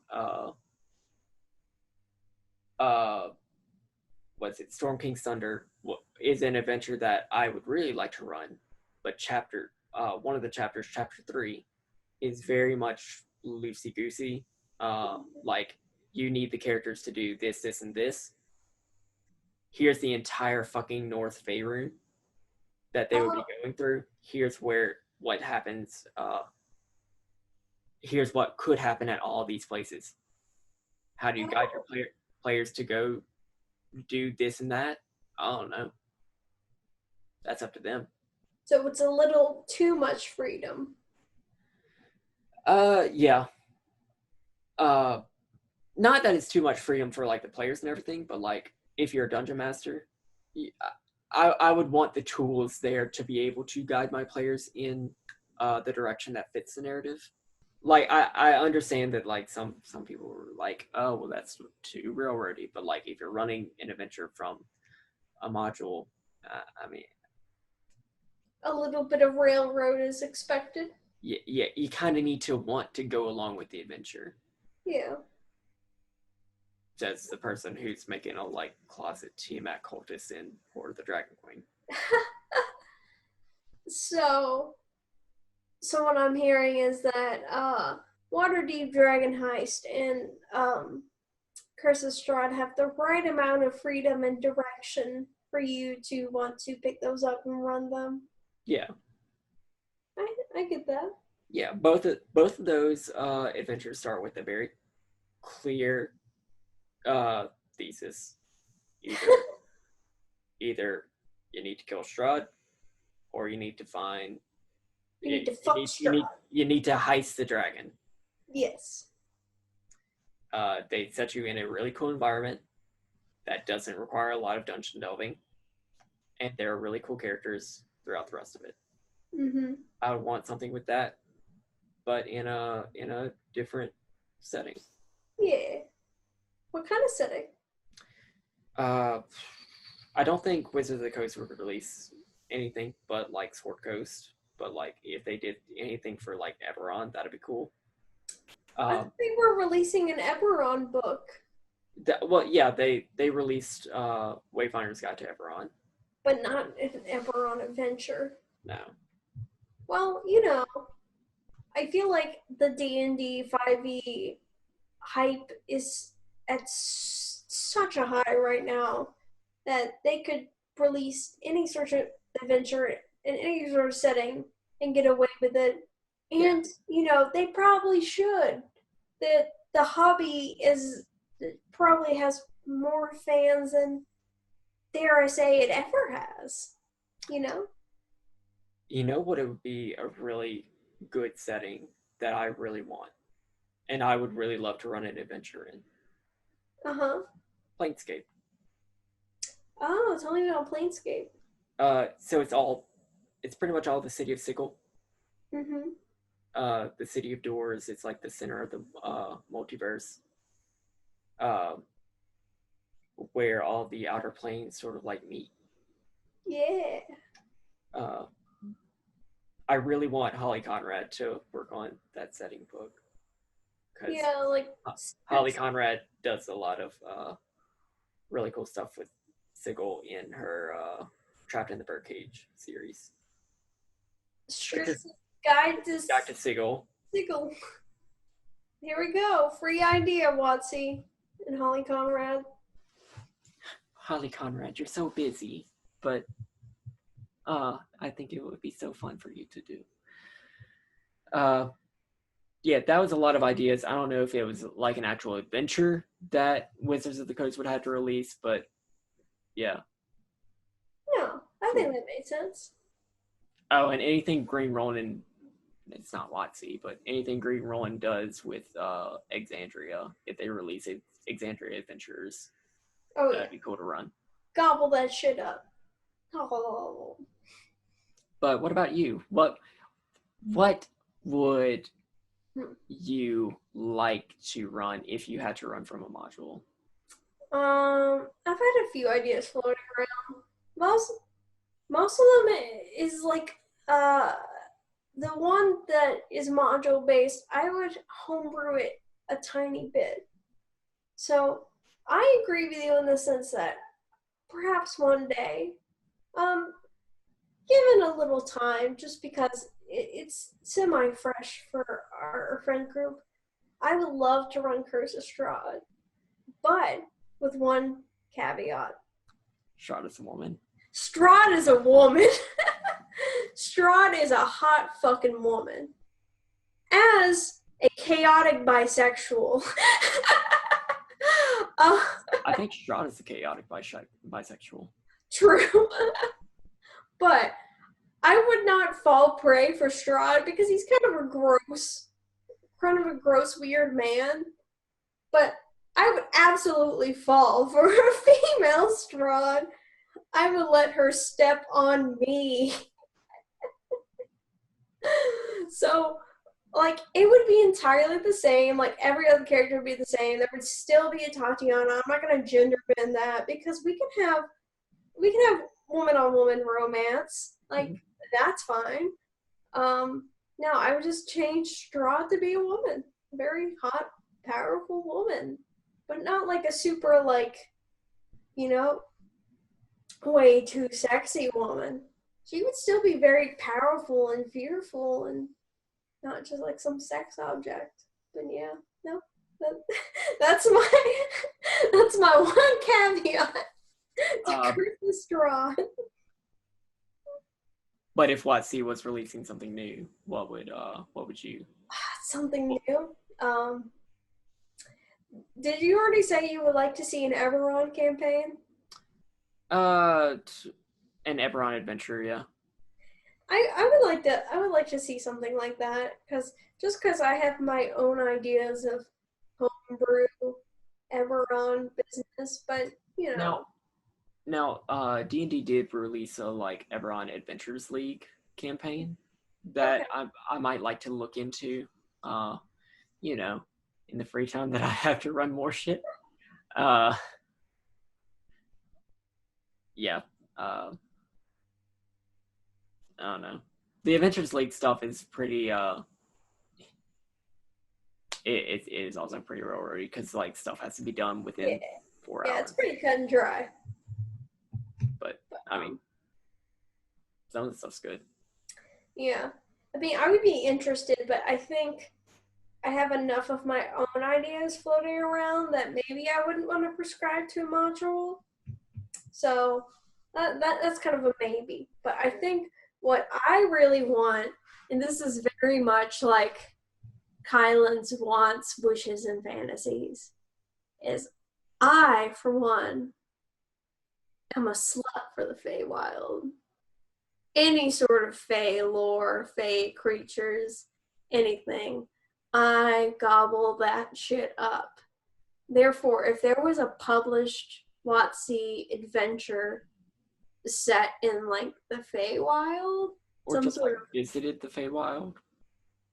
What's it? Storm King's Thunder is an adventure that I would really like to run, but one of the chapters, chapter 3, is very much loosey goosey. Like you need the characters to do this, this, and this. Here's the entire fucking North Faerun that they would be going through. Here's what happens. Here's what could happen at all these places. How do you guide your players to go do this and that? I don't know. That's up to them. So it's a little too much freedom. Yeah. Not that it's too much freedom for like the players and everything, but like if you're a dungeon master, I would want the tools there to be able to guide my players in the direction that fits the narrative. Like I understand that like some people were like, oh well, that's too railroady, but like if you're running an adventure from a module, I mean, a little bit of railroad is expected. Yeah, you kind of need to want to go along with the adventure. Yeah. As the person who's making a like closet Tiamat cultist in War of the Dragon Queen. So what I'm hearing is that Waterdeep Dragon Heist and Curse of Strahd have the right amount of freedom and direction for you to want to pick those up and run them. Yeah. I get that. Yeah, both of those adventures start with a very clear thesis. Either you need to kill Strahd, or you need to find you need to fuck Strahd. You need to heist the dragon. Yes. They set you in a really cool environment that doesn't require a lot of dungeon delving, and there are really cool characters throughout the rest of it. Mm-hmm. I would want something with that, but in a different setting. Yeah. What kind of setting? I don't think Wizards of the Coast would release anything but like Sword Coast. But like if they did anything for like Eberron, that'd be cool. I think they were releasing an Eberron book. They released Wayfinder's Guide to Eberron, but not an Eberron adventure. No. Well, I feel like the D&D 5e hype is at such a high right now that they could release any sort of adventure in any sort of setting and get away with it. And, they probably should. The hobby probably has more fans than, dare I say, it ever has. You know what it would be a really good setting that I really want? And I would really love to run an adventure in. Uh-huh. Planescape. Oh, tell me about Planescape. So it's pretty much all the city of Sigil. Mm-hmm. The city of doors, it's like the center of the multiverse. Where all the outer planes sort of like meet. Yeah. I really want Holly Conrad to work on that setting book. Yeah, like Holly Conrad does a lot of really cool stuff with Sigil in her Trapped in the Birdcage series. Guide to Sigil. Sigil. Here we go. Free idea, Watsy and Holly Conrad. Holly Conrad, you're so busy, but I think it would be so fun for you to do. Uh, yeah, that was a lot of ideas. I don't know if it was like an actual adventure that Wizards of the Coast would have to release, but yeah, No, I think cool. that made sense. Oh, and anything Green Roland, it's not WotC, but anything Green Roland does with Exandria, if they release it, Exandria Adventures, Oh yeah, that'd be cool to run. gobble that shit up. Oh. But what about you? What would Hmm. you like to run if you had to run from a module? I've had a few ideas floating around. Most most of them is like uh the one that is module based. I would homebrew it a tiny bit. So I agree with you in the sense that perhaps one day, um, given a little time, just because it's semi fresh for our friend group, I would love to run Curse of Strahd, but with one caveat. Shot as a woman. Strahd is a woman. Strahd is a hot fucking woman. As a chaotic bisexual. uh, I think Strahd is a chaotic bisexual. True. But I would not fall prey for Strahd because he's kind of a gross, weird man. But I would absolutely fall for a female Strahd. I would let her step on me. So, like, it would be entirely the same. Like, every other character would be the same. There would still be a Tatiana. I'm not gonna gender bend that because we can have woman on woman romance. Like, that's fine. No, I would just change Strahd to be a woman. Very hot, powerful woman. But not like a super, like, you know, way too sexy woman. She would still be very powerful and fearful and not just like some sex object. But yeah, no. That, that's my that's my one caveat to Uh, Curtis Strahd. but if WotC was releasing something new, what would you? Something new. Did you already say you would like to see an Eberron campaign? Uh, an Eberron adventure, yeah. I would like to see something like that because I have my own ideas of homebrew Eberron business, but you know, Now, D&D did release a like Eberron Adventures League campaign okay, that I might like to look into. Uh, you know, in the free time that I have to run more shit. Uh, yeah. Uh, I don't know. The Adventures League stuff is pretty. It is also pretty railroady because like stuff has to be done yeah, within 4 yeah, it's hours. pretty cut and dry. But But I mean, some of the stuff's good. yeah, I mean, I would be interested, but I think I have enough of my own ideas floating around that maybe I wouldn't want to prescribe to a module. So that's kind of a maybe. But I think what I really want, and this is very much like Kylen's wants, wishes, and fantasies, is I, for one, am a slut for the Feywild. Any sort of Fey lore, Fey creatures, anything. I gobble that shit up. Therefore, if there was a published WotC adventure set in like the Feywild, Or some just sort like of visited the Feywild.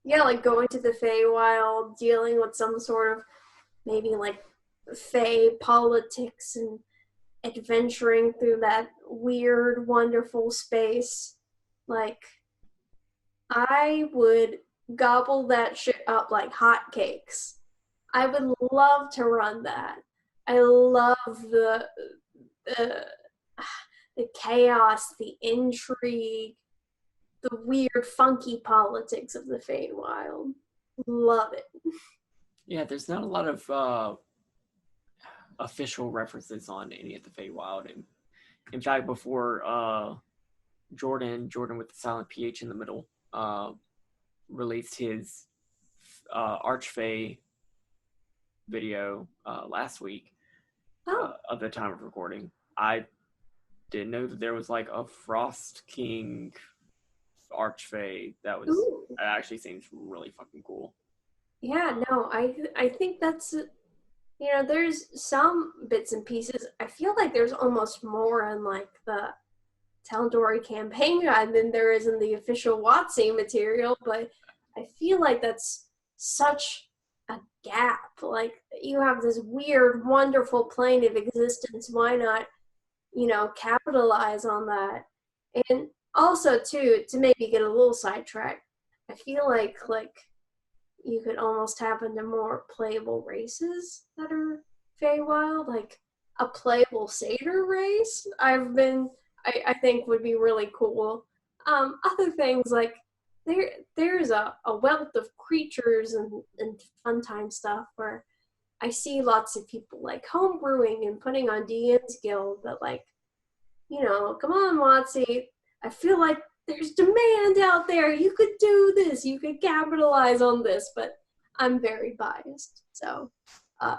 yeah, like going to the Feywild, dealing with some sort of maybe like Fey politics and adventuring through that weird, wonderful space. Like I would gobble that shit up like hotcakes. I would love to run that. I love the the chaos, the intrigue, the weird, funky politics of the Feywild. Love it. Yeah, there's not a lot of official references on any of the Feywild. And in fact, before Jordan with the silent PH in the middle, released his Archfey video last week Oh, of the time of recording. I didn't know that there was like a Frost King Archfey ooh. that actually seems really fucking cool. Yeah, no, I think that's there's some bits and pieces. I feel like there's almost more in like the Tal'Dorei campaign guide than there is in the official WotC material, but I feel like that's such a gap. Like you have this weird, wonderful plane of existence. Why not, capitalize on that? And also too, to maybe get a little sidetracked, I feel like you could almost tap into more playable races that are Feywild, like a playable satyr race. I think would be really cool. Other things like there's a wealth of creatures and fun time stuff where I see lots of people like homebrewing and putting on DM's Guild, but like, come on, WotC. I feel like there's demand out there. You could do this. You could capitalize on this, but I'm very biased. So, uh,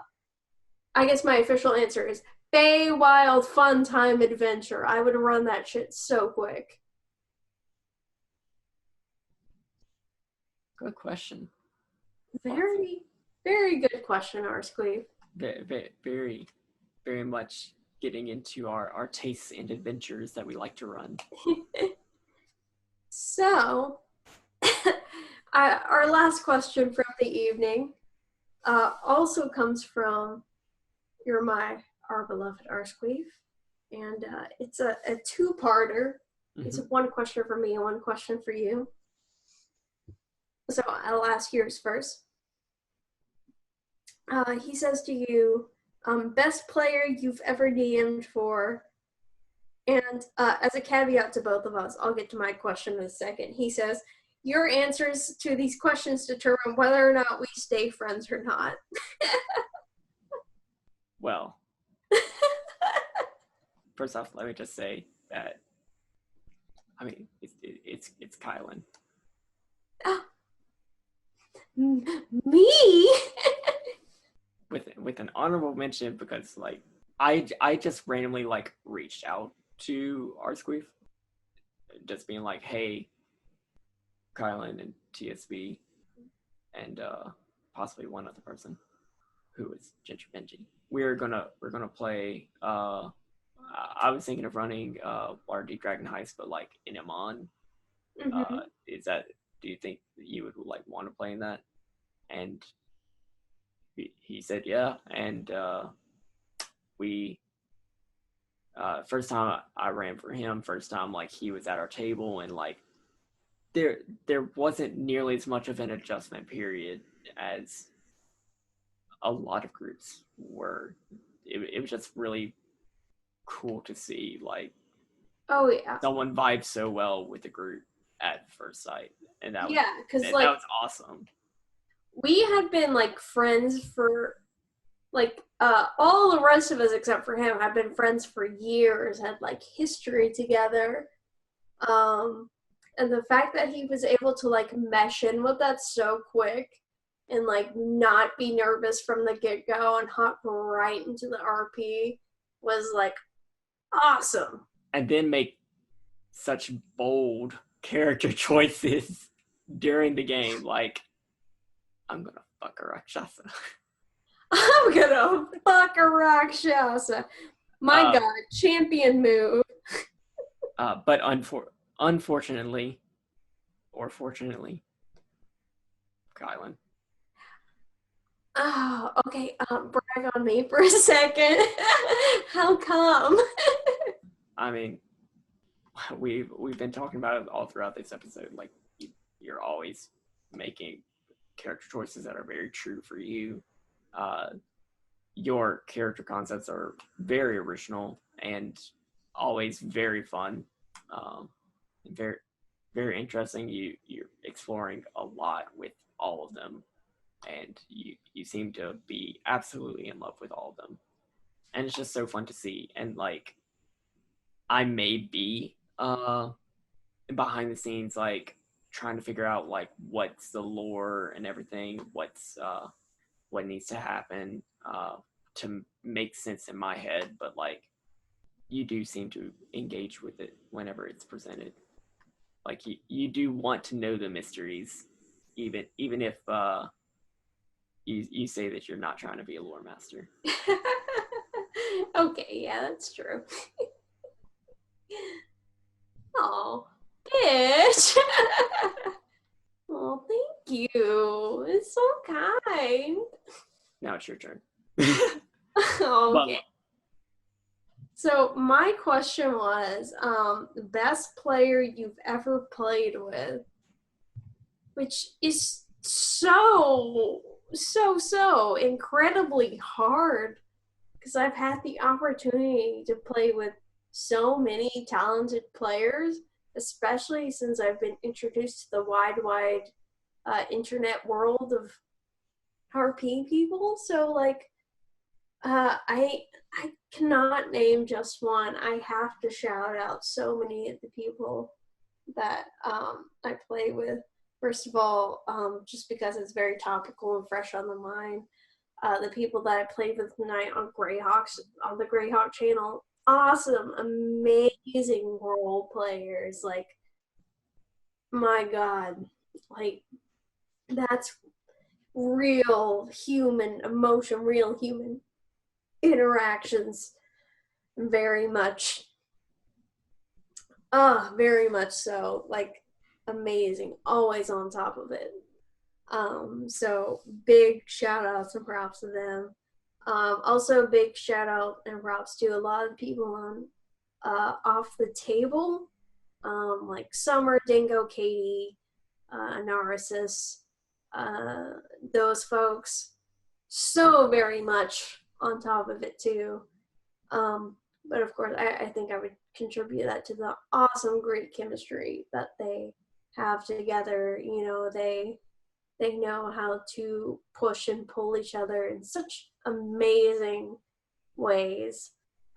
I guess my official answer is Feywild Fun Time Adventure. I would run that shit so quick. Good question. Very, very good question, Arsqueeve. Very, very much getting into our tastes and adventures that we like to run. So, our last question from the evening also comes from our beloved Arsqueeve, and it's a two-parter. It's one question for me and one question for you. So I'll ask yours first. He says to you, best player you've ever DM'd for. And as a caveat to both of us, I'll get to my question in a second. He says, your answers to these questions determine whether or not we stay friends or not. Well, first off, let me just say that, I mean, it's Kylen. Me? with an honorable mention because like I just randomly like reached out to Arsqueef, just being like, hey, Kylen and TSB and possibly one other person who is Ginger Benji. We're gonna play. I was thinking of running Waterdeep Dragon Heist, but like in Amon. Mm-hmm. Is that? Do you think you would like want to play in that? And he said yeah, and we first time I ran for him, first time like he was at our table, and like there wasn't nearly as much of an adjustment period as a lot of groups were. It was just really cool to see like Oh yeah, someone vibes so well with the group at first sight, and because that like was awesome. we had been like friends for like all the rest of us except for him have been friends for years, had like history together. Um, and the fact that he was able to like mesh in with that so quick and like not be nervous from the get go and hop right into the RP was like awesome. And then make such bold character choices during the game, like I'm gonna fuck a Rakshasa. I'm gonna fuck a Rakshasa. My God, champion move. But unfortunately, or fortunately, Kylen. Oh, okay. Brag on me for a second. How come? I mean, we've been talking about it all throughout this episode. Like you're always making character choices that are very true for you. Uh, your character concepts are very original and always very fun, very very interesting. You're exploring a lot with all of them, and you seem to be absolutely in love with all of them, and it's just so fun to see. And like I may be behind the scenes, like trying to figure out like what's the lore and everything, what needs to happen to make sense in my head. But like you do seem to engage with it whenever it's presented. Like you do want to know the mysteries, even if you say that you're not trying to be a lore master. Okay, yeah, that's true. Oh, bitch. Oh, thank you. It's so kind. Now it's your turn. Okay. But So my question was, the best player you've ever played with, which is so incredibly hard because I've had the opportunity to play with so many talented players, especially since I've been introduced to the wide internet world of RP people. So like, I cannot name just one. I have to shout out so many of the people that I play with. First of all, just because it's very topical and fresh on the mind, the people that I played with tonight on Greyhawks on the Greyhawk channel, awesome, amazing role players. Like, my God, like that's real human emotion, real human interactions. Very much, very much so. Like, amazing, always on top of it. So big shout outs and props to them. Also big shout out and props to a lot of people on Off the Table, like Summer, Dingo, Katie, Narcissus, uh, those folks. So very much on top of it too. But of course, I think I would contribute that to the awesome, great chemistry that they have together. You know, they know how to push and pull each other in such amazing ways,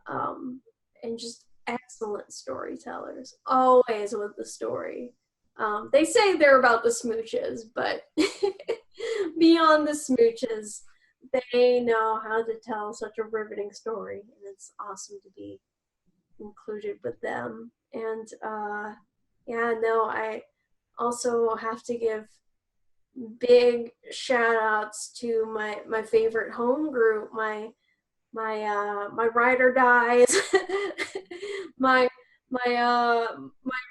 and just excellent storytellers, always with the story. They say they're about the smooches, but beyond the smooches, they know how to tell such a riveting story, and it's awesome to be included with them. And yeah, no, I also have to give big shout outs to my favorite home group, my ride or dies, my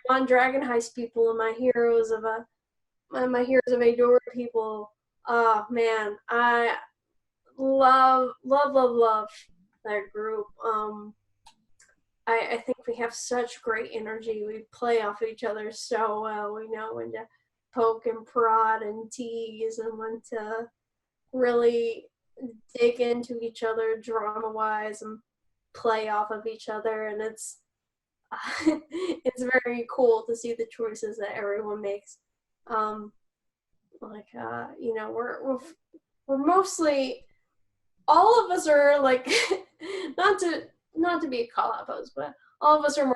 one dragon heist people, and my heroes of my heroes of Adora people. Oh man, I love that group. I think we have such great energy. We play off each other so well. We know when to poke and prod and tease and when to really dig into each other drama wise and play off of each other. And it's it's very cool to see the choices that everyone makes. You know, we're mostly, all of us are like not to be a call out post, but all of us are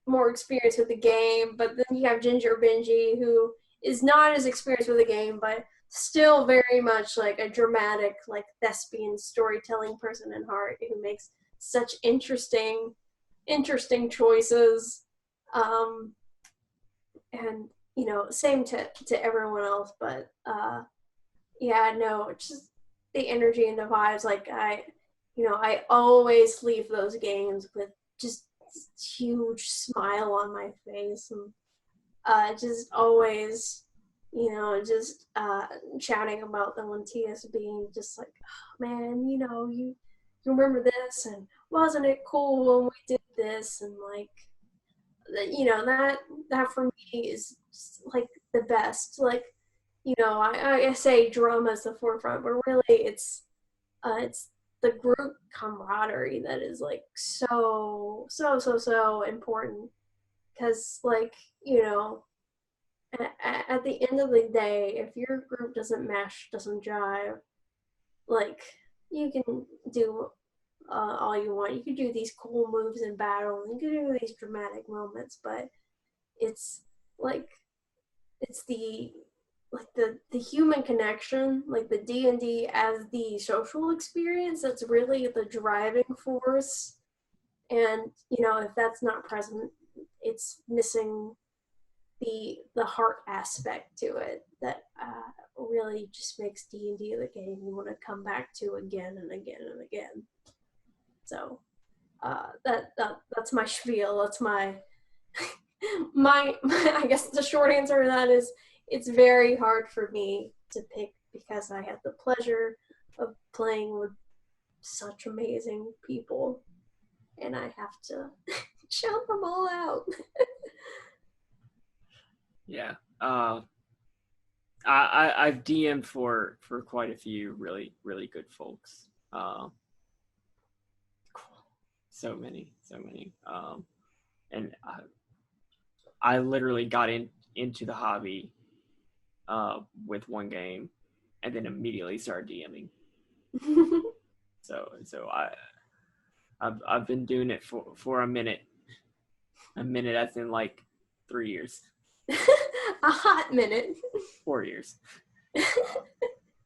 more experienced with the game. But then you have Ginger Benji, who is not as experienced with the game, but still very much like a dramatic, like thespian storytelling person in heart, who makes such interesting choices. And you know, same to everyone else, but yeah, no, it's just the energy and the vibes. Like I always leave those games with just huge smile on my face, and just always, just chatting about them on TS, being just like, oh, man, you remember this, and wasn't it cool when we did this, and like, that for me is like the best. Like, I say drama is the forefront, but really it's the group camaraderie that is like so important. Because like, at the end of the day, if your group doesn't mesh, doesn't jive, like, you can do all you want. You can do these cool moves in battle, you can do these dramatic moments, but it's like it's the human connection, like the D&D as the social experience, that's really the driving force. And if that's not present, it's missing the heart aspect to it that really just makes D&D the game you want to come back to again and again and again. So that's my spiel. That's my I guess the short answer to that is it's very hard for me to pick because I had the pleasure of playing with such amazing people, and I have to shout them all out. Yeah. I've DM'd for quite a few really good folks. So many. And I literally got into the hobby with one game, and then immediately started DMing. So I've been doing it for a minute. A minute as in like 3 years. A hot minute. 4 years.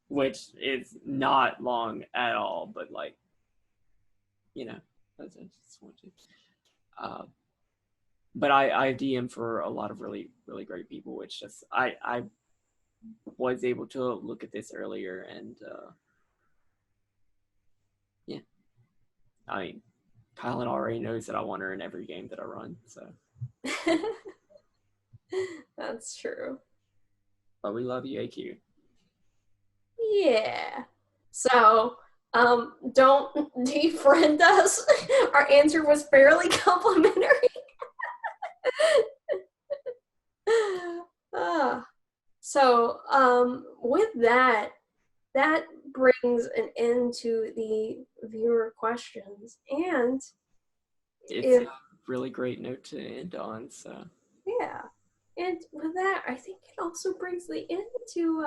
Which is not long at all, but like, I just want to. But I DM for a lot of really great people, which just I was able to look at this earlier, and yeah, I mean, Kylen already knows that I want her in every game that I run, so. That's true. But we love you, AQ. Yeah. So, don't defriend us. Our answer was fairly complimentary. So, with that brings an end to the viewer questions, and it's a really great note to end on. So yeah, and with that, I think it also brings the end to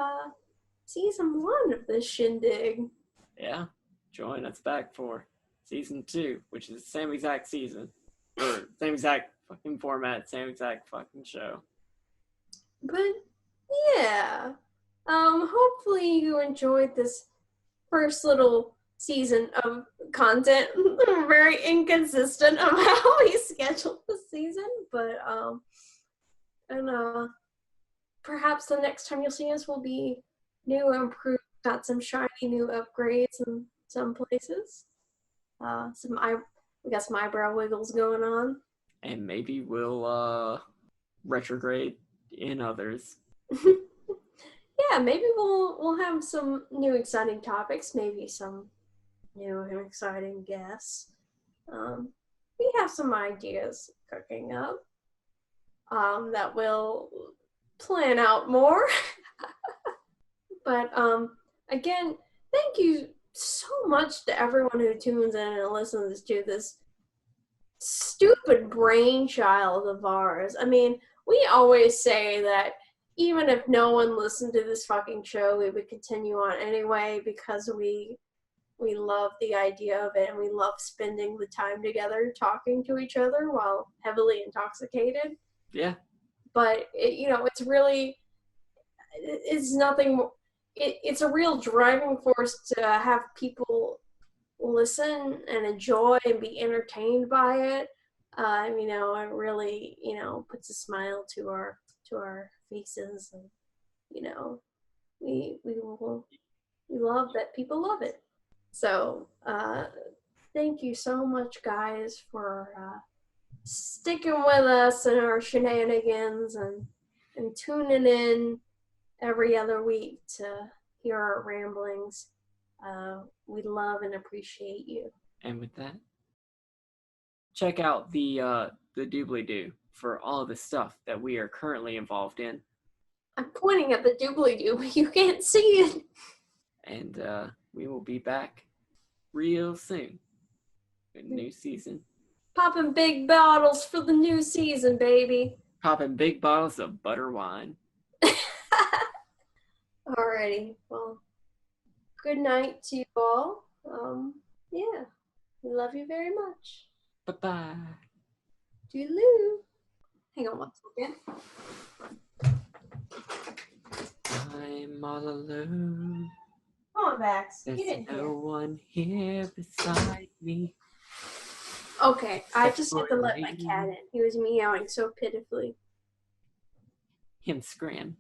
season 1 of this shindig. Yeah, join us back for season 2, which is the same exact season, or same exact fucking format, same exact fucking show. But yeah, hopefully you enjoyed this first little season of content. Very inconsistent of how we scheduled the season, but and perhaps the next time you'll see us will be new and improved. Got some shiny new upgrades in some places. We got some eyebrow wiggles going on, and maybe we'll retrograde in others. Yeah, maybe we'll have some new exciting topics, maybe some new and exciting guests. We have some ideas cooking up that we'll plan out more. But again, thank you so much to everyone who tunes in and listens to this stupid brainchild of ours. I mean, we always say that even if no one listened to this fucking show, we would continue on anyway because we love the idea of it and we love spending the time together talking to each other while heavily intoxicated. Yeah. But it's really, it's nothing. It's a real driving force to have people listen and enjoy and be entertained by it. It really, puts a smile to our faces, and we love that people love it. So thank you so much, guys, for sticking with us and our shenanigans and tuning in every other week to hear our ramblings. We love and appreciate you. And with that, check out the doobly-doo for all the stuff that we are currently involved in. I'm pointing at the doobly-doo, but you can't see it. And we will be back real soon with a new season. Popping big bottles for the new season, baby. Popping big bottles of butter wine. Alrighty, well, good night to you all. Yeah, we love you very much. Bye-bye. Toodaloo. Hang on 1 second. I'm all alone. Come on, Max. There's Get in no here. one here beside me. Okay, I Except just for had to let my you. cat in. He was meowing so pitifully. Him scram.